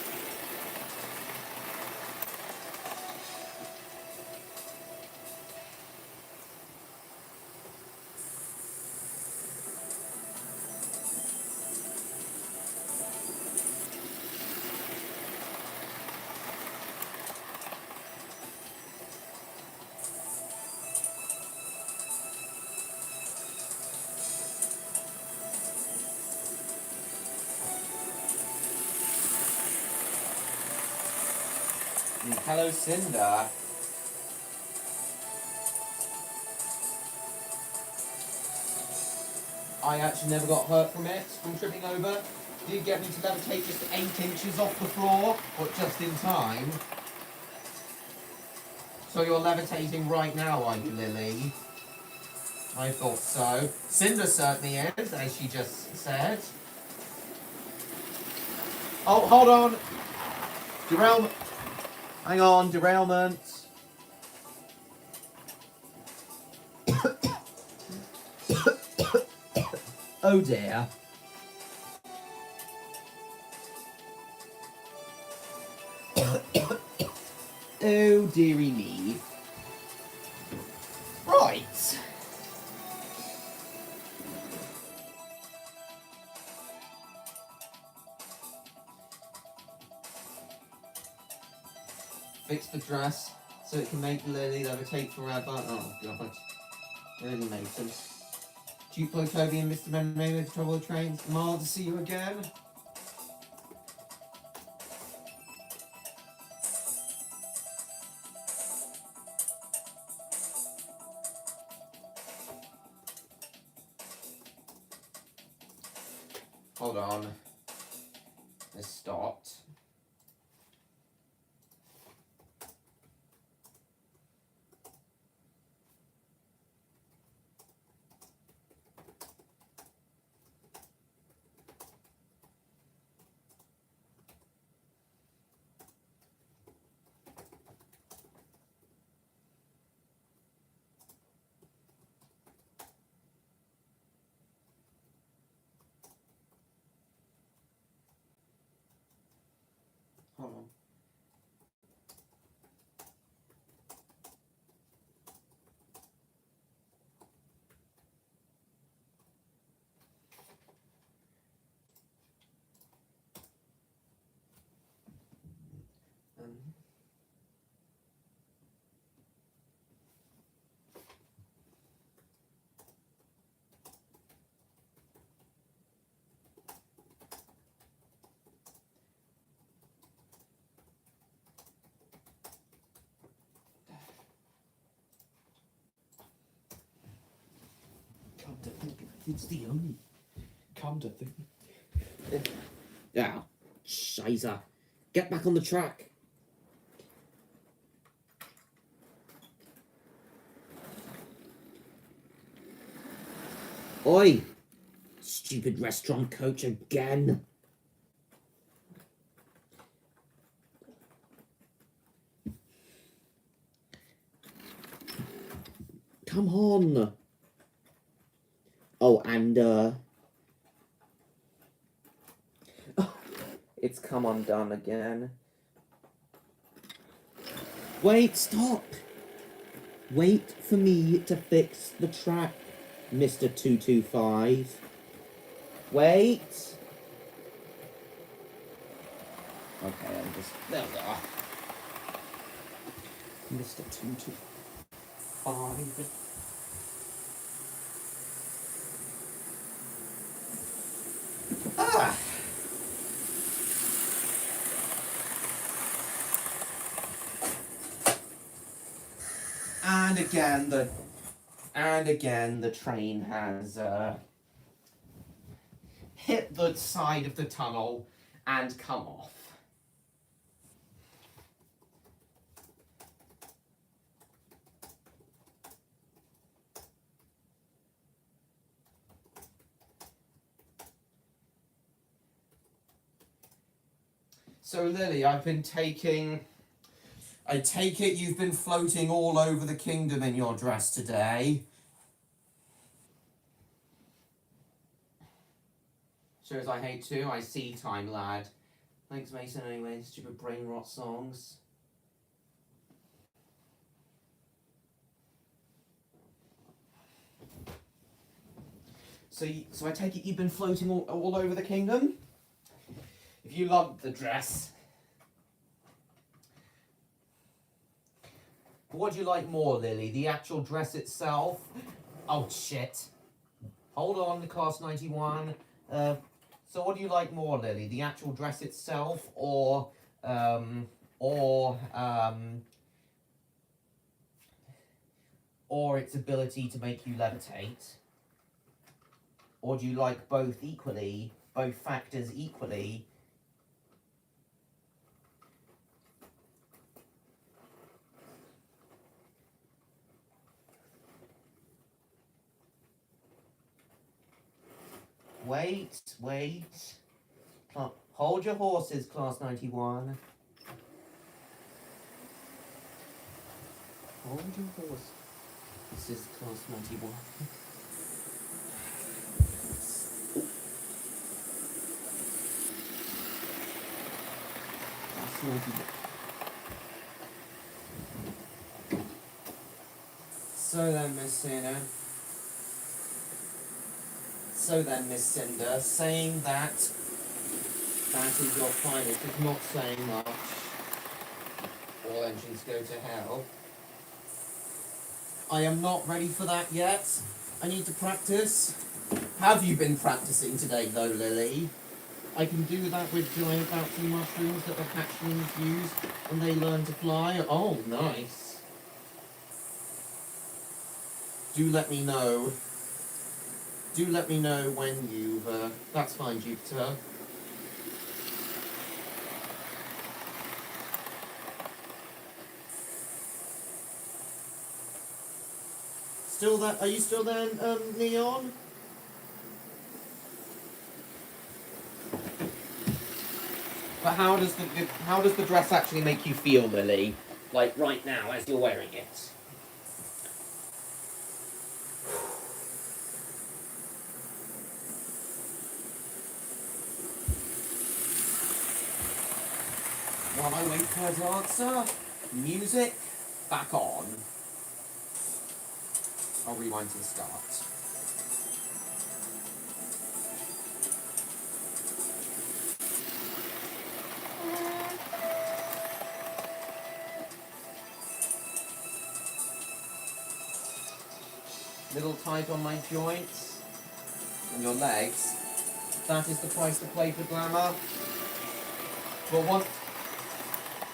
Hello, Cinder. I actually never got hurt from it, from tripping over. Did get me to levitate just 8 inches off the floor, but just in time. So you're levitating right now, are you, Lily? I thought so. Cinder certainly is, as she just said. Oh, hold on! Derailment. Hang on, derailment. Oh dear. Oh dearie me. Right. Fix the dress so it can make Lily levitate forever. Oh god. Really Mason. Duplo, Toby and Mr. Menray with trouble with trains. Mild to see you again. Hold on. It stopped. Hold on. Come to think of it, it's the only. Come to think. Yeah, Shizer. Get back on the track. Oi! Stupid restaurant coach again. Come on. Oh, and it's come undone again. Wait, stop. Wait for me to fix the track, Mr. 225. Wait. Okay, I'm just... There we are. Mr. 225. Ah! And again the train has hit the side of the tunnel and come off. So Lily, I take it you've been floating all over the kingdom in your dress today. Sure as I hate to, I see time, lad. Thanks, Mason, anyway, stupid brain rot songs. So I take it you've been floating all over the kingdom? If you loved the dress, what do you like more, Lily? The actual dress itself? Oh, shit. Hold on, class 91. So what do you like more, Lily? The actual dress itself, or its ability to make you levitate? Or do you like both equally, both factors equally? Wait. Hold your horses, class 91. Hold your horse. This is class 91. That's 91. So then, Miss Cinder, saying that is your final, is not saying much. All engines go to hell. I am not ready for that yet. I need to practice. Have you been practicing today, though, Lily? I can do that with giant bouncing mushrooms that the hatchlings use when they learn to fly. Oh, nice. Do let me know. Do let me know when you've... that's fine, Jupiter. Still there? Are you still there, Neon? But how does the dress actually make you feel, Lily? Like right now, as you're wearing it. While I wait for her to answer, music back on. I'll rewind to the start. Little tight on my joints and your legs. That is the price to pay for glamour. But what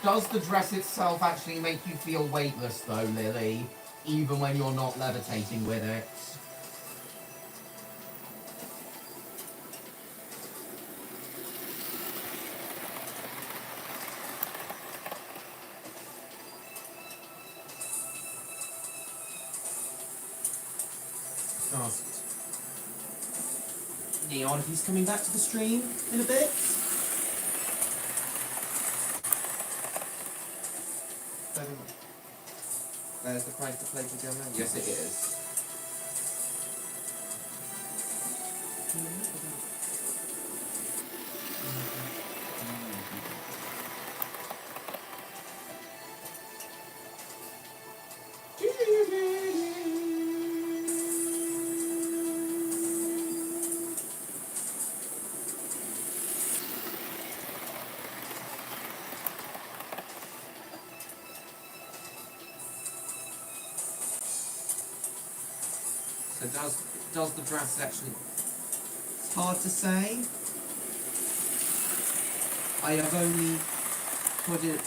does the dress itself actually make you feel weightless, though, Lily? Even when you're not levitating with it. Asked Neon if he's coming back to the stream in a bit. There's the price to play for German. Yes, it is. So does the dress actually... It's hard to say. I have only put it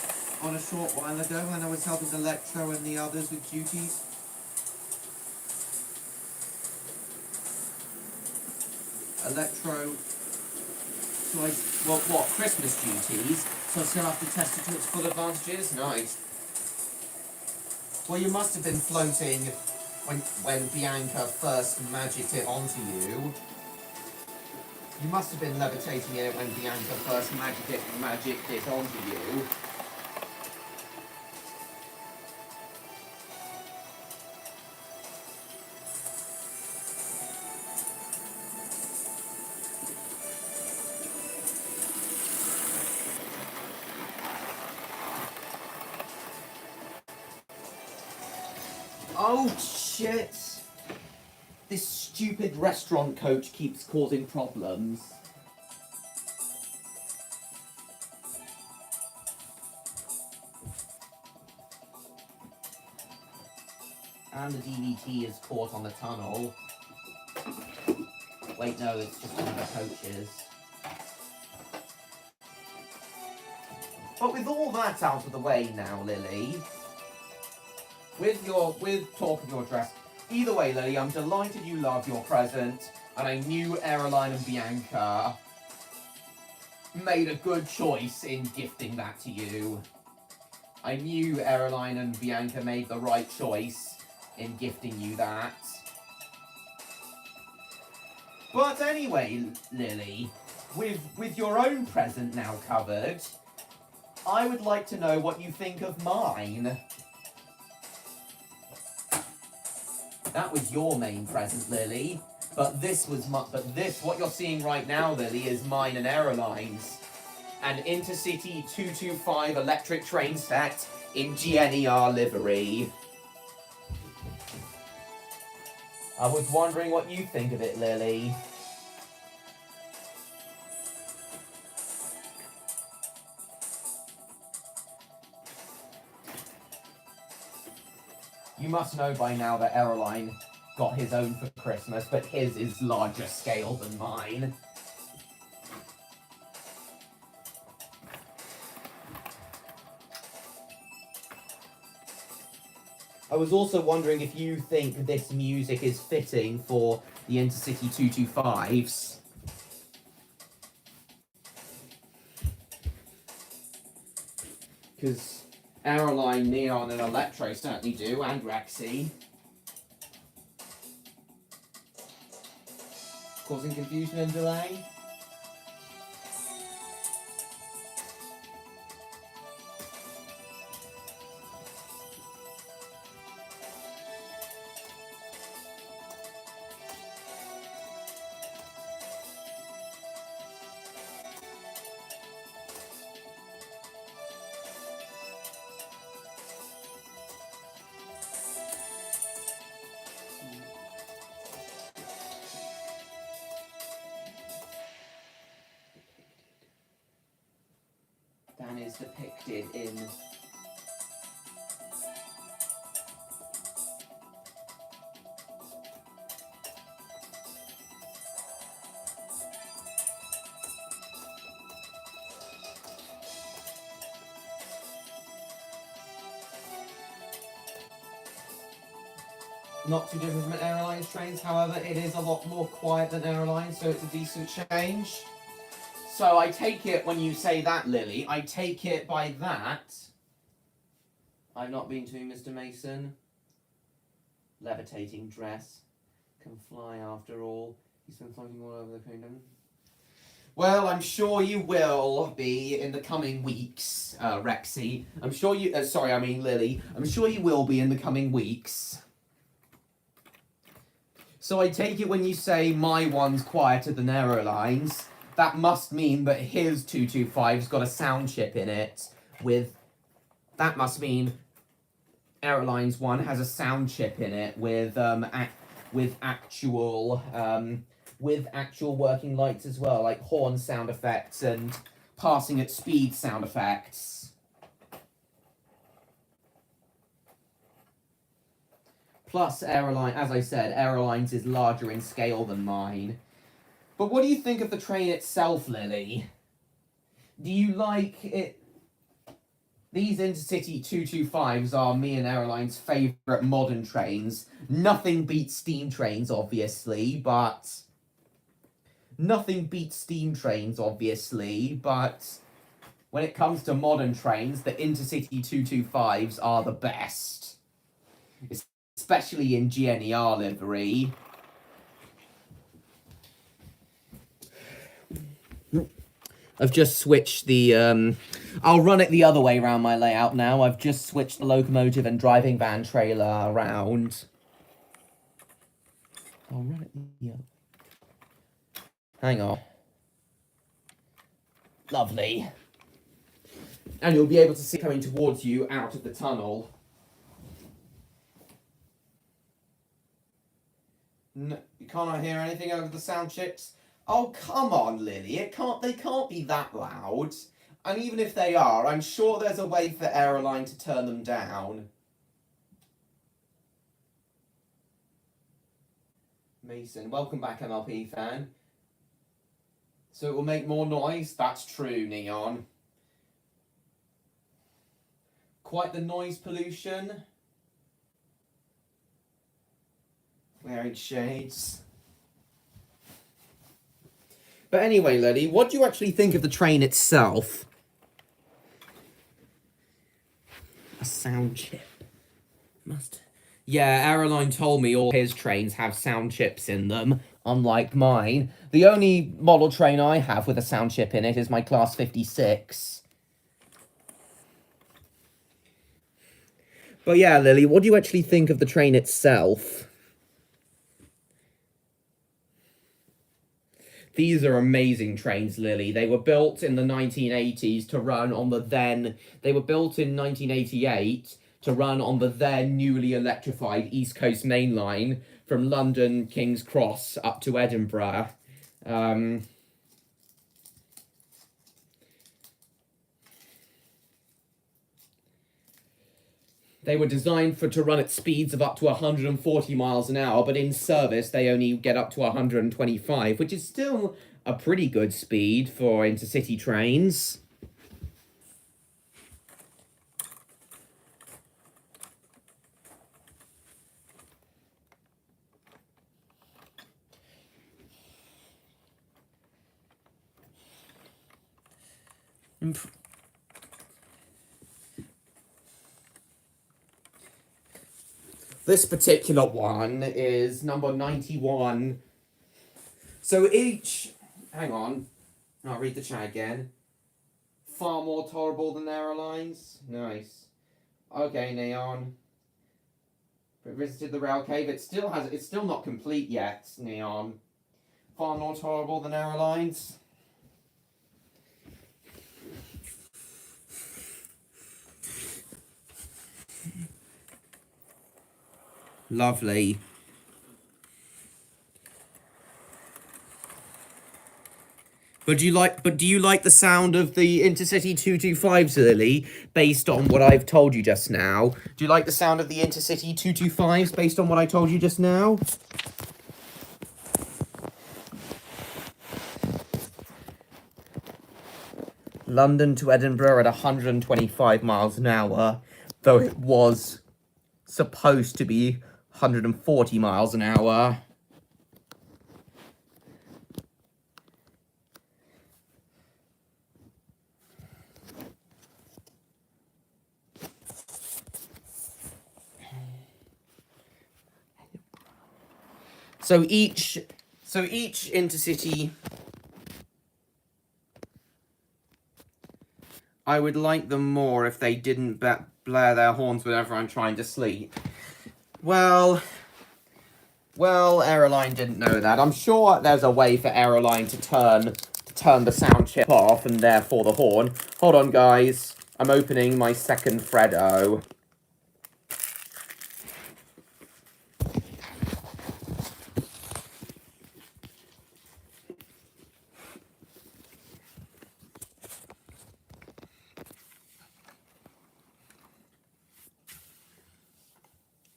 on a short while ago when I was helping Electro and the others with duties. Electro So well, what, Christmas duties? So I still have to test it to its full advantages? Nice. Well, you must have been floating when Bianca first magicked it onto you. You must have been levitating in it when Bianca first magicked it onto you. Oh, shit! This stupid restaurant coach keeps causing problems. And the DVT is caught on the tunnel. Wait, no, it's just one of the coaches. But with all that out of the way now, Lily, with talk of your dress, either way, Lily, I'm delighted you love your present, and I knew Aeroline and Bianca made a good choice in gifting that to you. I knew Aeroline and Bianca made the right choice in gifting you that. But anyway, Lily, with your own present now covered, I would like to know what you think of mine. That was your main present, Lily. But what you're seeing right now, Lily, is mine and Aeroline's. An InterCity 225 electric train set in GNER livery. I was wondering what you think of it, Lily. You must know by now that Aeroline got his own for Christmas, but his is larger scale than mine. I was also wondering if you think this music is fitting for the InterCity 225s. Because Aeroline, Neon, and Electro certainly do, and Rexy. Causing confusion and delay? Dan is depicted in not too different from Aerolines trains, however, it is a lot more quiet than Aerolines, so it's a decent change. So I take it when you say that, Lily, I take it by that. I'm not being too, Mr. Mason. Levitating dress. Can fly after all. He's been floating all over the kingdom. Well, I'm sure you will be in the coming weeks, Rexy. I'm sure you... sorry, I mean Lily. I'm sure you will be in the coming weeks. So I take it when you say my one's quieter than Aerolines, that must mean that his 225's got a sound chip in it with... That must mean Aerolines one has a sound chip in it with actual working lights as well, like horn sound effects and passing at speed sound effects. Plus, Aeroline, as I said, Aerolines is larger in scale than mine. But what do you think of the train itself, Lily? Do you like it? These InterCity 225s are me and Aeroline's favourite modern trains. Nothing beats steam trains, obviously, but Nothing beats steam trains, obviously, but when it comes to modern trains, the InterCity 225s are the best. Especially in GNER livery. I've just switched the, I'll run it the other way around my layout now. I've just switched the locomotive and driving van trailer around. I'll run it the other. Hang on. Lovely. And you'll be able to see it coming towards you out of the tunnel. No, can't I hear anything over the sound chips? Oh, come on, Lily. They can't be that loud. And even if they are, I'm sure there's a way for Aeroline to turn them down. Mason, welcome back, MLP fan. So it will make more noise? That's true, Neon. Quite the noise pollution. Wearing shades. But anyway, Lily, what do you actually think of the train itself? A sound chip. Yeah, Aeroline told me all his trains have sound chips in them, unlike mine. The only model train I have with a sound chip in it is my Class 56. But yeah, Lily, what do you actually think of the train itself? These are amazing trains, Lily. They were built in the 1980s to run on the then... They were built in 1988 to run on the then newly electrified East Coast Main Line from London, King's Cross, up to Edinburgh. They were designed to run at speeds of up to 140 miles an hour, but in service they only get up to 125, which is still a pretty good speed for intercity trains. This particular one is number 91. So each... Hang on. I'll read the chat again. Far more tolerable than Aerolines. Nice. Okay, Neon. Visited the rail cave. It's still not complete yet, Neon. Far more tolerable than Aerolines. Lovely. But do you like the sound of the InterCity 225s, Lily, based on what I've told you just now? Do you like the sound of the InterCity 225s based on what I told you just now? London to Edinburgh at 125 miles an hour, though it was supposed to be 140 miles an hour. So each intercity, I would like them more if they didn't blare their horns whenever I'm trying to sleep. Well, Aeroline didn't know that. I'm sure there's a way for Aeroline to turn the sound chip off and therefore the horn. Hold on, guys. I'm opening my second Freddo.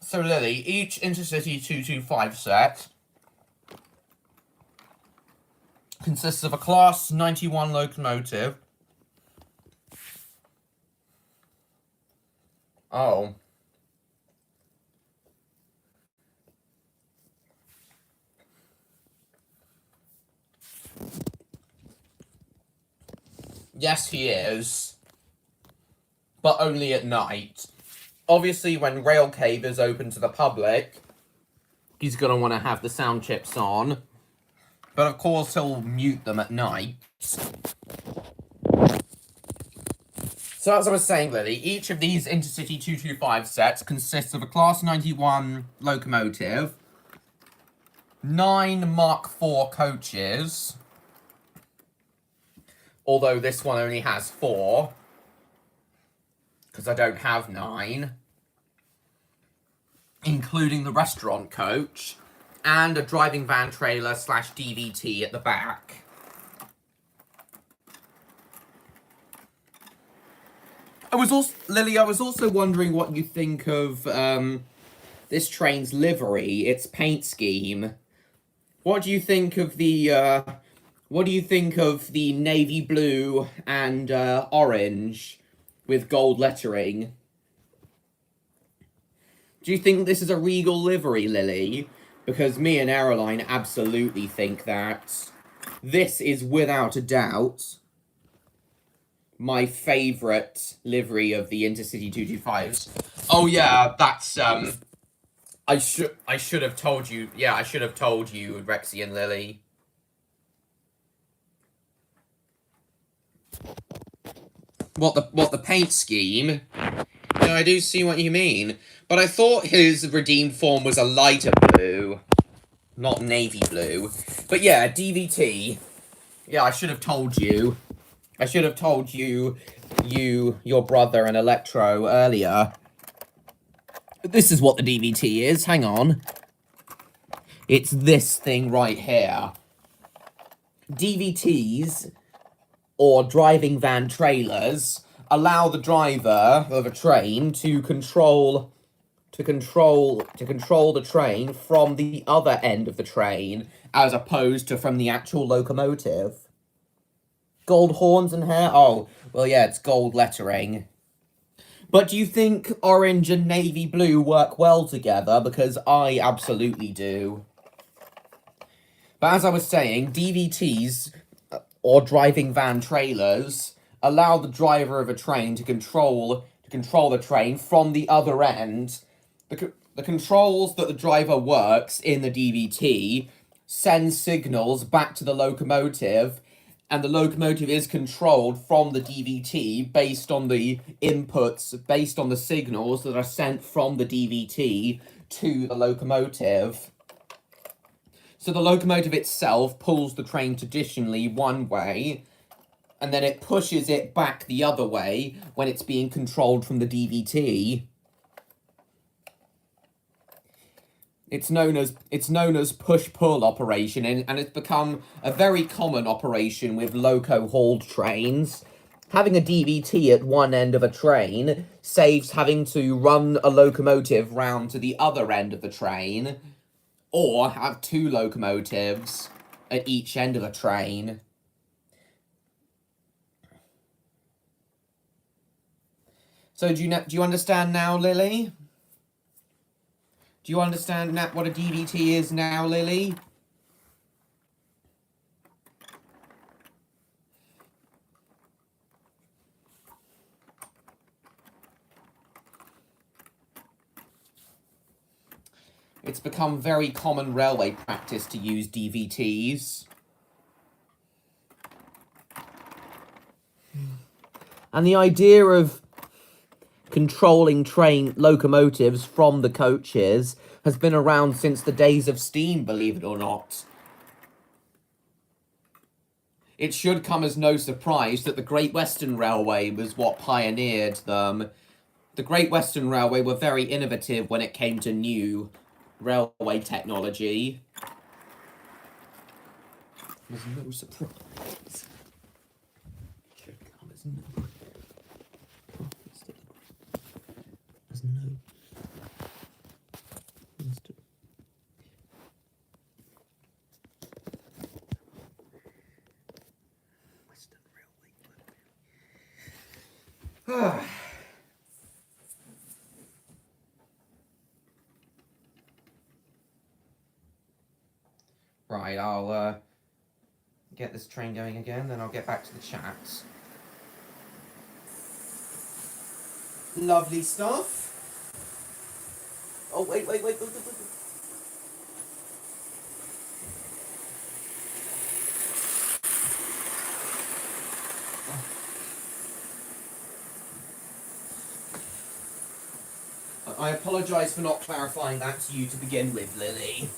So, Lily, each InterCity 225 set consists of a Class 91 locomotive. Oh. Yes, he is. But only at night. Obviously, when Rail Cave is open to the public, he's going to want to have the sound chips on. But of course, he'll mute them at night. So as I was saying, Lily, each of these InterCity 225 sets consists of a Class 91 locomotive, 9 Mark IV coaches, although this one only has 4, because I don't have 9, including the restaurant coach, and a driving van trailer / DVT at the back. Lily, I was also wondering what you think of this train's livery, its paint scheme. What do you think of the navy blue and orange with gold lettering? Do you think this is a regal livery, Lily? Because me and Aeroline absolutely think that. This is without a doubt my favourite livery of the InterCity 225s. Oh yeah, that's I should have told you. Yeah, I should have told you, Rexy and Lily. What the paint scheme? No, I do see what you mean. But I thought his redeemed form was a lighter blue, not navy blue. But yeah, DVT. Yeah, I should have told you. I should have told you, your brother, and Electro earlier. This is what the DVT is. Hang on. It's this thing right here. DVTs, or driving van trailers, allow the driver of a train to control the train from the other end of the train, as opposed to from the actual locomotive. Gold horns and hair? Oh, well, yeah, it's gold lettering. But do you think orange and navy blue work well together? Because I absolutely do. But as I was saying, DVTs, or driving van trailers, allow the driver of a train to control the train from the other end. The controls that the driver works in the DVT send signals back to the locomotive, and the locomotive is controlled from the DVT based on the inputs, based on the signals that are sent from the DVT to the locomotive. So the locomotive itself pulls the train traditionally one way, and then it pushes it back the other way when it's being controlled from the DVT. It's known as push-pull operation, and it's become a very common operation with loco-hauled trains. Having a DVT at one end of a train saves having to run a locomotive round to the other end of the train, or have 2 locomotives at each end of a train. So do you understand now, Lily? Do you understand what a DVT is now, Lily? It's become very common railway practice to use DVTs. And the idea of controlling train locomotives from the coaches has been around since the days of steam, believe it or not. It should come as no surprise that the Great Western Railway was what pioneered them. The Great Western Railway were very innovative when it came to new railway technology. There's no surprise. Should come as no surprise. There's no Western Railway. Right, I'll get this train going again, then I'll get back to the chat. Lovely stuff. Oh, wait. I apologise for not clarifying that to you to begin with, Lily.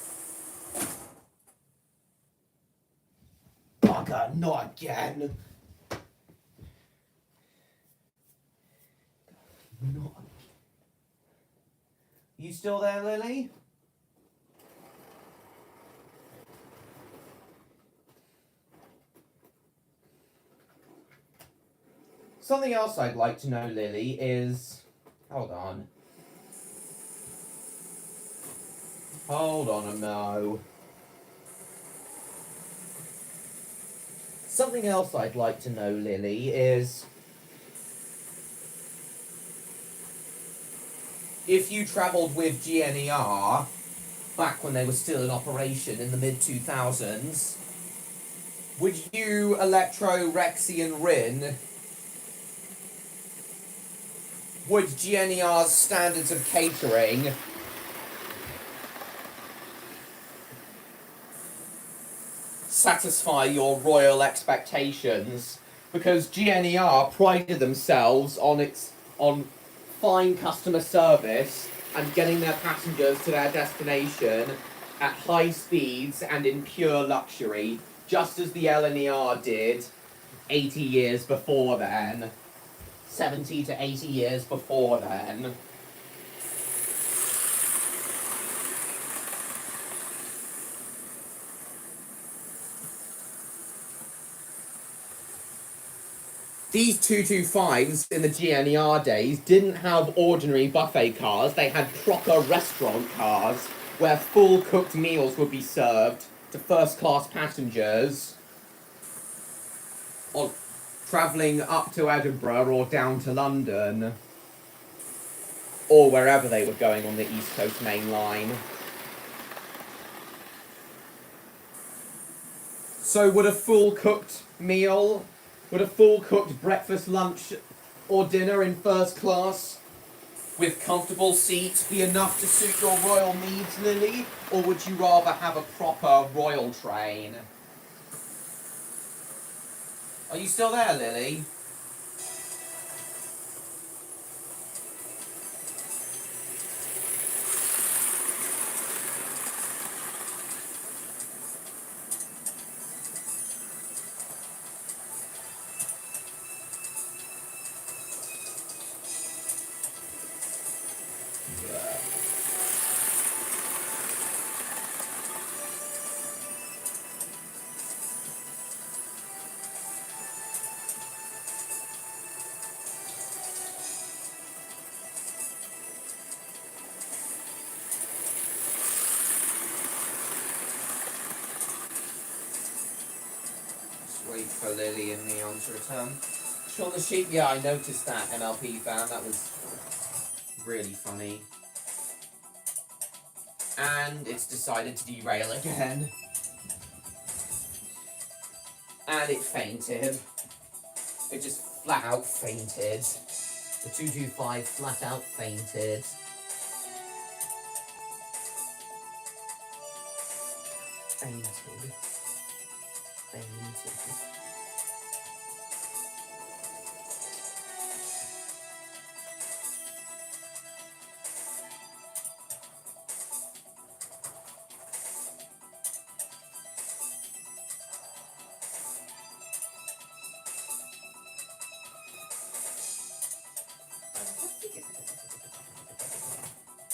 Bugger, not again. Not again. You still there, Lily? Something else I'd like to know, Lily, is... Hold on. Hold on a mo. Something else I'd like to know, Lily, is... If you travelled with GNER, back when they were still in operation in the mid-2000s, would you electro Rexy and Rin... Would GNER's standards of catering satisfy your royal expectations? Because GNER prided themselves on fine customer service and getting their passengers to their destination at high speeds and in pure luxury, just as the LNER did 80 years before then. 70 to 80 years before then. These 225s in the GNER days didn't have ordinary buffet cars, they had proper restaurant cars where full cooked meals would be served to first class passengers on travelling up to Edinburgh or down to London, or wherever they were going on the East Coast Main Line. So would a full cooked meal, would a full cooked breakfast, lunch or dinner in first class with comfortable seats be enough to suit your royal needs, Lily? Or would you rather have a proper royal train? Are you still there, Lily? Wait for Lily and Neon to return. Shaun the Sheep, yeah, I noticed that, MLP fan. That was really funny. And it's decided to derail again. And it fainted. It just flat out fainted. The 225 flat out fainted. Fainted.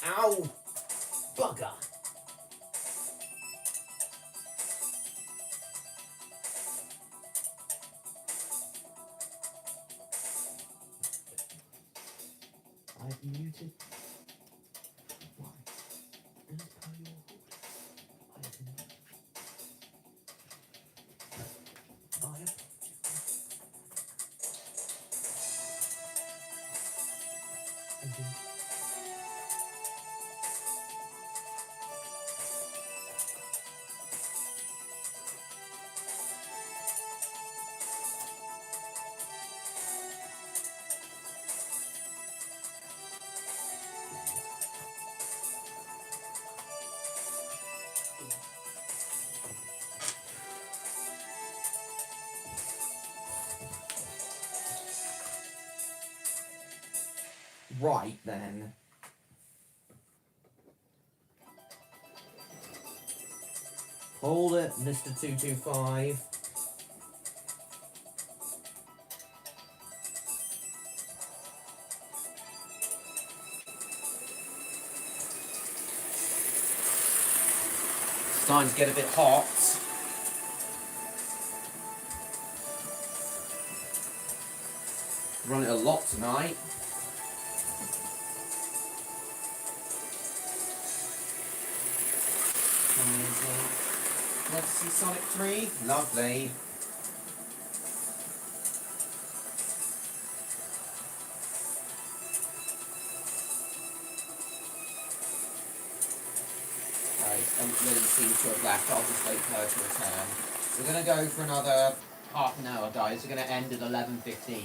Ow! Bugger! I've muted. Why? As per your orders, I have muted. I apologize. And then Right then. Hold it, Mr. 225. It's starting to get a bit hot. Run it a lot tonight. Amazing. Let's see Sonic 3. Lovely. Lily seems to have left. I'll just wait for her to return. We're going to go for another half an hour, guys. We're going to end at 11:15.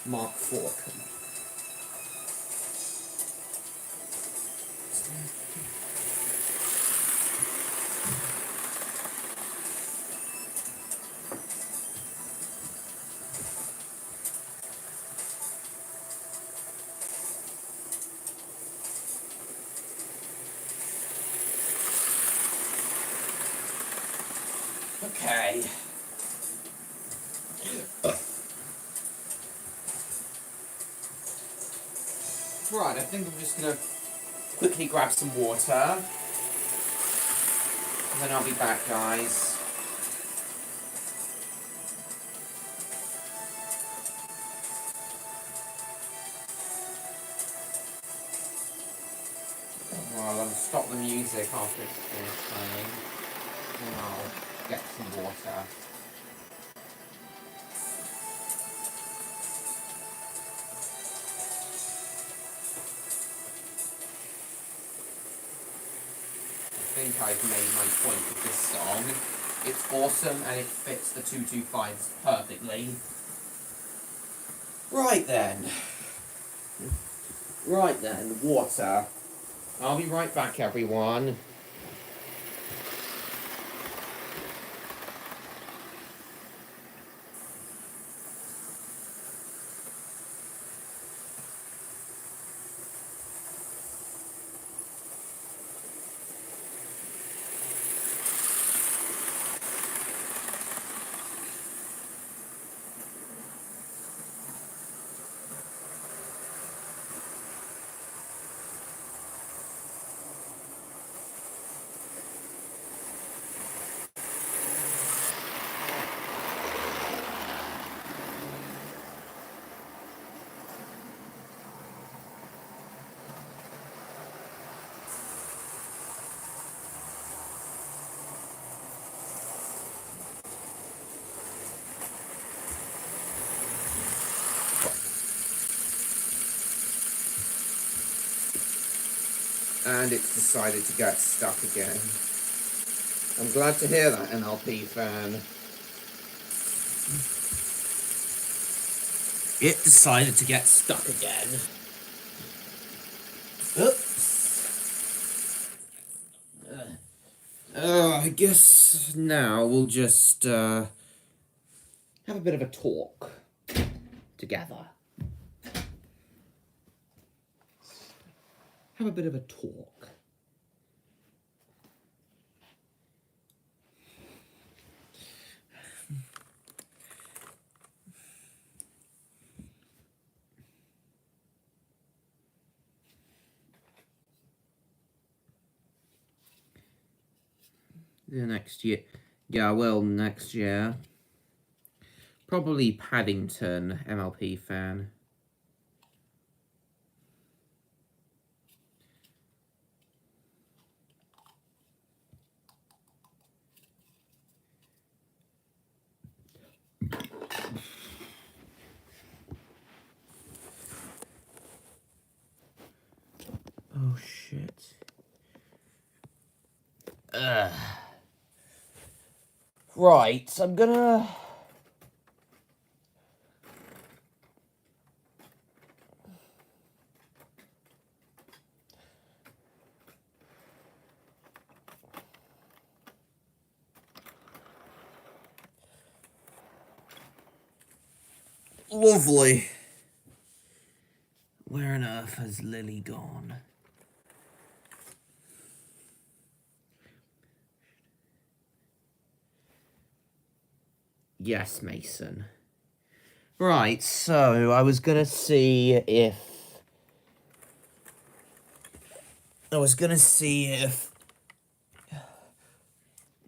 Mark Fork. Okay. Right, I think I'm just going to quickly grab some water. And then I'll be back, guys. Well, I'll stop the music after it's finished playing. And I'll get some water. I think I've made my point with this song. It's awesome and it fits the 225s perfectly. Right then, water. I'll be right back, everyone. And it's decided to get stuck again. I'm glad to hear that, NLP fan. It decided to get stuck again. Oops. I guess now we'll just have a bit of a talk together. Have a bit of a talk. The next year. Yeah, well, next year. Probably Paddington, MLP fan. shit. Ugh. Right, I'm gonna... Lovely. Where on earth has Lily gone? Yes, Mason. Right, so I was gonna see if...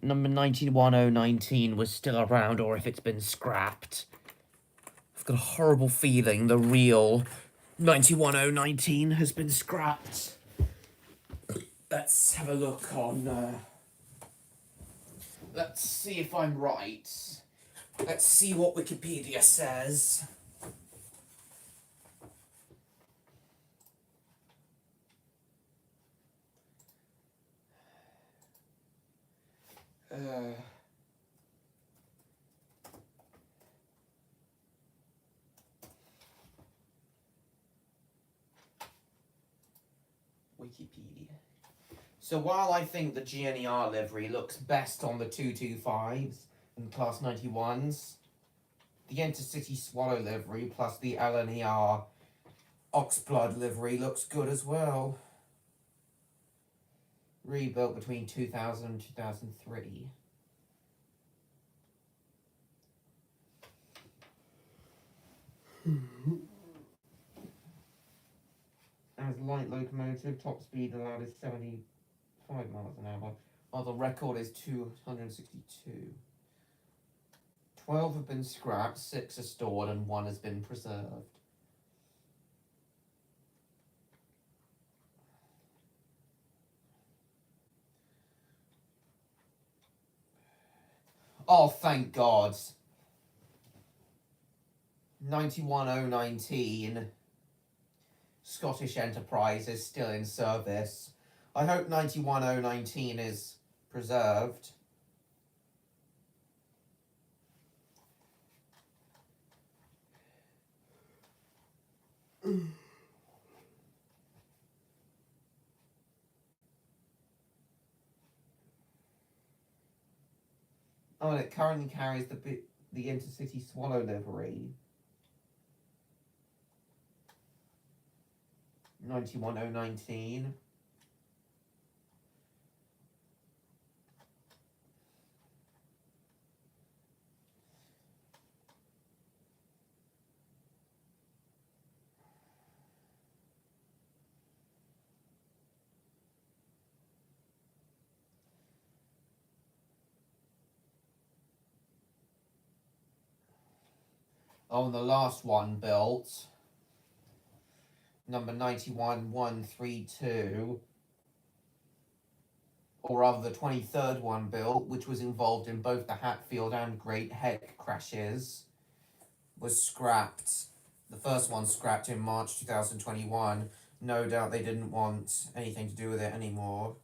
number 91019 was still around or if it's been scrapped. I've got a horrible feeling the real 91019 has been scrapped. Let's have a look on... let's see if I'm right. Let's see what Wikipedia says. Wikipedia. So while I think the GNER livery looks best on the 225s and Class 91s, the InterCity Swallow livery plus the LNER Oxblood livery looks good as well. Rebuilt between 2000 and 2003. As light locomotive, top speed allowed is 75 miles an hour, while the record is 262. 12 have been scrapped, 6 are stored, and 1 has been preserved. Oh, thank God. 91019 Scottish Enterprise is still in service. I hope 91019 is preserved. Oh, and it currently carries the InterCity Swallow livery. 91019. Oh, and the last one built, number 91132, or rather the 23rd one built, which was involved in both the Hatfield and Great Head crashes, was scrapped. The first one scrapped in March 2021. No doubt they didn't want anything to do with it anymore.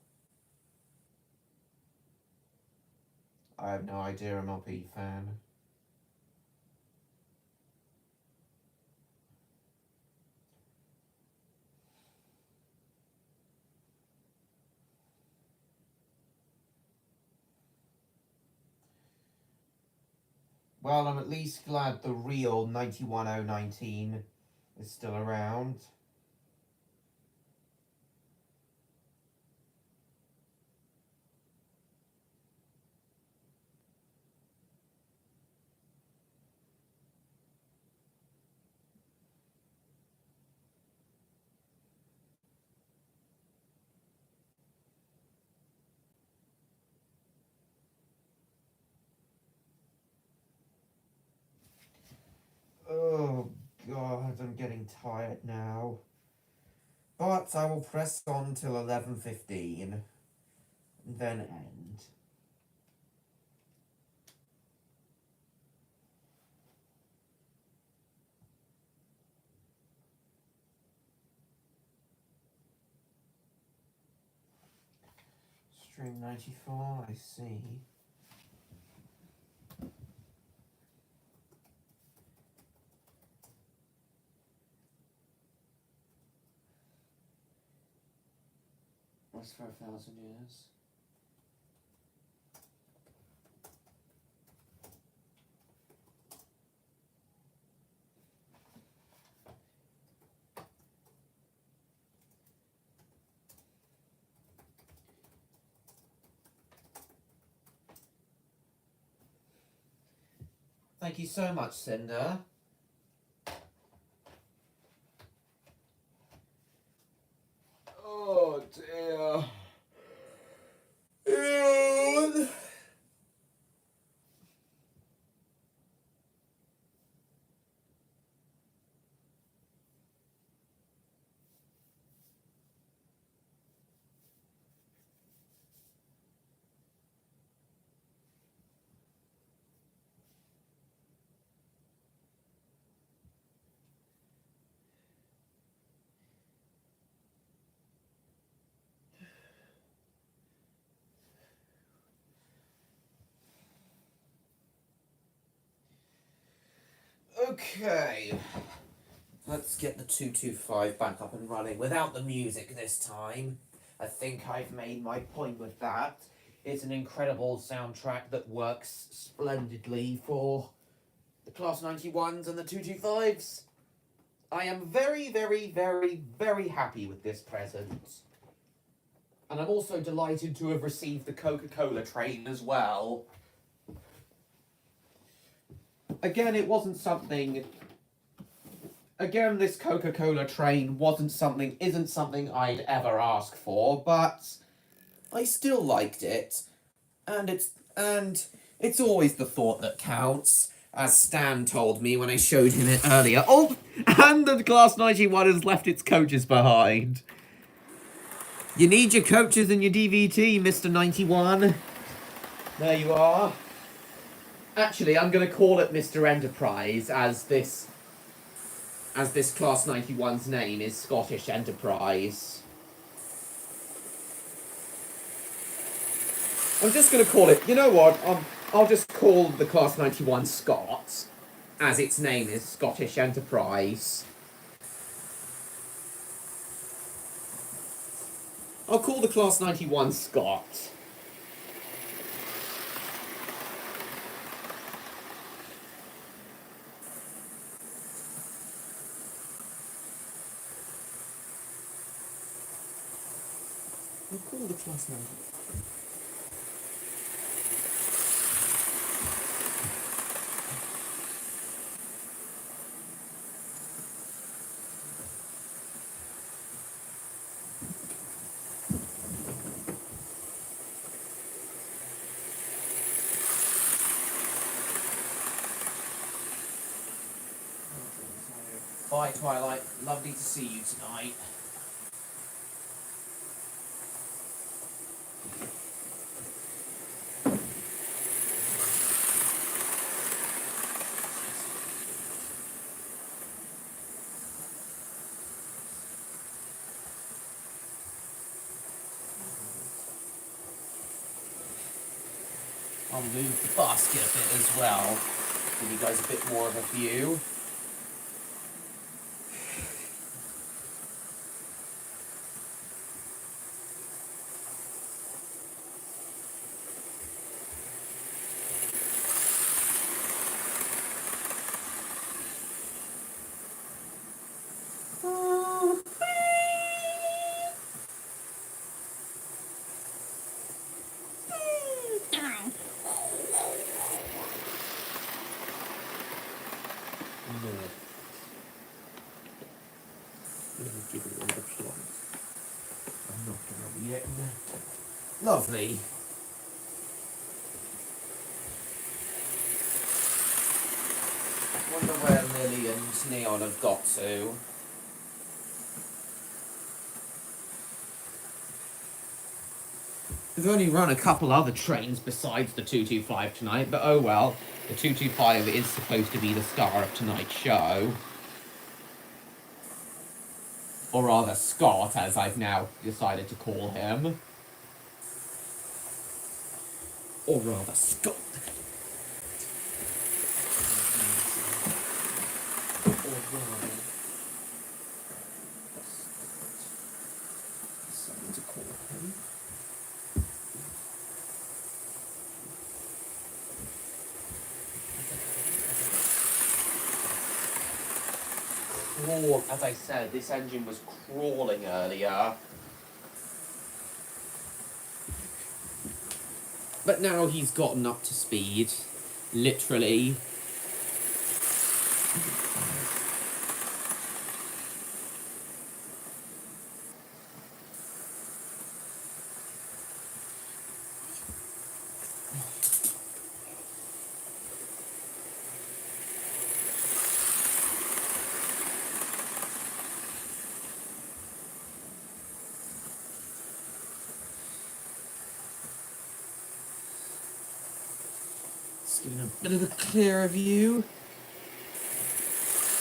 I have no idea, MLP fan. Well, I'm at least glad the real 91019 is still around. Oh God, I'm getting tired now. But I will press on till 11:15, then end. Train 94, I see. Rest for 1,000 years. Thank you so much, Cinder. Oh dear. Ew. Okay. Let's get the 225 back up and running without the music this time. I think I've made my point with that. It's an incredible soundtrack that works splendidly for the Class 91s and the 225s. I am very, very, very, very happy with this present. And I'm also delighted to have received the Coca-Cola train as well. Again, it wasn't something... Again, this Coca-Cola train isn't something I'd ever ask for, but I still liked it. And it's always the thought that counts, as Stan told me when I showed him it earlier. Oh, and the Class 91 has left its coaches behind. You need your coaches and your DVT, Mr. 91. There you are. Actually, I'm going to call it Mr. Enterprise, as this Class 91's name is Scottish Enterprise. I'm just going to call it, you know what, I'll just call the Class 91 Scott, as its name is Scottish Enterprise. I'll call the Class 91 Scott. I'll call the Class 91. Bye, Twilight. Lovely to see you tonight. I'll move the basket a bit as well. Give you guys a bit more of a view. Lovely. Wonder where Lily and Neon have got to. We've only run a couple other trains besides the 225 tonight, but oh well. The 225 is supposed to be the star of tonight's show. Or rather, Scott, as I've now decided to call him. Or rather, Scotland. Or rather, something to call him. As I said, this engine was crawling earlier. But now he's gotten up to speed, literally. Just giving a bit of a clearer view.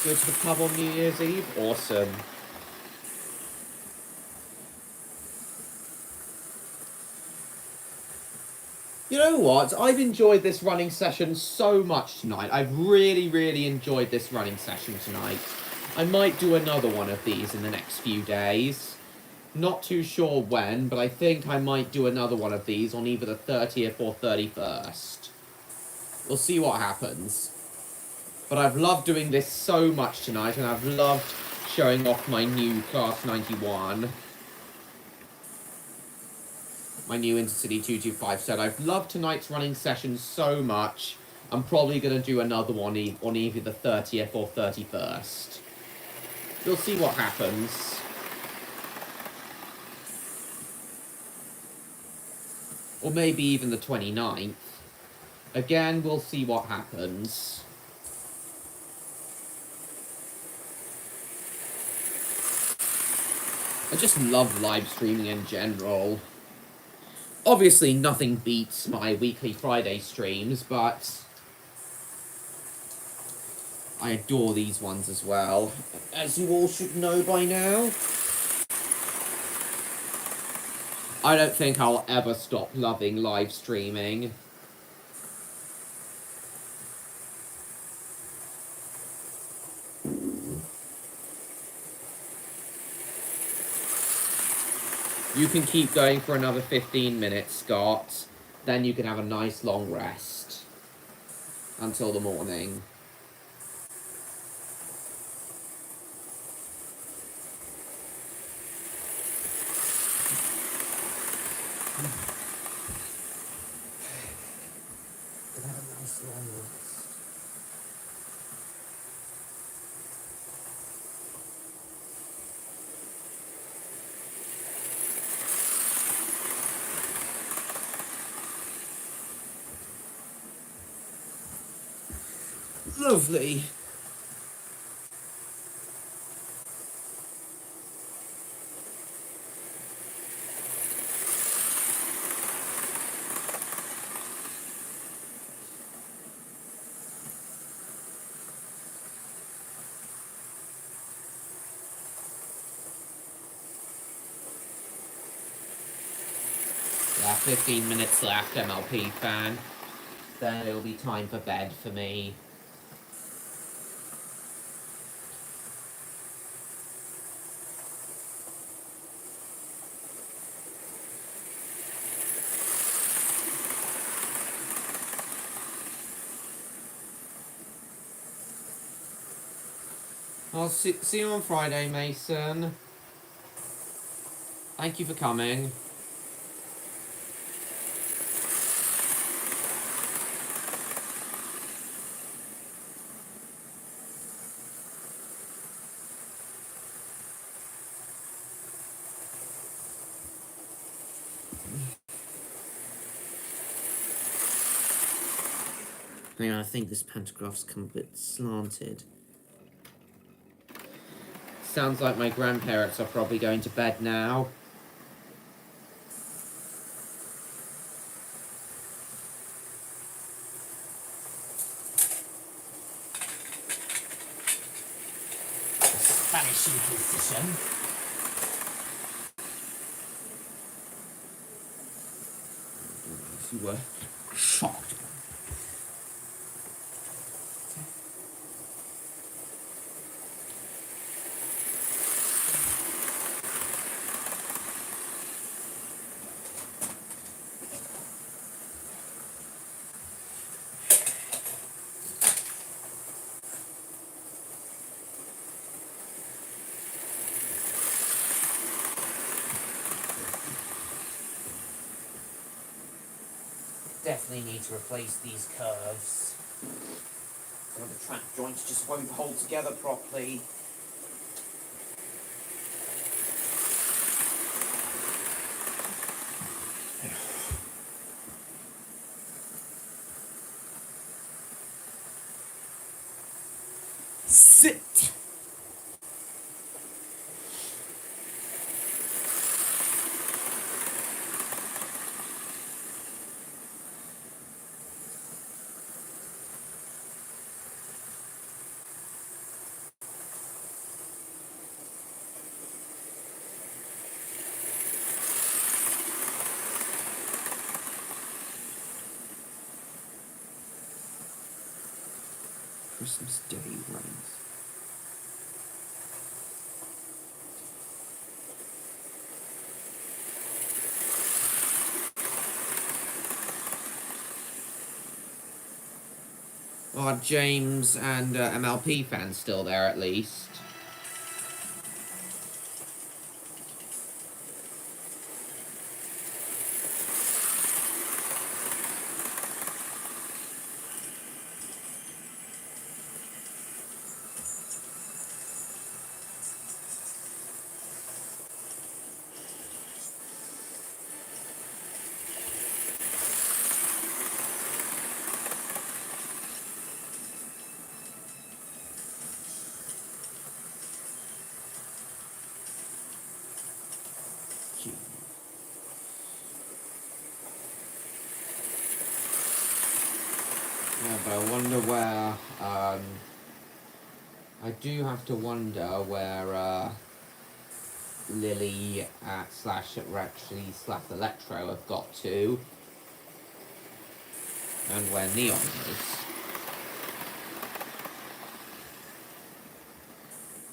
Go to the pub on New Year's Eve. Awesome. You know what? I've enjoyed this running session so much tonight. I've really enjoyed this running session tonight. I might do another one of these in the next few days. Not too sure when, but I think I might do another one of these on either the 30th or 31st. We'll see what happens. But I've loved doing this so much tonight, and I've loved showing off my new Class 91. My new InterCity 225 set. I've loved tonight's running session so much. I'm probably going to do another one on either the 30th or 31st. We'll see what happens. Or maybe even the 29th. Again, we'll see what happens. I just love live streaming in general. Obviously, nothing beats my weekly Friday streams, but I adore these ones as well, as you all should know by now. I don't think I'll ever stop loving live streaming. You can keep going for another 15 minutes, Scott. Then you can have a nice long rest. Until the morning. Have a nice long rest. Lovely. Yeah, 15 minutes left, MLP fan. Then it'll be time for bed for me. I'll see you on Friday, Mason. Thank you for coming. Hang on, I think this pantograph's come a bit slanted. Sounds like my grandparents are probably going to bed now. Spanish Inquisition. If you were shocked. Definitely need to replace these curves. So the track joints just won't hold together properly. Sit! Christmas Day rains. Are James and MLP fans still there at least? Yeah, but I wonder where, I do have to wonder where, Lily at Rexy / Electro have got to, and where Neon is.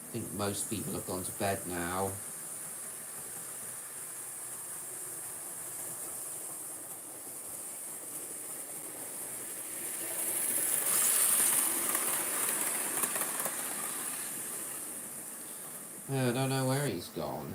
I think most people have gone to bed now. I don't know where he's gone.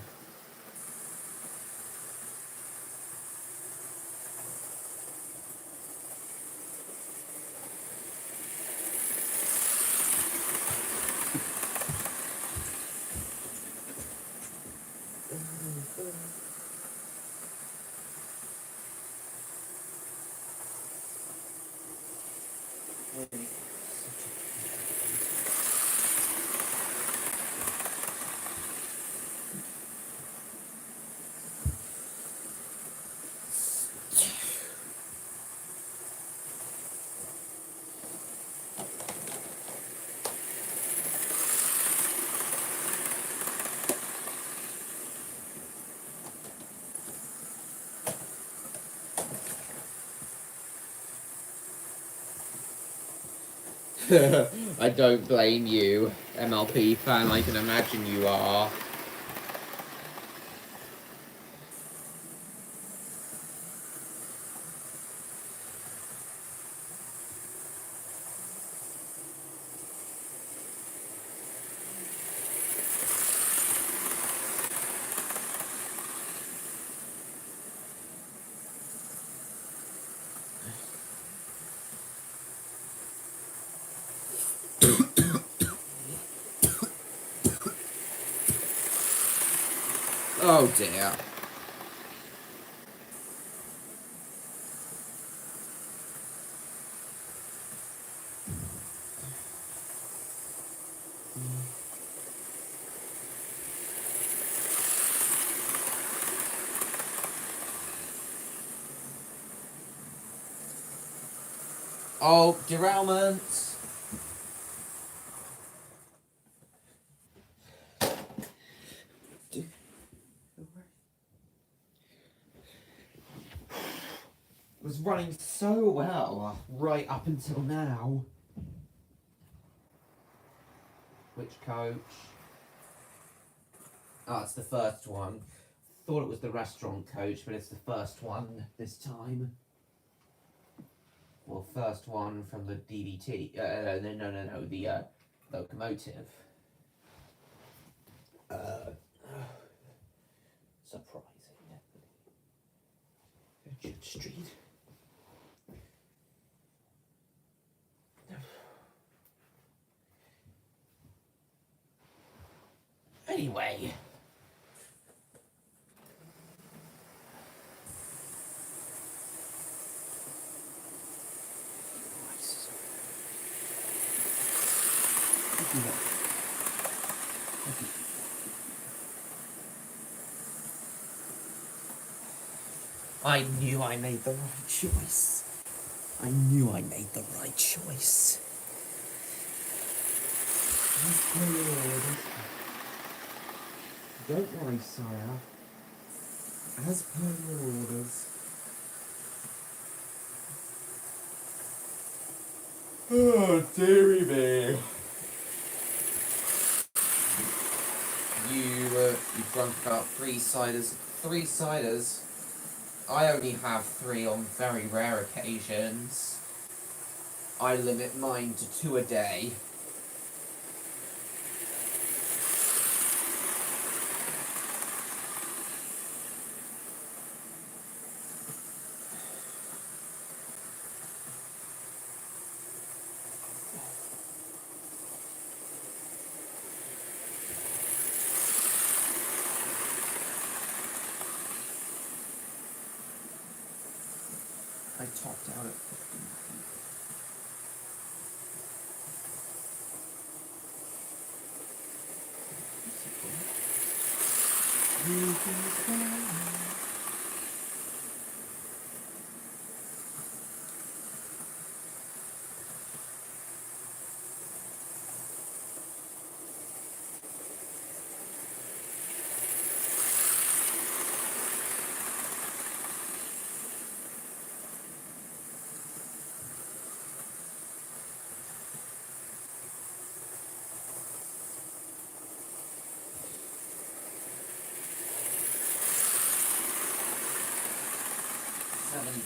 I don't blame you, MLP fan. I can imagine you are. Oh dear. Oh, derailment. was running so well right up until now. Which coach? Oh, it's the first one. Thought it was the restaurant coach, but it's the first one this time. Well, first one from the DVT. No, the locomotive. Surprising. Judge Street. Anyway. I knew I made the right choice. I knew I made the right choice. Don't worry, sire. As per your orders. Oh, dearie me. You drunk about 3 ciders. 3 ciders? I only have 3 on very rare occasions. I limit mine to 2 a day. I topped out at 15 feet.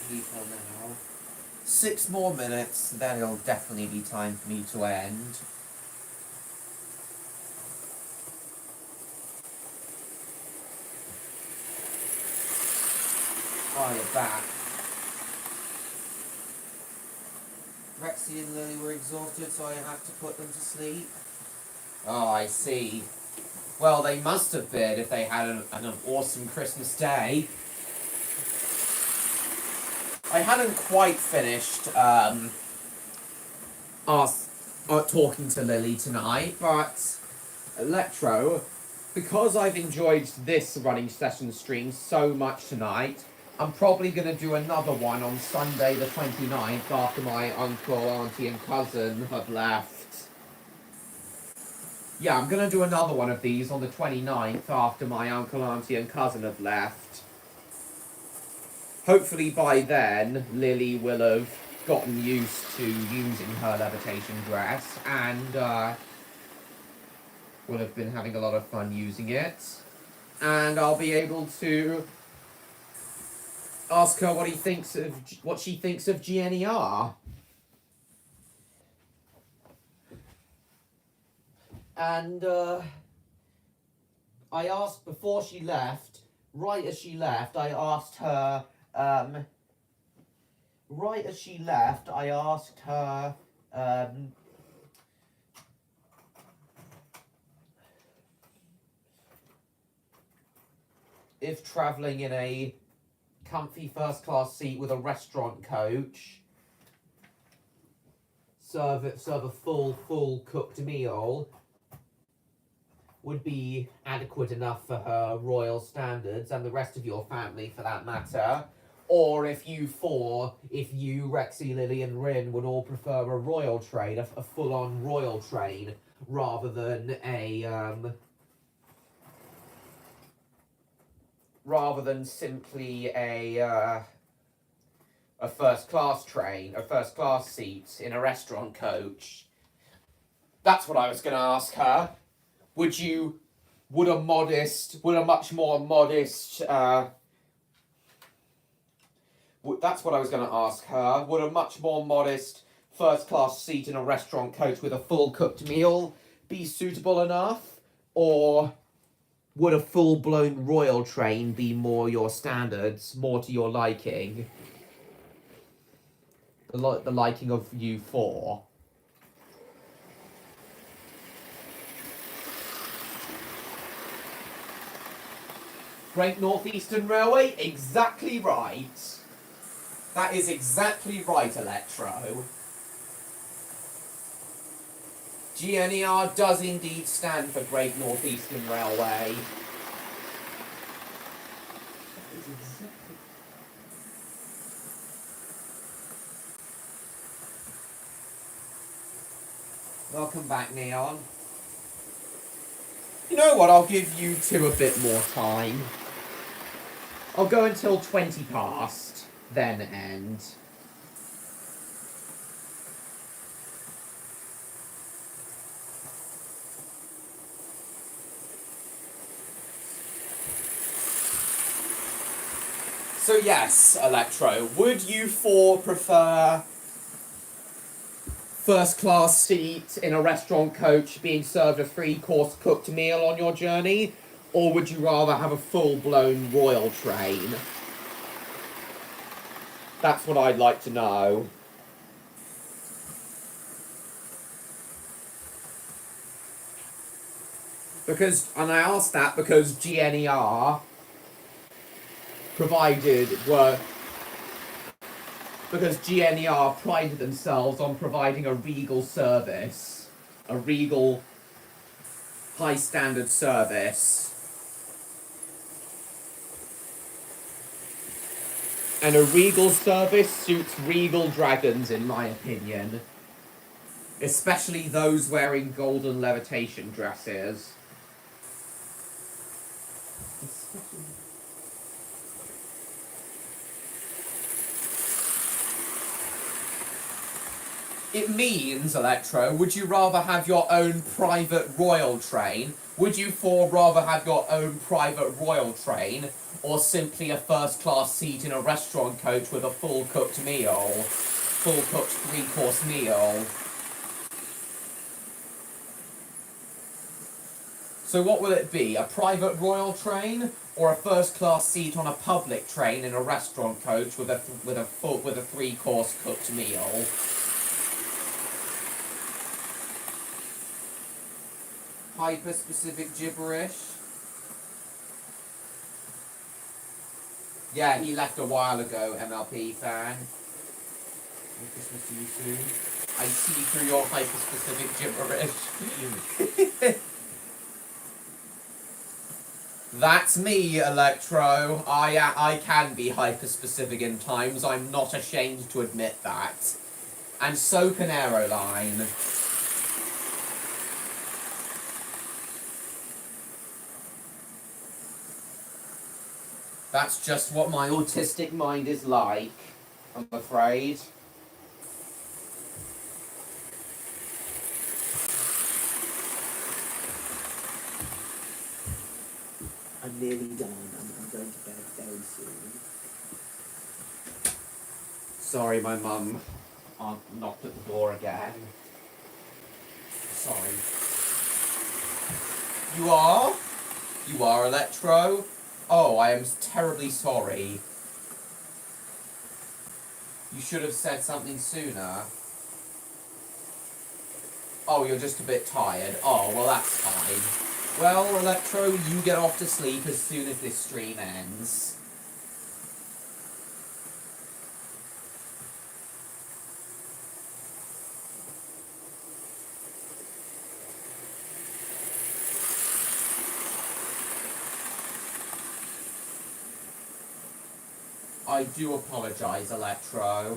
People now. 6 more minutes, then it'll definitely be time for me to end. Oh, you're back. Rexy and Lily were exhausted, so I had to put them to sleep. Oh, I see. Well, they must have been if they had an awesome Christmas day. I hadn't quite finished talking to Lily tonight, but Electro, because I've enjoyed this running session stream so much tonight, I'm probably going to do another one on Sunday the 29th after my uncle, auntie and cousin have left. Yeah, I'm going to do another one of these on the 29th after my uncle, auntie and cousin have left. Hopefully by then, Lily will have gotten used to using her levitation dress and will have been having a lot of fun using it. And I'll be able to ask her what she thinks of GNER. And I asked before she left, right as she left, I asked her if travelling in a comfy first class seat with a restaurant coach, serve a full cooked meal, would be adequate enough for her royal standards and the rest of your family for that matter. Or if you, Rexy, Lily and Rin would all prefer a royal train, a full-on royal train, rather than simply a a first class train, a first class seat in a restaurant coach? That's what I was going to ask her. Would a much more modest, that's what I was going to ask her. Would a much more modest first class seat in a restaurant coach with a full cooked meal be suitable enough? Or would a full blown royal train be more your standards, more to your liking? The liking of you four? Great Northeastern Railway? Exactly right. That is exactly right, Electro. GNER does indeed stand for Great Northeastern Railway. Welcome back, Neon. You know what, I'll give you two a bit more time. I'll go until 20 past, then end. So yes, Electro, would you four prefer first class seat in a restaurant coach being served a 3-course cooked meal on your journey? Or would you rather have a full-blown royal train? That's what I'd like to know. And I asked that because GNER because GNER prided themselves on providing a regal service, a regal, high standard service. And a regal service suits regal dragons, in my opinion. Especially those wearing golden levitation dresses. It means, Electro, would you rather have your own private royal train? Would you four rather have your own private royal train? Or simply a first class seat in a restaurant coach with a full cooked meal? Full cooked 3-course meal? So what will it be? A private royal train? Or a first class seat on a public train in a restaurant coach with a 3-course cooked meal? Hyper-specific gibberish. Yeah, he left a while ago, MLP fan. Merry Christmas to you soon. I see through your hyper-specific gibberish. That's me, Electro. I can be hyper-specific in times. I'm not ashamed to admit that. And so can Aeroline. That's just what my autistic mind is like, I'm afraid. I'm nearly done. I'm going to bed very soon. Sorry, my mum knocked at the door again. Sorry. You are? You are, Electro? Oh, I am terribly sorry. You should have said something sooner. Oh, you're just a bit tired. Oh, well, that's fine. Well, Electro, you get off to sleep as soon as this stream ends. I do apologise, Electro.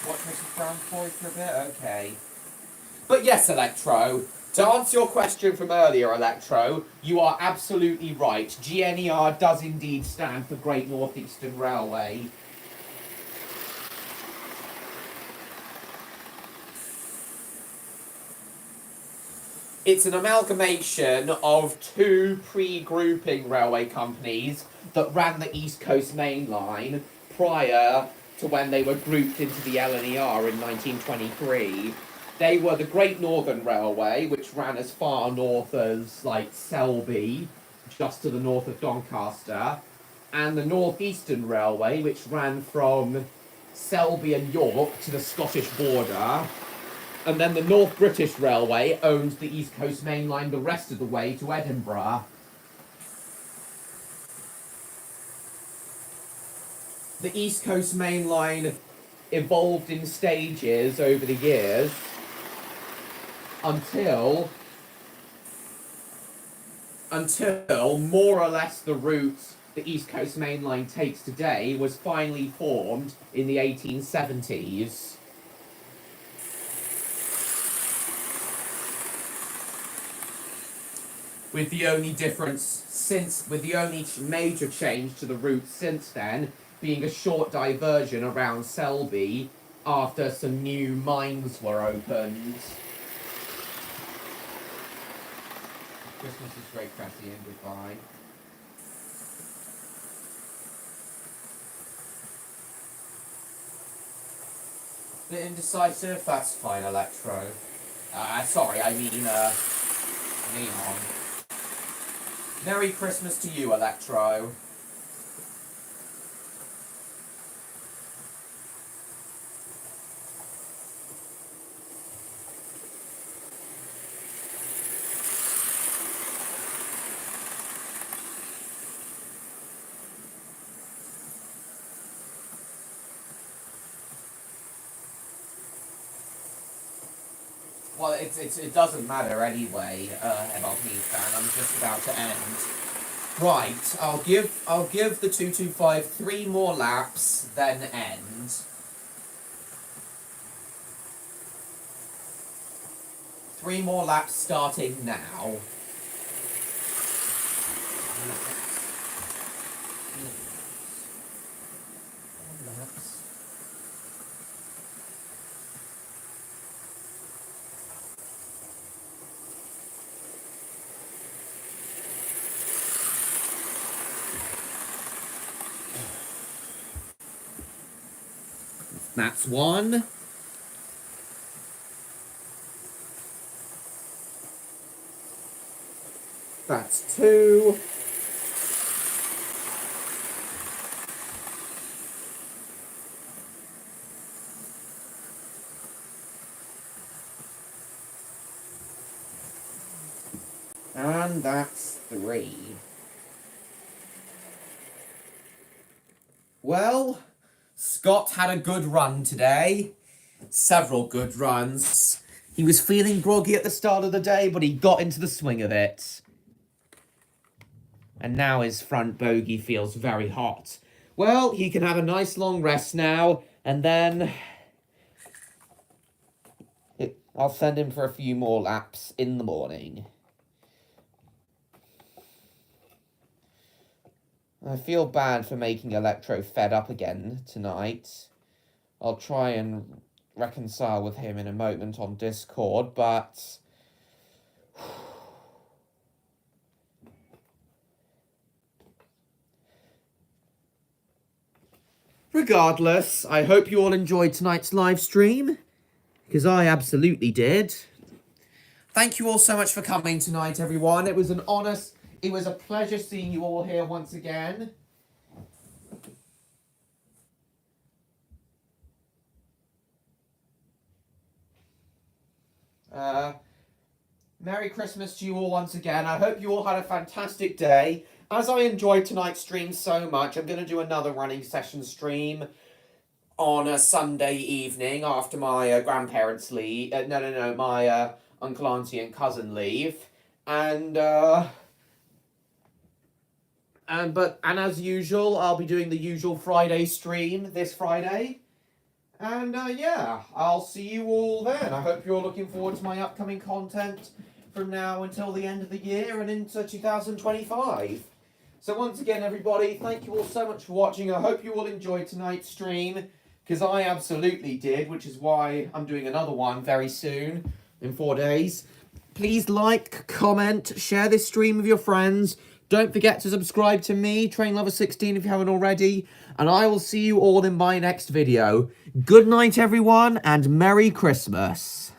Watch Mrs. Brown Boy for a bit? Okay. But yes, Electro, To answer your question from earlier, Electro, you are absolutely right. GNER does indeed stand for Great North Eastern Railway. It's an amalgamation of two pre-grouping railway companies that ran the East Coast Main Line prior to when they were grouped into the LNER in 1923. They were the Great Northern Railway, which ran as far north as, like, Selby, just to the north of Doncaster, and the North Eastern Railway, which ran from Selby and York to the Scottish border. And then the North British Railway owned the East Coast Main Line the rest of the way to Edinburgh. The East Coast Main Line evolved in stages over the years until more or less the route the East Coast Main Line takes today was finally formed in the 1870s. With the only major change to the route since then being a short diversion around Selby after some new mines were opened. Christmas is great, Cressy, and goodbye. Bit indecisive? That's fine, Electro. Sorry, I mean, Neon. Merry Christmas to you, Electro. Well, it doesn't matter anyway, MLP fan. I'm just about to end. Right, I'll give the 225 3 more laps, then end. 3 more laps starting now. That's 1. That's 2. And that's 3. Well, Scott had a good run today. Several good runs. He was feeling groggy at the start of the day, but he got into the swing of it. And now his front bogey feels very hot. Well, he can have a nice long rest now, and then I'll send him for a few more laps in the morning. I feel bad for making Electro fed up again tonight. I'll try and reconcile with him in a moment on Discord, but regardless, I hope you all enjoyed tonight's live stream, because I absolutely did. Thank you all so much for coming tonight, everyone. It was a pleasure seeing you all here once again. Merry Christmas to you all once again. I hope you all had a fantastic day. As I enjoyed tonight's stream so much, I'm going to do another running session stream on a Sunday evening after my grandparents leave. My uncle, auntie, and cousin leave. And as usual, I'll be doing the usual Friday stream this Friday. And yeah, I'll see you all then. I hope you're looking forward to my upcoming content from now until the end of the year and into 2025. So once again, everybody, thank you all so much for watching. I hope you all enjoyed tonight's stream, because I absolutely did, which is why I'm doing another one very soon, in 4 days. Please like, comment, share this stream with your friends. Don't forget to subscribe to me, Train Lover 16, if you haven't already. And I will see you all in my next video. Good night, everyone, and Merry Christmas.